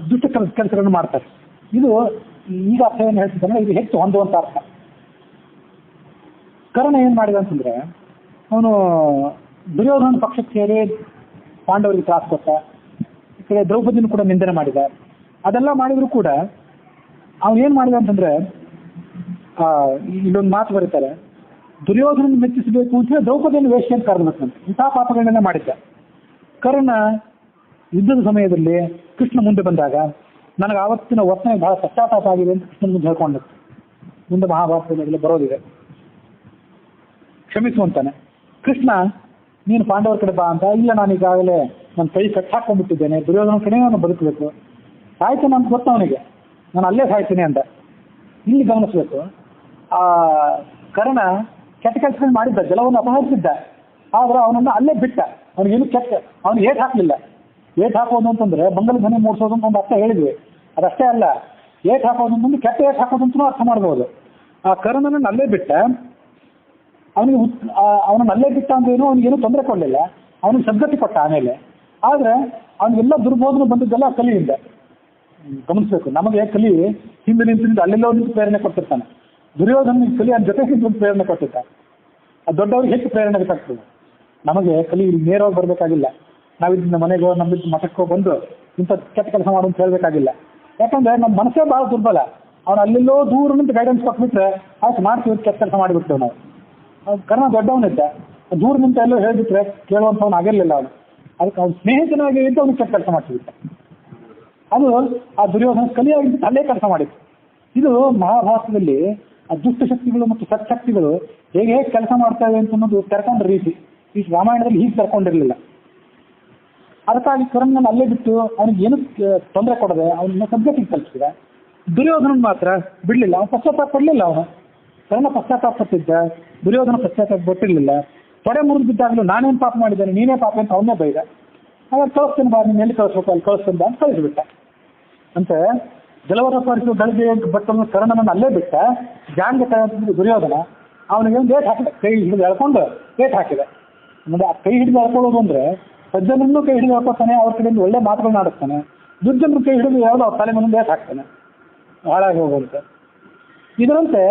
ದುಷ್ಟ ಕೆಲಸಗಳನ್ನು ಮಾಡ್ತಾರೆ. ಇದು ಈಗ ಅರ್ಥ ಏನು ಹೇಳ್ತಿದ್ದಾನೆ, ಇದು ಹೆಚ್ಚು ಹೊಂದುವಂತ ಅರ್ಥ. ಕರ್ಣ ಏನ್ ಮಾಡಿದ ಅಂತಂದ್ರೆ, ಅವನು ದುರ್ಯೋಧನ ಪಕ್ಷಕ್ಕೆ ಸೇರಿ ಪಾಂಡವರಿಗೆ ತ್ರಾಸ ಕೊಟ್ಟ, ಈ ಕಡೆ ದ್ರೌಪದಿನ ಕೂಡ ನಿಂದನೆ ಮಾಡಿದ. ಅದೆಲ್ಲ ಮಾಡಿದ್ರು ಕೂಡ ಅವನು ಏನ್ ಮಾಡಿದ ಅಂತಂದ್ರೆ, ಇಲ್ಲೊಂದು ಮಾತು ಬರೀತಾರೆ, ದುರ್ಯೋಧನ ಮೆಚ್ಚಿಸಬೇಕು ಅಂತ ದ್ರೌಪದಿಯನ್ನು ವೇಶ್ಯ ಅಂತ ಕರೆದ್ಬೇಕಂತ. ಇಂತಹ ಪಾಪಗಳನ್ನೆಲ್ಲ ಮಾಡಿದ್ದ. ಕರ್ಣ ಯುದ್ಧದ ಸಮಯದಲ್ಲಿ ಕೃಷ್ಣ ಮುಂದೆ ಬಂದಾಗ ನನಗೆ ಆವತ್ತಿನ ವರ್ತನೆ ಬಹಳ ಪಶ್ಚಾತ್ತಾಪ ಆಗಿದೆ ಅಂತ ಕೃಷ್ಣನ ಮುಂದೆ ಹೇಳ್ಕೊಂಡು, ಮುಂದೆ ಮಹಾಭಾರತದಲ್ಲಿ ಬರೋದಿದೆ, ಕ್ಷಮಿಸುವಂತಾನೆ. ಕೃಷ್ಣ ನೀನು ಪಾಂಡವರ ಕಡೆ ಬಾ ಅಂತ, ಇಲ್ಲ ನಾನು ಈಗಾಗಲೇ ನನ್ನ ಕೈ ಕಟ್ಟಾಕೊಂಡ್ಬಿಟ್ಟಿದ್ದೇನೆ, ದುರ್ಯೋಧನ ಕಡೆ ನಾನು ಬದುಕಬೇಕು, ಸಾಯ್ತೇನೆ ಅಂತ ಗೊತ್ತು ಅವನಿಗೆ, ನಾನು ಅಲ್ಲೇ ಸಾಯ್ತೇನೆ ಅಂತ. ಇಲ್ಲಿ ಗಮನಿಸ್ಬೇಕು, ಆ ಕರ್ಣ ಕೆಟ್ಟ ಕೆಲಸಗಳು ಮಾಡಿದ್ದ, ಜಲವನ್ನು ಅಪಹರಿಸಿದ್ದ, ಆದ್ರೆ ಅವನನ್ನು ಅಲ್ಲೇ ಬಿಟ್ಟ. ಅವನಿಗೇನು ಅವನು ಏಟ್ ಹಾಕಲಿಲ್ಲ. ಏಟ್ ಹಾಕೋದು ಅಂತಂದ್ರೆ ಬಂಗಲ ಧ್ವನಿ ಮೂಡಿಸೋದು ಅಂತ ಒಂದು ಅರ್ಥ ಹೇಳಿದ್ವಿ, ಅದಷ್ಟೇ ಅಲ್ಲ. ಏಟ್ ಹಾಕೋದು ಅಂತಂದ್ರೆ ಕೆಟ್ಟ ಏಟ್ ಹಾಕೋದು ಅಂತಲೂ ಅರ್ಥ ಮಾಡ್ಬೋದು. ಆ ಕರ್ಣನನ್ನು ಅಲ್ಲೇ ಬಿಟ್ಟ, ಅವನನ್ನು ಅಲ್ಲೇ ಬಿಟ್ಟ ಅಂದ್ರೇನು ಅವನಿಗೇನು ತೊಂದರೆ ಕೊಡಲಿಲ್ಲ, ಅವನಿಗೆ ಸದ್ಗತಿ ಕೊಟ್ಟ ಆಮೇಲೆ. ಆದ್ರೆ ಅವನಿಗೆಲ್ಲ ದುರ್ಬೋಧನೆ ಬಂದಿದ್ದೆಲ್ಲ ಕಲಿಯಿಂದ. ಗಮನಿಸ್ಬೇಕು, ನಮಗೆ ಕಲಿ ಹಿಂದೆ ನಿಂತು ಅಲ್ಲೆಲ್ಲೋ ನಿಂತು ಪ್ರೇರಣೆ ಕೊಡ್ತಿರ್ತಾನೆ. ದುರ್ಯೋಧನ ಕಲಿ ಅದ್ರ ಜೊತೆ ನಿಂತು ಪ್ರೇರಣೆ ಕೊಟ್ಟಿರ್ತ. ಅದು ದೊಡ್ಡವ್ರಿಗೆ ಹೆಚ್ಚು ಪ್ರೇರಣೆ ಬೇಕಾಗ್ತದೆ. ನಮಗೆ ಕಲಿ ಇಲ್ಲಿ ನೇರವಾಗಿ ಬರಬೇಕಾಗಿಲ್ಲ. ನಾವಿದ್ದ ಮನೆಗೋ ನಮ್ಮಿದ್ದ ಮಠಕ್ಕೋ ಬಂದು ಇಂಥ ಕೆಟ್ಟ ಕೆಲಸ ಮಾಡು ಅಂತ ಹೇಳ್ಬೇಕಾಗಿಲ್ಲ. ಯಾಕಂದ್ರೆ ನಮ್ಮ ಮನಸ್ಸೇ ಭಾಳ ದುರ್ಬಲ. ಅವ್ನು ಅಲ್ಲೆಲ್ಲೋ ದೂರ ನಿಂತು ಗೈಡೆನ್ಸ್ ಕೊಟ್ಬಿಟ್ರೆ ಆಯ್ತು ಮಾಡ್ತೀವಿ, ಕೆಟ್ಟ ಕೆಲಸ ಮಾಡಿಬಿಡ್ತೇವೆ ನಾವು. ಕರ್ಣ ದೊಡ್ಡವನಿದ್ದ, ದೂರ ನಿಂತ ಎಲ್ಲೋ ಹೇಳ್ಬಿಟ್ರೆ ಕೇಳುವಂಥವ್ನು ಆಗಿರಲಿಲ್ಲ ಅವನು. ಅದಕ್ಕೆ ಅವ್ನು ಸ್ನೇಹಿತನಾಗಿ ಇದ್ದು ಅವ್ನಿಗೆ ಕೆಟ್ಟ ಕೆಲಸ ಮಾಡ್ತಿದ್ದ. ಅದು ಆ ದುರ್ಯೋಧನ ಕಲಿಯಾಗಿದ್ದು ಅಲ್ಲೇ ಕೆಲಸ ಮಾಡಿತ್ತು. ಇದು ಮಹಾಭಾರತದಲ್ಲಿ ಆ ದುಷ್ಟಶಕ್ತಿಗಳು ಮತ್ತು ಸತ್ಶಕ್ತಿಗಳು ಹೇಗೆ ಹೇಗೆ ಕೆಲಸ ಮಾಡ್ತವೆ ಅಂತ ಅನ್ನೋದು ತೆರ್ಕೊಂಡ ರೀತಿ ಈ ರಾಮಾಯಣದಲ್ಲಿ ಹೀಗೆ ತೆರ್ಕೊಂಡಿರಲಿಲ್ಲ. ಅದಕ್ಕಾಗಿ ಕರ್ಣನ ಅಲ್ಲೇ ಬಿಟ್ಟು ಅವನಿಗೆ ಏನು ತೊಂದರೆ ಕೊಡದೆ ಅವನನ್ನ ಸದ್ಗತಿಗೆ ಕಲಿಸಿದ. ದುರ್ಯೋಧನ ಮಾತ್ರ ಬಿಡಲಿಲ್ಲ, ಅವನು ಪಶ್ಚಾತ್ತಾಪ ಪಡಲಿಲ್ಲ. ಅವನು ಕರ್ಣ ಪಶ್ಚಾತ್ತಾಪ ಪಟ್ಟಿದ್ದ, ದುರ್ಯೋಧನ ಪಶ್ಚಾತ್ತಾಪ ಪಟ್ಟಿರಲಿಲ್ಲ. ತೊಡೆ ಮುರಿದು ಬಿದ್ದಾಗಲೂ ನಾನೇನು ಪಾಪ ಮಾಡಿದ್ದೇನೆ, ನೀನೇ ಪಾಪ ಅಂತ ಅವನ್ನೇ ಬೈದ. ಅವಾಗ ಕಳಿಸ್ತೇನೆ ಬಾ, ನೀನು ಎಲ್ಲಿ ಕಳಿಸ್ಬೇಕು ಅಲ್ಲಿ ಕಳಿಸ್ತೇನೆ ಅಂತ ಕಳಿಸ್ಬಿಟ್ಟ. ಅಂತ ಜಲವರ ಪರಿಸುವ ಗಳಿಗೆ ಬಟ್ಟನ್ನು ಕರ್ಣನನ್ನು ಅಲ್ಲೇ ಬಿಟ್ಟ. ಜಾಂಗ ದುರ್ಯೋಧನ ಅವನಿಗೆ ಒಂದು ಏಟ್ ಹಾಕಿದ, ಕೈ ಹಿಡಿದು ಎಳ್ಕೊಂಡು ಏಟ್ ಹಾಕಿದೆ. ಆ ಕೈ ಹಿಡಿದು ಎಳ್ಕೊಳ್ಳೋದು ಅಂದ್ರೆ ಸಜ್ಜನನ್ನು ಕೈ ಹಿಡಿದು ಎಳ್ಕೊತಾನೆ, ಅವ್ರ ಕಡೆಯಿಂದ ಒಳ್ಳೆ ಮಾತುಗಳನ್ನ ಆಡಿಸ್ತಾನೆ. ದುರ್ಜನರು ಕೈ ಹಿಡಿದು ಯಾವ್ದು ಅವ್ರ ತಲೆ ಮುಂದೆ ಏಟ್ ಹಾಕ್ತಾನೆ, ಹಾಳಾಗಿ ಹೋಗುವಂತೆ. ಇದರಂತೆ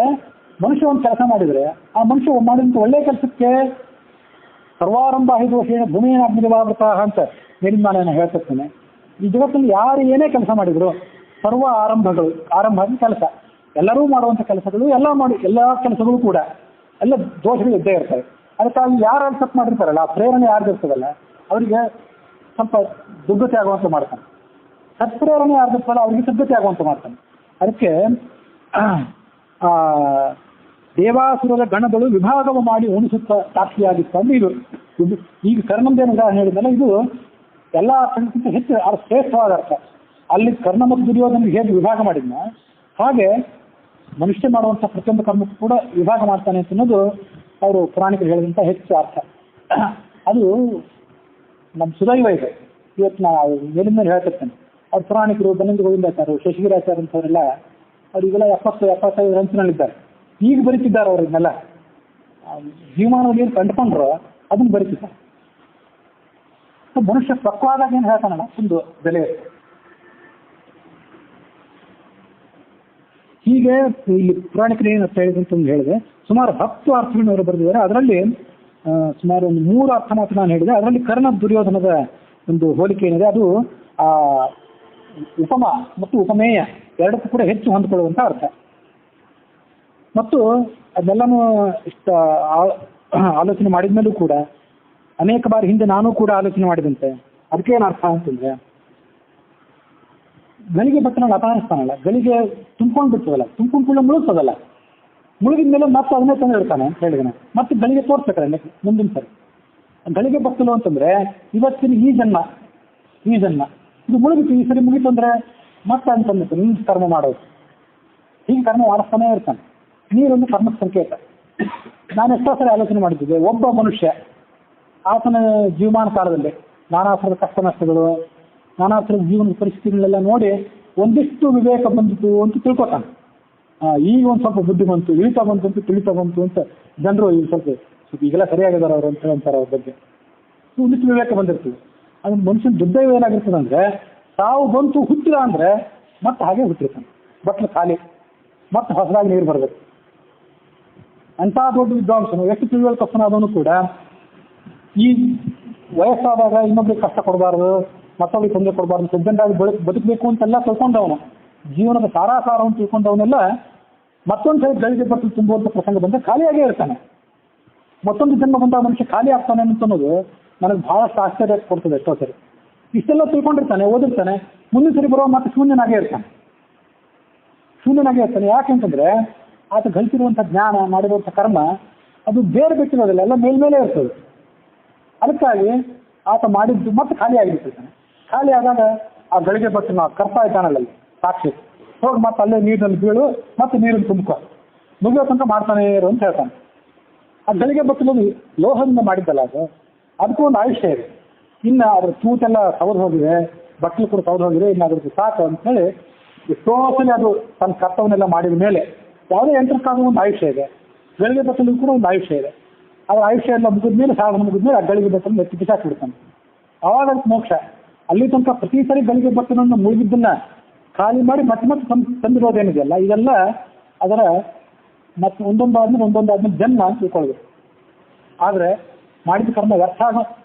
ಮನುಷ್ಯ ಒಂದು ಕೆಲಸ ಮಾಡಿದ್ರೆ ಆ ಮನುಷ್ಯ ಮಾಡಿದಂಥ ಒಳ್ಳೆ ಕೆಲಸಕ್ಕೆ ಸರ್ವಾರಂಭ ದೋಷೇಣ ಭೂಮಿಯ ಅಗ್ನಿವಾವೃತ ಅಂತ ಮೇಲಿಂದ ನಾನು ಹೇಳ್ತಿರ್ತೇನೆ. ಈ ಜಗತ್ತಲ್ಲಿ ಯಾರು ಏನೇ ಕೆಲಸ ಮಾಡಿದ್ರು ಸರ್ವ ಆರಂಭ ಕೆಲಸ, ಎಲ್ಲರೂ ಮಾಡುವಂಥ ಕೆಲಸಗಳು ಎಲ್ಲ ಕೆಲಸಗಳು ಕೂಡ ಎಲ್ಲ ದೋಷಗಳು ಇದ್ದೇ ಇರ್ತವೆ. ಅದಕ್ಕಾಗಿ ಯಾರು ತಪ್ಪು ಮಾಡಿರ್ತಾರಲ್ಲ, ಆ ಪ್ರೇರಣೆ ಯಾರ್ದು ಇರ್ತದಲ್ಲ ಅವರಿಗೆ ಸ್ವಲ್ಪ ದುರ್ಗತಿ ಆಗುವಂತ ಮಾಡ್ತಾನೆ. ಸತ್ಪ್ರೇರಣೆ ಯಾರ್ದಿರ್ತಲ್ಲ ಅವರಿಗೆ ಸದ್ಗತಿ ಆಗುವಂತ ಮಾಡ್ತಾನೆ. ಅದಕ್ಕೆ ದೇವಾಸುರದ ಗಣಗಳು ವಿಭಾಗವ ಮಾಡಿ ಉಣಿಸುತ್ತ ಸಾಕ್ಷಿಯಾಗಿತ್ತು ಅಂದ್ರೆ ಇದು ಈಗ ಕರ್ಣಂದೇನು ಉದಾಹರಣೆ ಹೇಳಿದ್ನಲ್ಲ, ಇದು ಎಲ್ಲ ಅರ್ಥಕ್ಕಿಂತ ಹೆಚ್ಚು ಶ್ರೇಷ್ಠವಾದ ಅರ್ಥ. ಅಲ್ಲಿ ಕರ್ಣ ಮತ್ತು ದುರ್ಯೋಧನಿಗೆ ಹೇಗೆ ವಿಭಾಗ ಮಾಡಿದ್ನ ಹಾಗೆ ಮನುಷ್ಯ ಮಾಡುವಂಥ ಪ್ರತಿಯೊಂದು ಕರ್ಮಕ್ಕೂ ಕೂಡ ವಿಭಾಗ ಮಾಡ್ತಾನೆ ಅಂತ ಅನ್ನೋದು ಅವರು ಪುರಾಣಿಕರು ಹೇಳಿದಂಥ ಹೆಚ್ಚು ಅರ್ಥ. ಅದು ನಮ್ಮ ಸುದೈವ ಇದೆ. ಇವತ್ತು ನಾವು ಮೇಲಿಂದ ಹೇಳ್ತಿರ್ತೇನೆ, ಅವ್ರ ಪುರಾಣಿಕರು ಬನ್ನಂಜ ಗೋವಿಂದಾಚಾರ್ಯರು, ಶಶಿಗಿರಾಚಾರ್ಯ ಅಂತವರೆಲ್ಲ ಅವರಿಗೆಲ್ಲ 70-75 ರಂಚಿನಲ್ಲಿದ್ದಾರೆ. ಈಗ ಬರೀತಿದ್ದಾರೆ ಅವ್ರನ್ನೆಲ್ಲ. ಜೀವಮಾನದಲ್ಲಿ ಏನು ಕಂಡುಕೊಂಡ್ರು ಅದನ್ನು ಬರೀತಿದ್ದಾರೆ. ಮನುಷ್ಯ ಪಕ್ವಾದಾಗ ಏನು ಹೇಳ್ತಾನಲ್ಲ ಒಂದು ಬೆಲೆ ಇರುತ್ತೆ. ಹೀಗೆ ಇಲ್ಲಿ ಪುರಾಣಿಕರು ಏನು ಅರ್ಥ ಹೇಳಿದೆ ಅಂತ ಹೇಳಿದೆ. ಸುಮಾರು 10 ಅರ್ಥಗಳನ್ನ ಅವರು ಬರೆದಿದ್ದಾರೆ. ಅದರಲ್ಲಿ ಸುಮಾರು ಒಂದು 3 ಅರ್ಥ ಮಾತ್ರ ನಾನು ಹೇಳಿದೆ. ಅದರಲ್ಲಿ ಕರ್ಣ ದುರ್ಯೋಧನದ ಒಂದು ಹೋಲಿಕೆ ಏನಿದೆ ಅದು ಉಪಮ ಮತ್ತು ಉಪಮೇಯ ಎರಡಕ್ಕೂ ಕೂಡ ಹೆಚ್ಚು ಹೊಂದಿಕೊಳ್ಳುವಂಥ ಅರ್ಥ. ಮತ್ತು ಅದೆಲ್ಲನೂ ಇಷ್ಟ ಆಲೋಚನೆ ಮಾಡಿದ ಮೇಲೂ ಕೂಡ ಅನೇಕ ಬಾರಿ ಹಿಂದೆ ನಾನು ಕೂಡ ಆಲೋಚನೆ ಮಾಡಿದಂತೆ ಅದಕ್ಕೇನು ಅರ್ಥ ಅಂತಂದ್ರೆ, ಗಳಿಗೆ ಬಟ್ಟನಲ್ಲಿ ಅಪಹರಿಸ್ತಾನಲ್ಲ, ಗಳಿಗೆ ತುಂಬ್ಕೊಂಡು ಬಿಡ್ತದಲ್ಲ, ತುಂಬ್ಕೊಂಡು ಮುಳುಗ್ತದಲ್ಲ, ಮುಳುಗಿದ ಮೇಲೆ ಮತ್ತೆ ಅದನ್ನೇ ತಂದು ಇಡ್ತಾನೆ ಅಂತ ಹೇಳಿದಾನೆ. ಮತ್ತೆ ಗಳಿಗೆ ತೋರಿಸ್ಬೇಕಾರೆ ಮುಂದಿನ ಸರಿ ಗಳಿಗೆ ಬತ್ತಲು ಅಂತಂದ್ರೆ ಇವತ್ತಿನ ಈ ಜನ್ಮ ಇದು ಮುಳುಗಿತು, ಈ ಸರಿ ಮುಗಿತು ಅಂದ್ರೆ ಮತ್ತೆ ಅಂತಂದಿತ್ತು ನಿನ್ನ ಕರ್ಮ ಮಾಡೋದು. ಹೀಗೆ ಕರ್ಮ ಮಾಡಿಸ್ತಾನೆ ಇರ್ತಾನೆ. ನೀರೊಂದು ಕರ್ಮದ ಸಂಕೇತ. ನಾನು ಎಷ್ಟೋ ಸರಿ ಆಲೋಚನೆ ಮಾಡಿದ್ದೆ, ಒಬ್ಬ ಮನುಷ್ಯ ಆತನ ಜೀವಮಾನ ಕಾಲದಲ್ಲಿ ನಾನಾ ಥರದ ಕಷ್ಟ ನಷ್ಟಗಳು, ನಾನಾ ಥರದ ಜೀವನದ ಪರಿಸ್ಥಿತಿಗಳೆಲ್ಲ ನೋಡಿ ಒಂದಿಷ್ಟು ವಿವೇಕ ಬಂದಿತು ಅಂತ ತಿಳ್ಕೊತಾನೆ. ಈಗ ಒಂದು ಸ್ವಲ್ಪ ಬುದ್ಧಿ ಬಂತು, ಇಳಿತಾ ಬಂತು ಅಂತ ತಿಳಿತಾ ಬಂತು ಅಂತ ಜನರು ಈಗ ಸ್ವಲ್ಪ ಈಗೆಲ್ಲ ಸರಿಯಾಗಿದ್ದಾರೆ ಅವರು ಅಂತ ಹೇಳ್ತಾರೆ. ಅವ್ರ ಬಗ್ಗೆ ಒಂದಿಷ್ಟು ವಿವೇಕ ಬಂದಿರ್ತೀವಿ. ಅದು ಮನುಷ್ಯನ ದುರ್ದೈವ ಏನಾಗಿರ್ತದೆ ಅಂದರೆ, ತಾವು ಬಂತು ಹುಟ್ಟಿದ ಅಂದರೆ ಮತ್ತೆ ಹಾಗೆ ಹುಟ್ಟಿರ್ತಾನೆ, ಬಟ್ಲು ಖಾಲಿ, ಮತ್ತೆ ಹೊಸದಾಗಿ ನೀರು ಬರಬೇಕು. ಅಂಥ ದೊಡ್ಡ ವಿದ್ವಾಂಸನು ಎಷ್ಟು ತಿಳುವಳಿಕಪ್ಪನಾದವನು ಕೂಡ ಈ ವಯಸ್ಸಾದಾಗ ಇನ್ನೊಬ್ರಿಗೆ ಕಷ್ಟ ಕೊಡಬಾರ್ದು, ಮತ್ತೊಬ್ರಿಗೆ ತೊಂದರೆ ಕೊಡಬಾರ್ದು, ಸಜ್ಜನರಾಗಿ ಬದುಕಬೇಕು ಅಂತೆಲ್ಲ ತಿಳ್ಕೊಂಡವನು, ಜೀವನದ ಸಾರಾಸಾರವನ್ನು ತಿಳ್ಕೊಂಡವನೆಲ್ಲ ಮತ್ತೊಂದು ಸರಿ ಗಳಿಗೆ ಬಟ್ಟಲು ತುಂಬುವಂಥ ಪ್ರಸಂಗ ಬಂದರೆ ಖಾಲಿಯಾಗೇ ಇರ್ತಾನೆ. ಮತ್ತೊಂದು ಜನ್ಮ ಬಂದ ಮನುಷ್ಯ ಖಾಲಿ ಆಗ್ತಾನೆ ಅನ್ನೋದು ನನಗೆ ಬಹಳಷ್ಟು ಆಶ್ಚರ್ಯ ಕೊಡ್ತದೆ. ಎಷ್ಟೋ ಸರಿ ಇಷ್ಟೆಲ್ಲ ತಿಳ್ಕೊಂಡಿರ್ತಾನೆ, ಓದಿರ್ತಾನೆ, ಮುಂದಿನ ಸರಿ ಬರೋ ಮತ್ತೆ ಶೂನ್ಯನಾಗೇ ಇರ್ತಾನೆ. ಯಾಕೆಂತಂದ್ರೆ ಆತ ಗಳಿಸಿರುವಂಥ ಜ್ಞಾನ, ಮಾಡಿರುವಂಥ ಕರ್ಮ ಅದು ಬೇರೆ ಬಿಟ್ಟಿರೋದಿಲ್ಲ, ಎಲ್ಲ ಮೇಲ್ಮೇಲೆ ಇರ್ತದೆ. ಅದಕ್ಕಾಗಿ ಆತ ಮಾಡಿದ್ದು ಮತ್ತೆ ಖಾಲಿ ಆಗಿಬಿಟ್ಟಿರ್ತಾನೆ. ಖಾಲಿ ಆದಾಗ ಆ ಗಳಿಗೆ ಬಟ್ಟನ ಕರ್ತಾ ಇದ್ದಾನಲ್ಲ ಸಾಕ್ಷಿ, ಹೋಗಿ ಮತ್ತೆ ಅಲ್ಲೇ ನೀರಿನಲ್ಲಿ ಬೀಳು, ಮತ್ತೆ ನೀರನ್ನು ತುಂಬ್ಕೊ, ಮುಗಿಯೋ ತನಕ ಮಾಡ್ತಾನೆ ಇರು ಅಂತ ಹೇಳ್ತಾನೆ. ಆ ಗಳಿಗೆ ಬಟ್ಟಲು ಲೋಹದಿಂದ ಮಾಡಿದ್ದಲ್ಲ ಅದಕ್ಕೂ ಒಂದು ಆಯುಷ್ಯ ಇದೆ. ಇನ್ನು ಅದ್ರ ತೂತೆಲ್ಲ ಸವದು ಹೋಗಿದೆ, ಬಟ್ಟಲು ಕೂಡ ಸವದು ಹೋಗಿದೆ, ಇನ್ನು ಅದ್ರದ್ದು ಸಾಕು ಅಂತೇಳಿ ಎಷ್ಟೋ ಸಲ ಅದು ತನ್ನ ಕರ್ತವನ್ನೆಲ್ಲ ಮಾಡಿದ ಮೇಲೆ ಯಾವುದೇ ಯಂತ್ರಕ್ಕಾಗೂ ಒಂದು ಆಯುಷ್ಯ ಇದೆ. ಗಳಿಗೆ ಬಟ್ಟಲು ಕೂಡ ಒಂದು ಆಯುಷ್ಯ ಇದೆ. ಅದ್ರ ಆಯುಷ್ಯ ಎಲ್ಲ ಮುಗಿದ್ಮೇಲೆ, ಸಾಧನೆ ಮುಗಿದ್ಮೇಲೆ ಆ ಗಳಿಗೆ ಬಟ್ಟಲು ಎತ್ತಿ ಬಿಸಾಕ್ಬಿಡ್ತಾನೆ. ಅವಾಗ ಅದಕ್ಕೆ ಮೋಕ್ಷ. ಅಲ್ಲಿ ತನಕ ಪ್ರತಿ ಸರಿ ಗಳಿಗೆ ಬಟ್ಟಲನ್ನು ಮುಳುಗಿದ್ದನ್ನ ಖಾಲಿ ಮಾಡಿ ಮತ್ತೆ ತಂದಿರೋದೇನಿದೆಯಲ್ಲ, ಇದೆಲ್ಲ ಅದರ ಮತ್ತೆ ಒಂದೊಂದಾದ್ಮೇಲೆ ಜನ್ಮ ಅಂತ ತಿಳ್ಕೊಳ್ಬೇಕು. ಆದರೆ ಮಾಡಿದ ಕರ್ಮ ವ್ಯರ್ಥ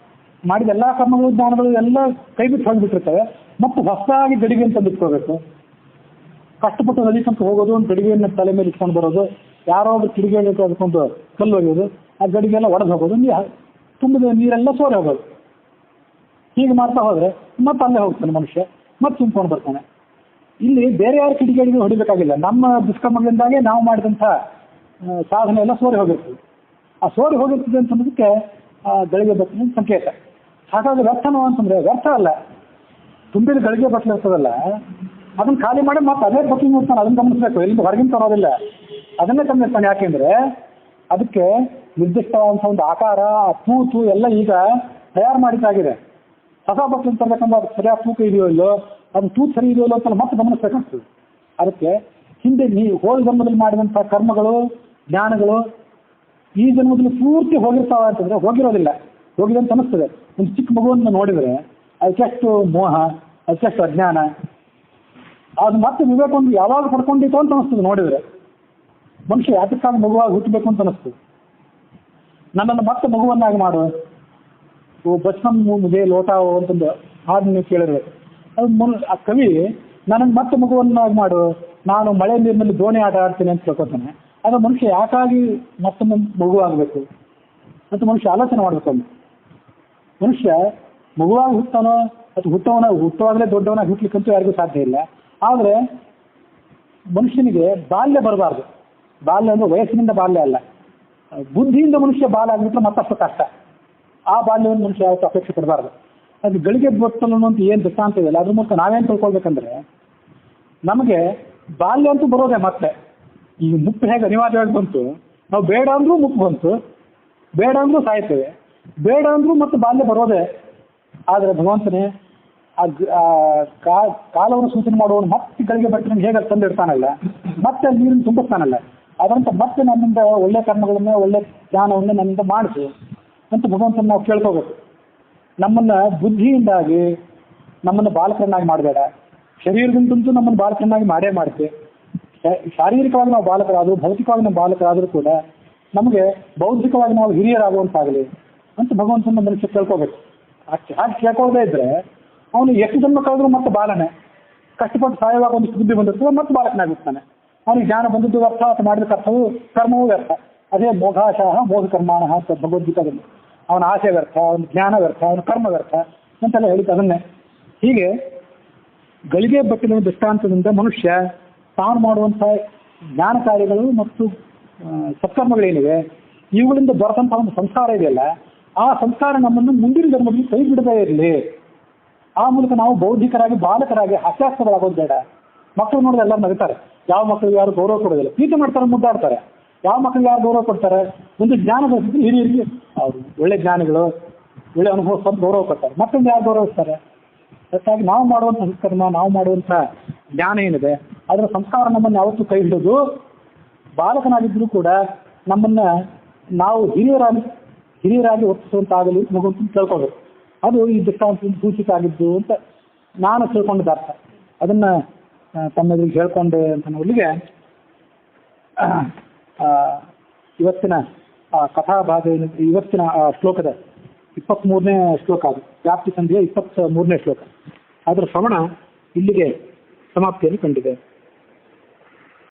ಮಾಡಿದ ಎಲ್ಲ ಕರ್ಮಗಳು, ಜ್ಞಾನಗಳು ಎಲ್ಲ ಕೈ ಬಿಟ್ಟು ಹೋಗಿಬಿಟ್ಟಿರ್ತವೆ. ಮತ್ತು ಹೊಸದಾಗಿ ಗಡಿಗೆಯನ್ನು ತಂದಿಟ್ಕೋಬೇಕು. ಕಷ್ಟಪಟ್ಟು ನದಿ ತನಕ ಹೋಗೋದು, ಒಂದು ಗಡಿಗೆಯನ್ನು ತಲೆ ಮೇಲೆ ಇಟ್ಕೊಂಡು ಬರೋದು, ಯಾರೋ ಒಬ್ಬರು ಕಿಡಿಗೆಯಲ್ಲಿ ಅದಕ್ಕೊಂದು ಕಲ್ಲು ಒಗೆಯೋದು, ಆ ಗಡಿಗೆಲ್ಲ ಒಡೆದು ಹೋಗೋದು, ತುಂಬಿದ ನೀರೆಲ್ಲ ಸೋರೆ ಹೋಗೋದು. ಹೀಗೆ ಮಾಡ್ತಾ ಹೋದರೆ ಮತ್ತೆ ಅಲ್ಲೇ ಹೋಗ್ತಾನೆ ಮನುಷ್ಯ, ಮತ್ತೆ ತುಂಬ್ಕೊಂಡು ಬರ್ತಾನೆ. ಇಲ್ಲಿ ಬೇರೆ ಯಾರು ಕಿಡಿಗೇಡಿಗೆ ಹೊಡಿಬೇಕಾಗಿಲ್ಲ. ನಮ್ಮ ದುಷ್ಕರ್ಮಗಳಿಂದಾಗೆ ನಾವು ಮಾಡಿದಂಥ ಸಾಧನೆ ಎಲ್ಲ ಸೋರಿ ಹೋಗಿರ್ತದೆ. ಆ ಸೋರಿ ಹೋಗಿರ್ತದೆ ಅಂತಂದಕ್ಕೆ ಗಳಿಗೆ ಬಟ್ಟಲಿನ ಸಂಕೇತ. ಹಾಗಾಗಿ ವ್ಯರ್ಥನೋ ಅಂತಂದರೆ ವ್ಯರ್ಥ ಅಲ್ಲ, ತುಂಬಿದ ಗಳಿಗೆ ಬಟ್ಟಲು ಇರ್ತದಲ್ಲ ಅದನ್ನು ಖಾಲಿ ಮಾಡಿ ಮತ್ತೆ ಅದೇ ಬಟ್ಟಲು ಇರ್ತಾನೆ. ಅದನ್ನು ಗಮನಿಸಬೇಕು, ಎಲ್ಲಿಂದ ಹೊರಗಿನ ತರೋದಿಲ್ಲ, ಅದನ್ನೇ ತಂದಿರ್ತಾನೆ. ಯಾಕೆಂದರೆ ಅದಕ್ಕೆ ನಿರ್ದಿಷ್ಟವಾದಂಥ ಒಂದು ಆಕಾರ, ಆ ತೂತು ಎಲ್ಲ ಈಗ ತಯಾರು ಮಾಡಿದ್ದಾಗಿದೆ. ಹೊಸ ಬಟ್ಟಲು ತರಬೇಕಂದ್ರೆ ಅದು ಸರಿಯಾದ ತೂಕ ಇದೆಯೋ ಇಲ್ಲೋ, ಅದು ತೂತು ಸರಿ ಇದೆಯೋ ಅಂತ ಮತ್ತೆ ಗಮನಿಸಬೇಕಾಗ್ತದೆ. ಅದಕ್ಕೆ ಹಿಂದೆ ಹೋದ ಜನ್ಮದಲ್ಲಿ ಮಾಡಿದಂಥ ಕರ್ಮಗಳು, ಜ್ಞಾನಗಳು ಈ ಜನ್ಮದಲ್ಲಿ ಪೂರ್ತಿ ಹೋಗಿರ್ತಾವ ಅಂತಂದರೆ ಹೋಗಿರೋದಿಲ್ಲ, ಹೋಗಿದೆ ಅಂತ ಅನಿಸ್ತದೆ. ಒಂದು ಚಿಕ್ಕ ಮಗುವನ್ನು ನೋಡಿದರೆ ಅದಕ್ಕೆಷ್ಟು ಮೋಹ, ಅದಕ್ಕೆಷ್ಟು ಅಜ್ಞಾನ, ಅದು ಮತ್ತೆ ವಿವೇಕವನ್ನು ಯಾವಾಗ ಪಡ್ಕೊಂಡಿತ್ತು ಅಂತ ಅನಿಸ್ತದೆ. ನೋಡಿದರೆ ಮನುಷ್ಯ ಯಾತಕ್ಕಾಗಿ ಮಗುವಾಗಿ ಹುಟ್ಟಬೇಕು ಅಂತ ಅನಿಸ್ತದೆ. ನನ್ನನ್ನು ಮತ್ತೆ ಮಗುವನ್ನಾಗಿ ಮಾಡು, ಬಚ್ಪನ್ ಮುಜೆ ಲೋಟಾವೋ ಅಂತಂದು ಹಾಡು ನೀವು ಕೇಳಿರ್ಬೇಕು. ಅದು ಆ ಕವಿ ನನ್ನನ್ನು ಮತ್ತೆ ಮಗುವನ್ನಾಗಿ ಮಾಡು, ನಾನು ಮಳೆ ನೀರಿನಲ್ಲಿ ದೋಣಿ ಆಟ ಆಡ್ತೀನಿ ಅಂತ ಕೇಳ್ಕೊತಾನೆ. ಆಗ ಮನುಷ್ಯ ಯಾಕಾಗಿ ಮತ್ತೊಮ್ಮೆ ಮಗುವಾಗಬೇಕು ಅಂತ ಮನುಷ್ಯ ಆಲೋಚನೆ ಮಾಡಬೇಕು. ಮನುಷ್ಯ ಮಗುವಾಗಿ ಹುಟ್ಟಾನೋ ಅಥವಾ ಹುಟ್ಟುವಾಗಲೇ ದೊಡ್ಡವನಾಗಿ ಹುಟ್ಟಲಿಕ್ಕಂತೂ ಯಾರಿಗೂ ಸಾಧ್ಯ ಇಲ್ಲ. ಆದರೆ ಮನುಷ್ಯನಿಗೆ ಬಾಲ್ಯ ಬರಬಾರ್ದು. ಬಾಲ್ಯ ಅಂದರೆ ವಯಸ್ಸಿನಿಂದ ಬಾಲ್ಯ ಅಲ್ಲ, ಬುದ್ಧಿಯಿಂದ ಮನುಷ್ಯ ಬಾಲ ಆಗಿಬಿಟ್ರೆ ಮತ್ತಷ್ಟು ಕಷ್ಟ. ಆ ಬಾಲ್ಯವನ್ನು ಮನುಷ್ಯ ಯಾವತ್ತೂ ಅಪೇಕ್ಷೆ ಪಡಬಾರ್ದು. ಅದು ಗಳಿಗೆ ಬಟ್ಟಲು ಅಂತ ಏನು ದೃಷ್ಟಾಂತ ಇದೆಯಲ್ಲ, ಅದ್ರ ಮೂಲಕ ನಾವೇನು ತಿಳ್ಕೊಳ್ಬೇಕಂದ್ರೆ, ನಮಗೆ ಬಾಲ್ಯ ಅಂತೂ ಬರೋದೇ ಮತ್ತೆ. ಈಗ ಮುಪ್ಪು ಹೇಗೆ ಅನಿವಾರ್ಯವಾಗಿ ಬಂತು, ನಾವು ಬೇಡ ಅಂದ್ರೂ ಮುಪ್ಪು ಬಂತು, ಬೇಡ ಅಂದ್ರೂ ಸಾಯ್ತೇವೆ, ಬೇಡ ಅಂದ್ರೂ ಮತ್ತೆ ಬಾಲ್ಯ ಬರೋದೇ. ಆದರೆ ಭಗವಂತನೇ ಕಾಲವನ್ನು ಸೂಚನೆ ಮಾಡುವವನು ಮತ್ತೆ ಗಳಿಗೆ ಬಟ್ಟೆ ಹೇಗೆ ತಂದಿಡ್ತಾನಲ್ಲ, ಮತ್ತೆ ಅಲ್ಲಿ ನೀರನ್ನು ತುಂಬಿಸ್ತಾನಲ್ಲ, ಅದರಂತ ಮತ್ತೆ ನನ್ನಿಂದ ಒಳ್ಳೆ ಕರ್ಮಗಳನ್ನ ಒಳ್ಳೆ ಜ್ಞಾನವನ್ನು ನನ್ನಿಂದ ಮಾಡಿಸು ಅಂತ ಭಗವಂತನ ನಾವು ಕೇಳ್ಕೋಬೇಕು. ನಮ್ಮನ್ನ ಬುದ್ಧಿಯಿಂದಾಗಿ ನಮ್ಮನ್ನು ಬಾಲಕರನ್ನಾಗಿ ಮಾಡಬೇಡ, ಶರೀರದಿಂದಂತೂ ನಮ್ಮನ್ನು ಬಾಲಕರನ್ನಾಗಿ ಮಾಡೇ ಮಾಡುತ್ತೆ. ಶಾರೀರಿಕವಾಗಿ ನಾವು ಬಾಲಕರಾದರೂ ಭೌತಿಕವಾಗಿ ನಾವು ಬಾಲಕರಾದರೂ ಕೂಡ ನಮಗೆ ಬೌದ್ಧಿಕವಾಗಿ ನಾವು ಹಿರಿಯರಾಗುವಂತಾಗಲಿ ಅಂತ ಭಗವಂತನ ಮನುಷ್ಯ ಕೇಳ್ಕೋಬೇಕು. ಅಷ್ಟೇ ಹಾಗೆ ಕೇಳ್ಕೊಳ್ಳದೇ ಇದ್ರೆ ಅವನು ಎಷ್ಟು ಜನ್ಮ ಕಳೆದ್ರೂ ಮತ್ತೆ ಬಾಲನೆ, ಕಷ್ಟಪಟ್ಟು ಸಾಯವಾಗ ಒಂದಿಷ್ಟು ಬುದ್ಧಿ ಬಂದಿರ್ತದೆ ಮತ್ತೆ ಬಾಲಕನಾಗಿರ್ತಾನೆ. ಅವನಿಗೆ ಜ್ಞಾನ ಬಂದದ್ದು ವ್ಯರ್ಥ, ಅಥವಾ ಮಾಡಿದ ಕರ್ಮವೂ ವ್ಯರ್ಥ. ಅದೇ ಮೋಘಾಶಾಹ ಮೋಘ ಕರ್ಮಾಣ ಅಂತ ಭಗವದ್ಗೀತಾದಲ್ಲಿ ಅವನ ಆಸೆ ವ್ಯರ್ಥ, ಅವನ ಜ್ಞಾನ ವ್ಯರ್ಥ, ಅವನ ಕರ್ಮ ವ್ಯರ್ಥ ಅಂತೆಲ್ಲ ಹೇಳಿದ್ದು ಅದನ್ನೇ. ಹೀಗೆ ಗಳಿಗೆ ಬಟ್ಟಿನ ದೃಷ್ಟಾಂತದಿಂದ ಮನುಷ್ಯ ತಾನು ಮಾಡುವಂಥ ಜ್ಞಾನ ಕಾರ್ಯಗಳು ಮತ್ತು ಸತ್ಕರ್ಮಗಳೇನಿವೆ ಇವುಗಳಿಂದ ದೊರೆತಂಥ ಒಂದು ಸಂಸ್ಕಾರ ಇದೆಯಲ್ಲ, ಆ ಸಂಸ್ಕಾರ ನಮ್ಮನ್ನು ಮುಂದಿನ ಜನ್ಮದಲ್ಲಿ ಕೈ ಬಿಡದೇ ಇರಲಿ. ಆ ಮೂಲಕ ನಾವು ಬೌದ್ಧಿಕರಾಗಿ ಬಾಲಕರಾಗಿ ಹಾಸ್ಯಾಸ್ಪದರಾಗೋದು ಬೇಡ. ಮಕ್ಕಳು ನೋಡಿದ್ರೆ ಎಲ್ಲರೂ ನಗುತ್ತಾರೆ, ಯಾವ ಮಕ್ಕಳಿಗೆ ಯಾರು ಗೌರವ ಕೊಡೋದಿಲ್ಲ, ಪ್ರೀತಿ ಮಾಡ್ತಾರೆ, ಮುದ್ದಾಡ್ತಾರೆ. ಯಾವ ಮಕ್ಕಳಿಗೆ ಯಾರು ಗೌರವ ಕೊಡ್ತಾರೆ? ಒಂದು ಜ್ಞಾನ ಬಯಸಿದ್ರೆ ಹಿರಿಯರಿಗೆ ಅವರು ಒಳ್ಳೆ ಜ್ಞಾನಿಗಳು ಒಳ್ಳೆ ಅನುಭವ ಸ್ವಲ್ಪ ಗೌರವ ಕೊಡ್ತಾರೆ, ಮಕ್ಕಳಿಗೆ ಯಾರು ಗೌರವಿಸ್ತಾರೆ? ಅದಕ್ಕಾಗಿ ನಾವು ಮಾಡುವಂಥ ಸತ್ಕರ್ಮ, ನಾವು ಮಾಡುವಂಥ ಜ್ಞಾನ ಏನಿದೆ ಅದರ ಸಂಸ್ಕಾರ ನಮ್ಮನ್ನು ಯಾವತ್ತೂ ಕೈ ಹಿಡಿದು ಬಾಲಕನಾಗಿದ್ದರೂ ಕೂಡ ನಮ್ಮನ್ನ ನಾವು ಹಿರಿಯರಾಗಿ ವರ್ತಿಸುವಂತಾಗಲಿ ಮಗುವಂತ ತಿಳ್ಕೋಬೇಕು. ಅದು ಈ ದೃಷ್ಟಾಂತದಿಂದ ಸೂಚಿತ ಆಗಿದ್ದು ಅಂತ ನಾನು ತಿಳ್ಕೊಂಡಿದ್ದ ಅರ್ಥ. ಅದನ್ನ ತಮ್ಮೆದುರಿಗೆ ಹೇಳ್ಕೊಂಡೆ ಅಂತ ನೋಡ್ಲಿಕ್ಕೆ ಇವತ್ತಿನ ಕಥಾಭಾಗ ಇವತ್ತಿನ ಶ್ಲೋಕದ 23ನೇ ಶ್ಲೋಕ, ಅದು ವ್ಯಾಪ್ತಿ ಸಂಧಿಯ 23ನೇ ಶ್ಲೋಕ. ಅದರ ಶ್ರವಣ ಇಲ್ಲಿಗೆ ಸಮಾಪ್ತಿಯನ್ನು ಕಂಡಿದೆ.